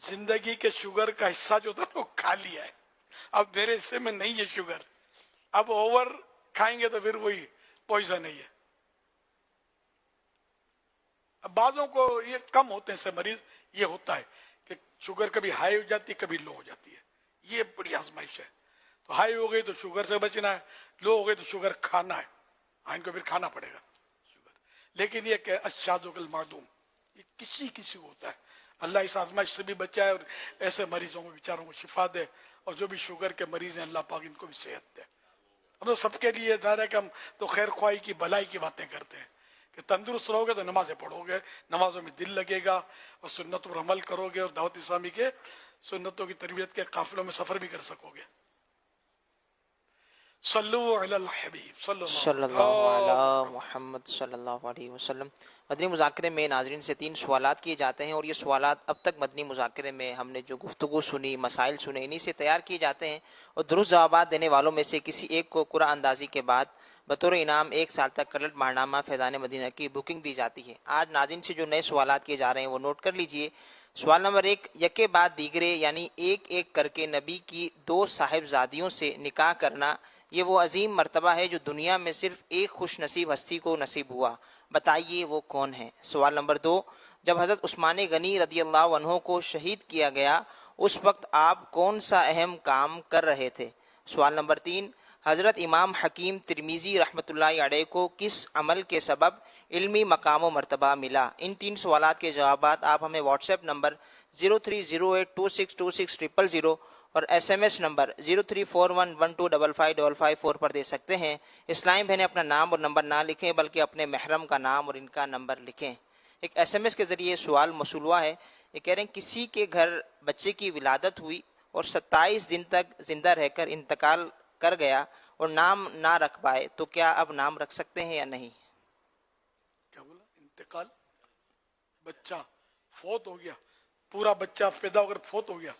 जिंदगी के शुगर का हिस्सा जो था वो खा लिया है, अब मेरे हिस्से में नहीं है शुगर। अब ओवर खाएंगे तो फिर वही पॉइजन ही है। अब बाजों को ये कम होते हैं से मरीज, ये होता है कि शुगर कभी हाई हो जाती है, कभी लो हो जाती है, ये बड़ी आजमाइश है। तो हाई हो गई तो शुगर से बचना है, लो हो गई तो शुगर खाना है, इनको फिर खाना पड़ेगा शुगर। लेकिन ये अशादुल मादूम, ये किसी किसी को होता है। अल्लाह इस आजमाइश से भी बचाए और ऐसे मरीजों को बेचारों को शिफा दे, और जो भी शुगर के मरीज हैं अल्लाह पाक इनको भी सेहत दे। हम तो सबके लिए ज़ाहिर है कि हम तो खैर ख्वाही की भलाई की बातें करते हैं कि तंदुरुस्त रहोगे तो नमाजें पढ़ोगे, नमाजों में दिल लगेगा, और सुन्नतों पर अमल करोगे, और दावत इस्लामी के सुन्नतों की तरबियत के काफिलों में सफर भी कर सकोगे। सल्लल्लाहु अलैहि हबीब सल्लल्लाहु अलैहि वसल्लम। مدنی مذاکرے میں ناظرین سے 3 سوالات کیے جاتے ہیں، اور یہ سوالات اب تک مدنی مذاکرے میں ہم نے جو گفتگو سنی، مسائل سنے، انہی سے تیار کیے جاتے ہیں، اور درست جوابات دینے والوں میں سے کسی ایک کو قرآن اندازی کے بعد بطور انعام 1 سال تک کلٹ ماہنامہ فیضان مدینہ کی بکنگ دی جاتی ہے۔ آج ناظرین سے جو نئے سوالات کیے جا رہے ہیں وہ نوٹ کر لیجئے۔ سوال نمبر 1، یکے بعد دیگرے یعنی ایک ایک کر کے نبی کی 2 صاحبزادیوں سے نکاح کرنا، یہ وہ عظیم مرتبہ ہے جو دنیا میں صرف ایک خوش نصیب ہستی کو نصیب ہوا، بتائیے وہ کون ہے؟ سوال نمبر 2، جب حضرت عثمان غنی رضی اللہ عنہ کو شہید کیا گیا اس وقت آپ کون سا اہم کام کر رہے تھے؟ سوال نمبر 3، حضرت امام حکیم ترمذی رحمۃ اللہ علیہ کو کس عمل کے سبب علمی مقام و مرتبہ ملا؟ ان 3 سوالات کے جوابات آپ ہمیں واٹس ایپ نمبر 030826260000 اور ایس ایم ایس نمبر 0341125555 پر دے سکتے ہیں۔ اسلامی بہنیں اپنا نام اور نمبر نہ لکھیں بلکہ اپنے محرم کا نام اور ان کا نمبر لکھیں۔ ایک ایس ایم ایس کے ذریعے سوال موصول ہوا ہے، یہ کہہ رہے ہیں کسی کے گھر بچے کی ولادت ہوئی اور 27 دن تک زندہ رہ کر انتقال کر گیا اور نام نہ رکھ پائے تو کیا اب نام رکھ سکتے ہیں یا نہیں؟ کیا بولا؟ انتقال، بچہ فوت ہو گیا، پورا بچہ پیدا ہو کر فوت ہو گیا،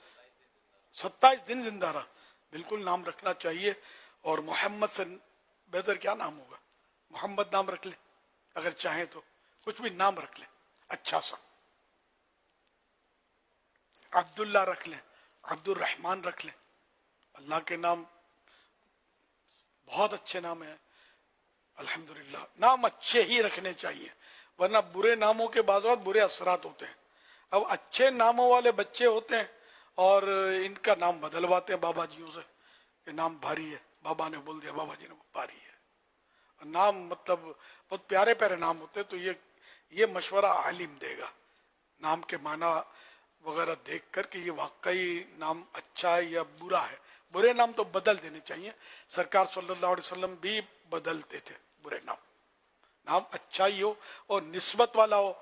27 دن زندہ رہا، بالکل نام رکھنا چاہیے، اور محمد سے بہتر کیا نام ہوگا؟ محمد نام رکھ لیں، اگر چاہیں تو کچھ بھی نام رکھ لیں اچھا سا، عبداللہ رکھ لیں، عبد الرحمن رکھ لیں، اللہ کے نام بہت اچھے نام ہیں الحمدللہ، نام اچھے ہی رکھنے چاہیے، ورنہ برے ناموں کے بعض برے اثرات ہوتے ہیں۔ اب اچھے ناموں والے بچے ہوتے ہیں اور ان کا نام بدلواتے ہیں بابا جیوں سے کہ نام بھاری ہے، بابا نے بول دیا بابا جی نے بھاری ہے، نام مطلب بہت پیارے پیارے نام ہوتے ہیں، تو یہ مشورہ عالم دے گا نام کے معنی وغیرہ دیکھ کر کہ یہ واقعی نام اچھا ہے یا برا ہے۔ برے نام تو بدل دینے چاہیے، سرکار صلی اللہ علیہ وسلم بھی بدلتے تھے برے نام، نام اچھا ہی ہو اور نسبت والا ہو،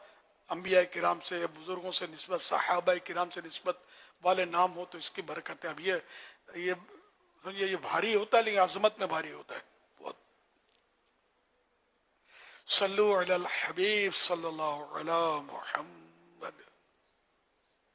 انبیاء کرام سے، بزرگوں سے نسبت، صحابہ کرام سے نسبت والے نام ہو تو اس کی برکت ہے۔ اب یہ بھاری ہوتا ہے لیکن عظمت میں بھاری ہوتا ہے بہت۔ صلو علی الحبیب صلی اللہ علی محمد۔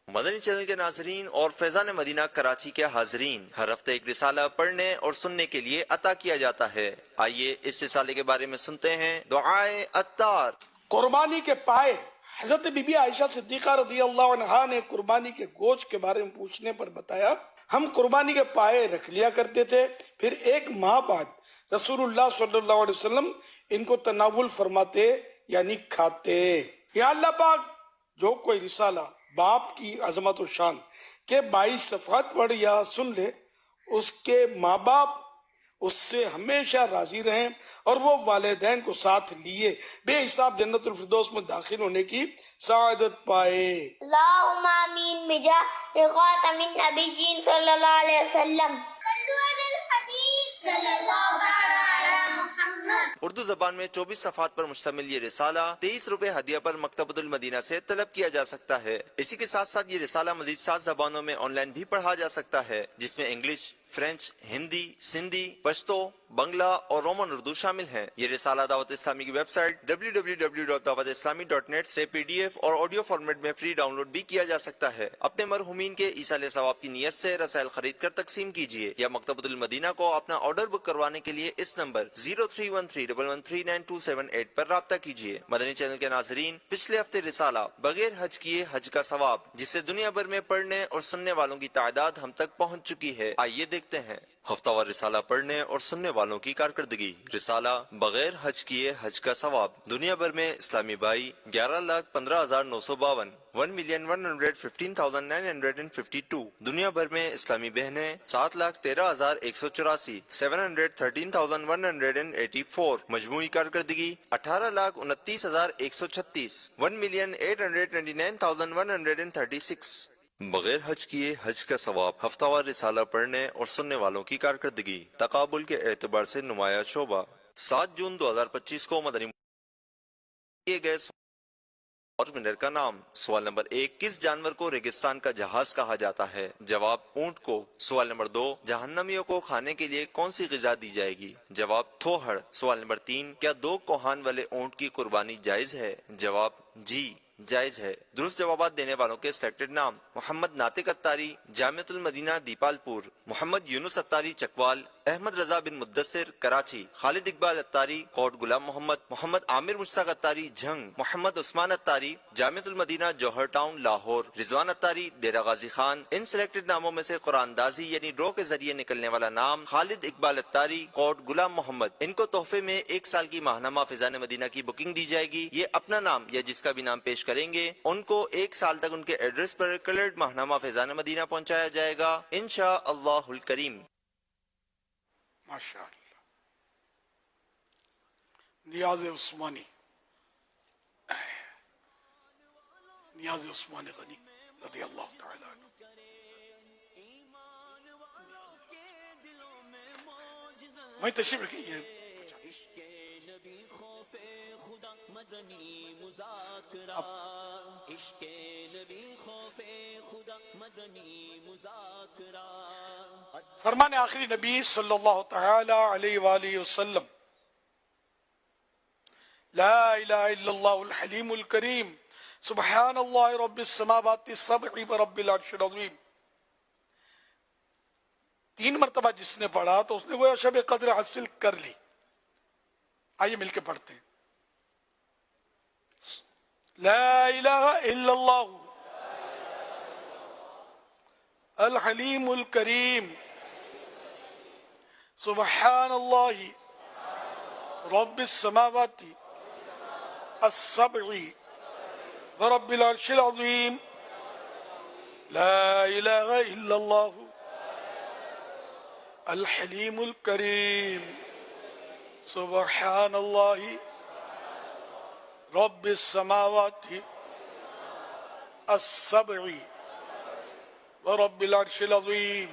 مدنی چینل کے ناظرین اور فیضان مدینہ کراچی کے حاضرین، ہر ہفتے ایک رسالہ پڑھنے اور سننے کے لیے عطا کیا جاتا ہے۔ آئیے اس رسالے کے بارے میں سنتے ہیں دعائے عطار۔ قربانی کے پائے، حضرت بی بی عائشہ صدیقہ رضی اللہ عنہا نے قربانی کے گوشت کے بارے میں پوچھنے پر بتایا، ہم قربانی کے پائے رکھ لیا کرتے تھے، پھر 1 ماہ بعد رسول اللہ صلی اللہ علیہ وسلم ان کو تناول فرماتے یعنی کھاتے۔ یا اللہ پاک، جو کوئی رسالہ باپ کی عظمت و شان کے 22 صفحات پڑھ یا سن لے، اس کے ماں باپ اس سے ہمیشہ راضی رہیں اور وہ والدین کو ساتھ لیے بے حساب جنت الفردوس میں داخل ہونے کی سعادت پائے۔ اللہم آمین بجاہ خاتم النبیین صلی اللہ علیہ وسلم۔ صلو علی الحبیب صلی اللہ علیہ محمد۔ اردو زبان میں 24 صفحات پر مشتمل یہ رسالہ 23 روپے ہدیہ پر مکتبۃ المدینہ سے طلب کیا جا سکتا ہے۔ اسی کے ساتھ ساتھ یہ رسالہ مزید 7 زبانوں میں آن لائن بھی پڑھا جا سکتا ہے، جس میں انگلش، فرینچ، ہندی، سندھی، پشتو، بنگلہ اور رومن اردو شامل ہیں۔ یہ رسالہ دعوت اسلامی کی ویب سائٹ www.dawatislami.net سے PDF اور آڈیو فارمیٹ میں فری ڈاؤن لوڈ بھی کیا جا سکتا ہے۔ اپنے مرحومین کے ایصال ثواب کی نیت سے رسائل خرید کر تقسیم کیجیے یا مکتبۃ المدینہ کو اپنا آرڈر بک کروانے کے لیے اس نمبر 0313113927 پر رابطہ کیجیے۔ مدنی چینل کے ناظرین، پچھلے ہفتے رسالہ بغیر حج کیے حج کا ثواب، جسے دنیا بھر میں پڑھنے اور سننے والوں کی تعداد ہم تک پہنچ چکی ہے، آئیے دیکھتے ہیں ہفتہ وار رسالہ پڑھنے اور سننے والوں کی کارکردگی۔ رسالہ بغیر حج کیے حج کا ثواب، دنیا بھر میں اسلامی بھائی 11,15,952، 1,115,952، دنیا بھر میں اسلامی بہنیں 7,13,184، 713,184، مجموعی کارکردگی 18,29,136، 1,829,136۔ بغیر حج کیے حج کا ثواب، ہفتہ وار رسالہ پڑھنے اور سننے والوں کی کارکردگی، تقابل کے اعتبار سے نمایاں شعبہ۔ 7 جون 2025 کو مدنی کیے گئے اور ونر کا نام۔ سوال نمبر 1، کس جانور کو ریگستان کا جہاز کہا جاتا ہے؟ جواب، اونٹ کو۔ سوال نمبر 2، جہنمیوں کو کھانے کے لیے کون سی غذا دی جائے گی؟ جواب، تھوہڑ۔ سوال نمبر 3، کیا 2 کوہان والے اونٹ کی قربانی جائز ہے؟ جواب، جی جائز ہے۔ درست جوابات دینے والوں کے سلیکٹڈ نام: محمد ناطق اتاری، جامعۃ المدینہ دیپال پور، محمد یونس اتاری چکوال، احمد رضا بن مدثر کراچی، خالد اقبال اتاری کوٹ غلام محمد، محمد عامر مشتاق اتاری جھنگ، محمد عثمان اتاری جامعۃ المدینہ جوہر ٹاؤن لاہور، رضوان اتاری ڈیرہ غازی خان۔ ان سلیکٹڈ ناموں میں سے قرآن اندازی یعنی ڈرا کے ذریعے نکلنے والا نام خالد اقبال اتاری کوٹ غلام محمد، ان کو تحفے میں 1 سال کی ماہنامہ فیضان مدینہ کی بکنگ دی جائے گی۔ یہ اپنا نام یا جس کا بھی نام پیش کریں گے ان کو 1 سال تک ان کے ایڈریس پر کلرڈ ماہنامہ فیضان مدینہ پہنچایا جائے گا انشاءاللہ الکریم۔ ماشاء اللہ۔ نیاز عثمانی، نیاز عثمانی غنی رضی اللہ تعالی عنہ۔ وہیں تشریف رکھیں، یہ فرمان آخری نبی صلی اللہ تعالی علیہ وآلہ وسلم: لا الہ الا اللہ الحلیم الکریم سبحان اللہ رب السماوات السبع ورب العرش العظیم۔ 3 مرتبہ جس نے پڑھا تو اس نے وہ شب قدر حاصل کر لی۔ آئیے مل کے پڑھتے ہیں۔ لا الہ الا اللہ الحلیم الکریم سبحان اللہ رب السماوات السبع ورب العرش العظیم۔ لا الہ الا اللہ الحلیم الکریم سبحان اللہ رب السماوات السبع ورب العرش العظیم۔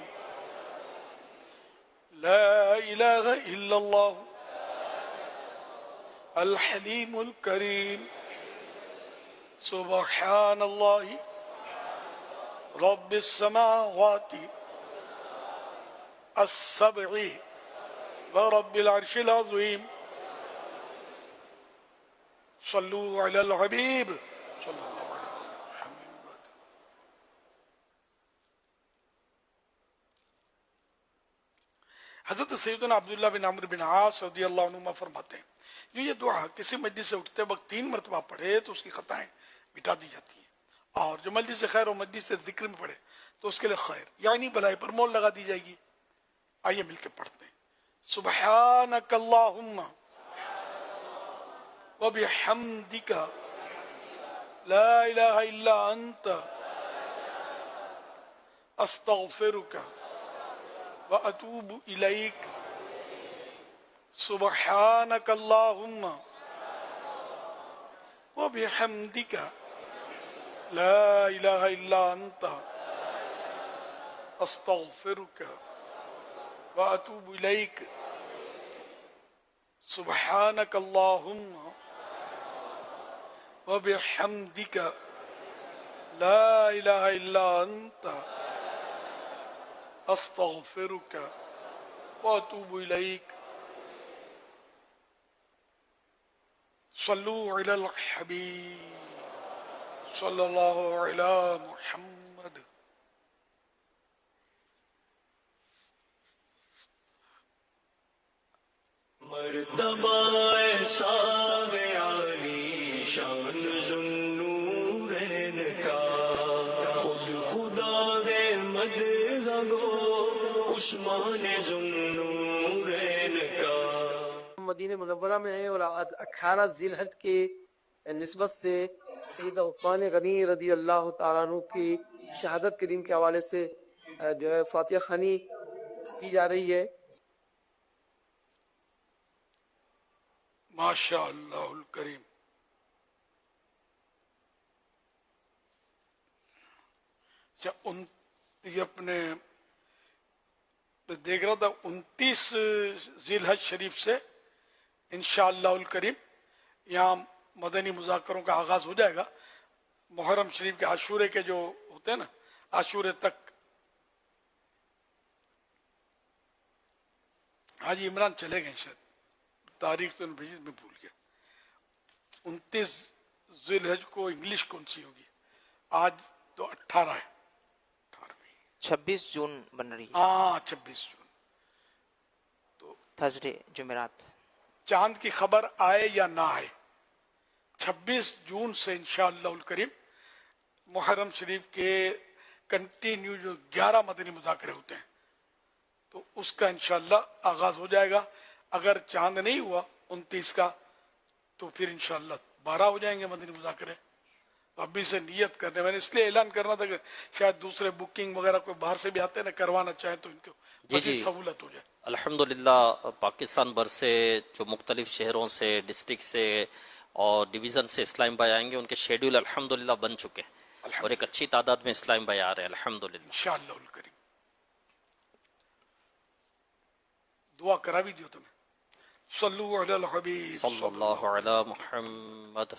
لا الہ الا اللہ الحلیم الکریم سبحان اللہ رب السماوات السبع ورب العرش العظیم۔ صلو علی الحبیب صلی اللہ علیہ وسلم۔ حضرت سیدنا عبداللہ بن عمرو بن عاص رضی اللہ عنہما فرماتے ہیں جو یہ دعا کسی مجلس سے اٹھتے وقت 3 مرتبہ پڑھے تو اس کی خطائیں مٹا دی جاتی ہیں، اور جو مجلس سے خیر و مجلس سے ذکر میں پڑھے تو اس کے لئے خیر یعنی بلائی پر مول لگا دی جائے گی۔ آئیے مل کے پڑھتے ہیں۔ سبحانک اللہم وبحمدک لا الہ الا انت استغفرک واتوب الیک۔ سبحانک اللہم وبحمدک لا الہ الا انت استغفرک واتوب الیک۔ سبحانک اللہم وبحمدک لا الہ الا انت استغفرک واتوب الیک۔ صلو علی الحبیب صلی اللہ علی محمد۔ مرتبہ ایسا ہے عالی شان ذوالنورین کا، خود خدا ہے مدح گو عثمان ذوالنورین کا۔ مدینہ منورہ میں ہے اور 18 ذی الحج کے نسبت سے سیدنا عثمان غنی رضی اللہ تعالیٰ عنہ کی شہادت کے دن کے حوالے سے جو ہے فاتحہ خوانی کی جا رہی ہے۔ ماشاء اللہ الکریم۔ یہ اپنے دیکھ رہا تھا 29 ذی الحج شریف سے انشاءاللہ الکریم یہاں مدنی مذاکروں کا آغاز ہو جائے گا۔ मुहर्रम शरीफ के आशूरे के जो होते हैं ना, आशूरे तक हाजी इमरान चले गए शायद, तारीख तो भेजी में भूल गया। 29 ज़िलहज को इंग्लिश कौन सी होगी? आज तो 18 है, 26 जून बन रही है। हाँ 26 जून, थर्सडे जुमेरात। चांद की खबर आए या ना आए, 26 जून से इंशाअल्लाह करीम मुहर्रम शरीफ के कंटिन्यू जो 11 मदनी मुज़ाकरे होते हैं तो उसका इंशाअल्लाह आगाज हो जाएगा। अगर चांद नहीं हुआ 29 का तो फिर इंशाअल्लाह 12 हो जाएंगे मदनी मुज़ाकरे। तो अभी से नियत करने, मैंने इसलिए ऐलान करना था कि शायद दूसरे बुकिंग वगैरह कोई बाहर से भी आते हैं ना, करवाना चाहे तो इनको मज़ीद सहूलत हो जाए। अल्हम्दुलिल्लाह पाकिस्तान भर से जो मुख्तलिफ शहरों से, डिस्ट्रिक्ट से और डिवीज़न से इस्लाम भाई आएंगे, उनके शेड्यूल अल्हम्दुलिल्लाह बन चुके हैं और एक अच्छी तादाद में इस्लाम भाई आ रहे हैं अल्हम्दुलिल्लाह। इंशाअल्लाह करीम दुआ करा भी दियो तुम्हें। सल्लु अलल हबीब सल्लल्लाहु अलैहि मुहम्मद।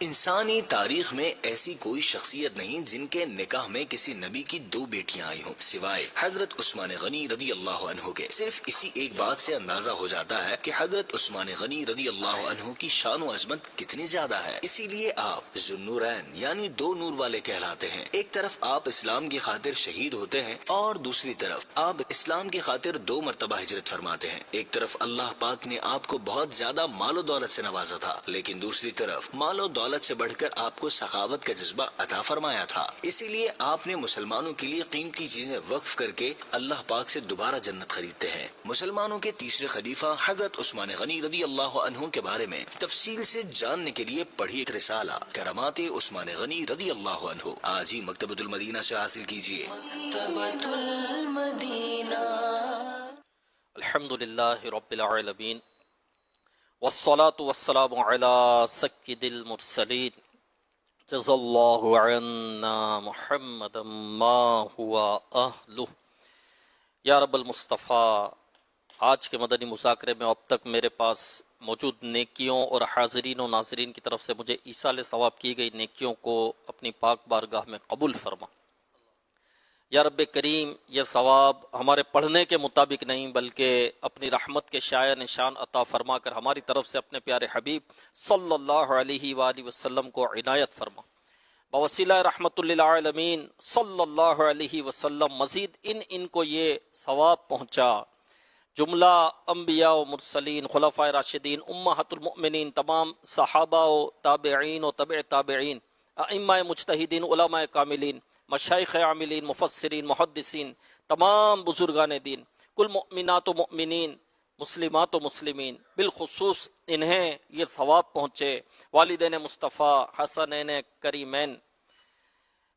इंसानी तारीख में ऐसी कोई शख्सियत नहीं जिनके निकाह में किसी नबी की 2 बेटियां आई हों सिवाय हजरत उस्मान गनी रदी अल्लाह अन्हु के। सिर्फ इसी एक बात से अंदाजा हो जाता है कि हजरत उस्मान गनी रदी अल्लाह अन्हु की शान व अजमत कितनी ज्यादा है। इसीलिए आप ज़ुन्नूरैन यानी 2 नूर वाले कहलाते हैं। एक तरफ आप इस्लाम की खातिर शहीद होते हैं और दूसरी तरफ आप इस्लाम की खातिर 2 मरतबा हिजरत फरमाते हैं। एक तरफ अल्लाह पाक ने आपको बहुत ज्यादा मालो दौलत से नवाजा था, लेकिन दूसरी तरफ मालो दौलत से बढ़कर आपको सखावत का जज्बा अता फरमाया था। इसीलिए आपने मुसलमानों के लिए कीमती चीजें वक्फ करके अल्लाह पाक से दोबारा जन्नत खरीदते हैं। मुसलमानों के तीसरे खलीफा हजरत उस्मान गनी रदी अल्लाह अन्हु के बारे में तफसील से जानने के लिए पढ़िए एक रिसाला करामाते उस्मान गनी रदी अल्लाह अन्हु। आज ही मकतबतुल मदीना से हासिल कीजिए। अल्हम्दुलिल्लाहि रब्बिल आलमीन वस्सलातु वस्सलामु अला सय्यिदिल मुरसलीन जज़ल्लाहु अन्ना मुहम्मदम मा हुवा अहलुह। या रब्बल मुस्तफ़ा, आज के मदनी मुज़ाकरे में अब तक मेरे पास मौजूद नेकियों और हाज़रीन और नाज़रीन की तरफ से मुझे ईसाल सवाब की गई नेकियों को अपनी पाक बारगाह में कबूल फरमा। या रब्बे करीम, ये सवाब हमारे पढ़ने के मुताबिक नहीं बल्कि अपनी रहमत के शाया निशान अता फरमा कर हमारी तरफ से अपने प्यारे हबीब सल्लल्लाहु अलैहि वसल्लम को इनायत फरमा। बवसीला रहमतुल लिल आलमीन सल्लल्लाहु अलैहि वसल्लम मज़ीद इनको ये सवाब पहुँचा। जुमला अम्बिया व मुरसलीन, खुलफाए राशिदीन, उम्महातुल मुमिनीन, तमाम सहाबा व ताबईन व तबे ताबईन, अइम्मा मुज्तहिदीन, उलमा कामिलीन, मशाइख आमिलीन, मुफस्सिरीन, मुहद्दिसीन, तमाम बुजुर्गान दीन, कुल मुमिनात व मुमिनीन, मुस्लिमात व मुस्लिमीन, बिलखुसूस इन्हें ये सवाब पहुँचे। वालिदैन मुस्तफ़ा, हसनैन करीमैन,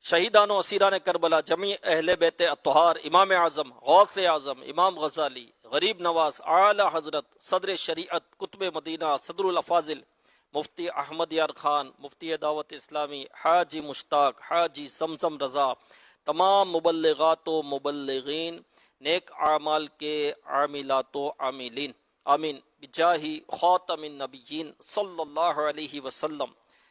शहीदान असीरान करबला, जमी अहले बैत अत्तहार, इमाम आज़म, गौस आज़म, इमाम गज़ाली, गरीब नवाज, आला हज़रत, सदर शरीअत, कुतुब मदीना, सदरुल अफाजिल, मुफ्ती अहमद यार खान, मुफ्ती दावत इस्लामी, हाजी मुश्ताक, हाजी समसम रज़ा, तमाम मुबल्लिगात व मुबल्लिगीन, नेक आमाल के आमिलात व आमिलीन, आमीन बिजाही ख़ातमिन नबिय्यीन सल्लल्लाहु अलैहि वसल्लम।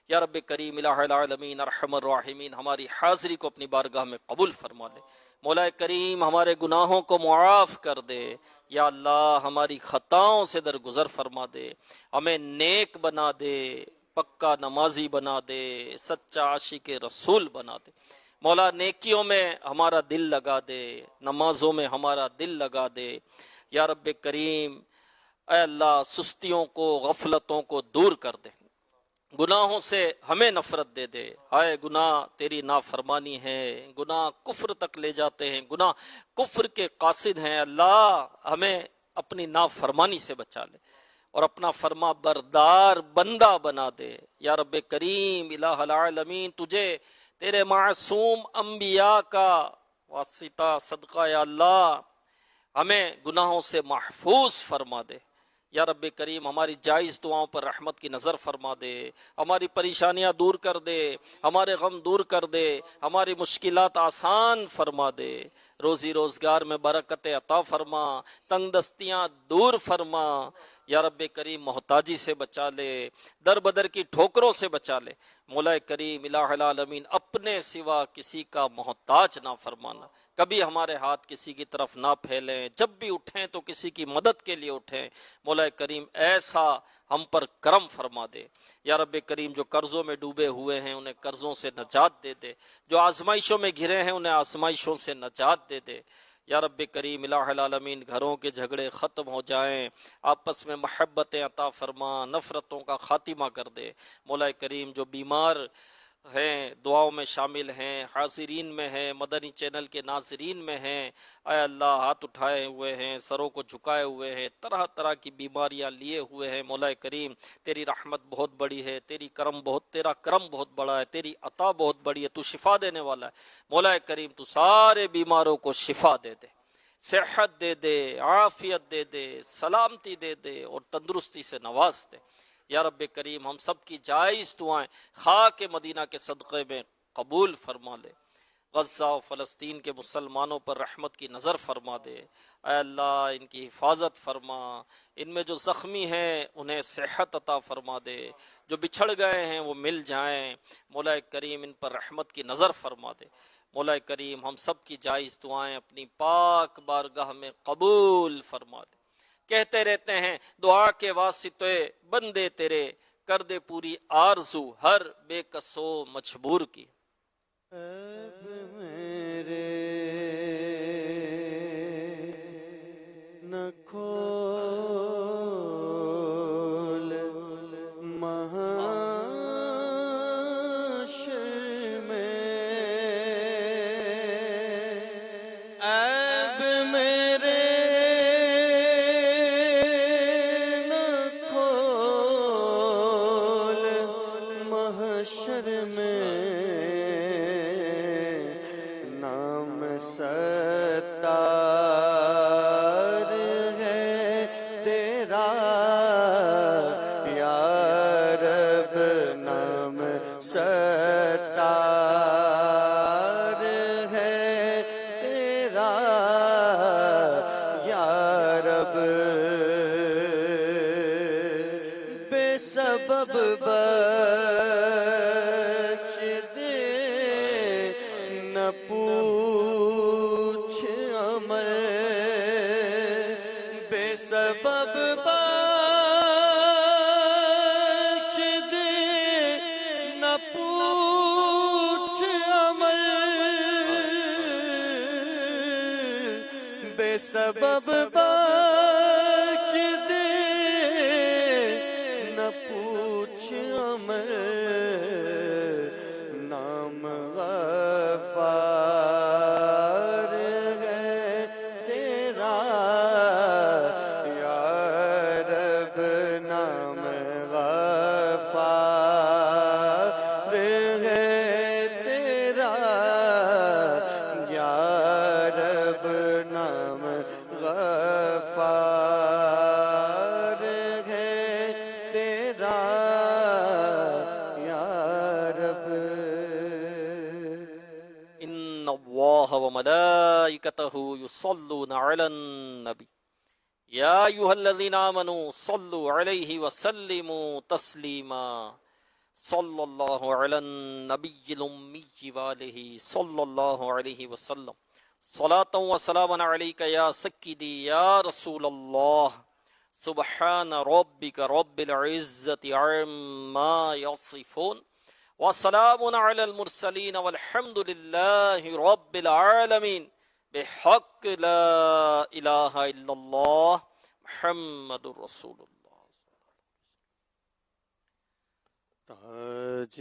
या रब्बे करीम इलाहुल आलमीन अरहमर राहिमीन, हमारी हाज़री को अपनी बारगाह में कबूल फरमा ले। मौला करीम, हमारे गुनाहों को मुआफ़ कर दे। या अल्लाह, हमारी ख़ताओं से दरगुज़र फरमा दे, हमें नेक बना दे, पक्का नमाजी बना दे, सच्चा आशिक रसूल बना दे। मौला, नेकियों में हमारा दिल लगा दे, नमाजों में हमारा दिल लगा दे। या रब्बे करीम, ऐ अल्लाह, सुस्तियों को, गफलतों को दूर कर दे, गुनाहों से हमें नफरत दे दे। हाय गुनाह तेरी नाफरमानी है, गुनाह कुफ्र तक ले जाते हैं, गुनाह कुफ्र के कासिद हैं। अल्लाह, हमें अपनी नाफरमानी से बचा ले और अपना फरमा बरदार बंदा बना दे। या रब्बे करीम इलाहुल आलमीन, तुझे तेरे मासूम अंबिया का वासिता सदका या अल्लाह हमें गुनाहों से महफूज फरमा दे। या रब्बे करीम, हमारी जायज़ दुआओं पर रहमत की नज़र फरमा दे, हमारी परेशानियां दूर कर दे, हमारे गम दूर कर दे, हमारी मुश्किलात आसान फरमा दे, रोज़ी रोज़गार में बरकत अता फरमा, तंगदस्तियां दूर फरमा। یا رب کریم محتاجی سے بچا لے، در بدر کی ٹھوکروں سے بچا لے۔ مولا کریم الہ العالمین اپنے سوا کسی کا محتاج نہ فرمانا، کبھی ہمارے ہاتھ کسی کی طرف نہ پھیلیں، جب بھی اٹھیں تو کسی کی مدد کے لیے اٹھیں۔ مولا کریم ایسا ہم پر کرم فرما دے۔ یا رب کریم جو قرضوں میں ڈوبے ہوئے ہیں انہیں قرضوں سے نجات دے دے، جو آزمائشوں میں گھرے ہیں انہیں آزمائشوں سے نجات دے دے۔ یا رب کریم الہ العالمین گھروں کے جھگڑے ختم ہو جائیں، آپس میں محبتیں عطا فرما، نفرتوں کا خاتمہ کر دے۔ مولا کریم جو بیمار ہیں دعاؤں میں شامل ہیں، حاضرین میں ہیں، مدنی چینل کے ناظرین میں ہیں، اے اللہ ہاتھ اٹھائے ہوئے ہیں، سروں کو جھکائے ہوئے ہیں، طرح طرح کی بیماریاں لیے ہوئے ہیں، مولا کریم تیری رحمت بہت بڑی ہے، تیرا کرم بہت بڑا ہے، تیری عطا بہت بڑی ہے، تو شفا دینے والا ہے۔ مولا کریم تو سارے بیماروں کو شفا دے دے، صحت دے دے، عافیت دے دے، سلامتی دے دے اور تندرستی سے نواز دے۔ یا رب کریم ہم سب کی جائز دعائیں خاک مدینہ کے صدقے میں قبول فرما لے۔ غزہ و فلسطین کے مسلمانوں پر رحمت کی نظر فرما دے، اے اللہ ان کی حفاظت فرما، ان میں جو زخمی ہیں انہیں صحت عطا فرما دے، جو بچھڑ گئے ہیں وہ مل جائیں۔ مولا کریم ان پر رحمت کی نظر فرما دے۔ مولا کریم ہم سب کی جائز دعائیں اپنی پاک بارگاہ میں قبول فرما دے۔ کہتے رہتے ہیں دعا کے واسطے بندے تیرے، کر دے پوری آرزو ہر بے کسو مجبور کی۔ میرے نہ کھول محشر میں عیب میرے نہ کھول محشر میں، نام ستار ہے تیرا یا رب، نام ستار ہے تیرا یا رب، بے سبب بخش دے، نہ پوچھ عمل، بے سبب بخش دے، نہ پوچھ عمل، بے سبب بخش دے، نہ پوچھ عمل، نام غفار ہے تیرا یا رب، نام غفار ہے تیرا یا رب، نام غفار ہے تیرا یا رب۔ ان اللہ وملائکتہ یصلون علی النبی یا ایھا الذین آمنوا صلوا علیہ وسلموا تسلیما، صلی اللہ علی النبی الامی وآلہ صلی اللہ علیہ وسلم، صلاۃ و سلام علیک یا سیدی یا رسول اللہ، سبحان ربک رب العزت عما یصفون وسلام علی المرسلین والحمد للہ رب العالمین، بحق لا الہ الا اللہ محمد رسول اللہ۔ تاج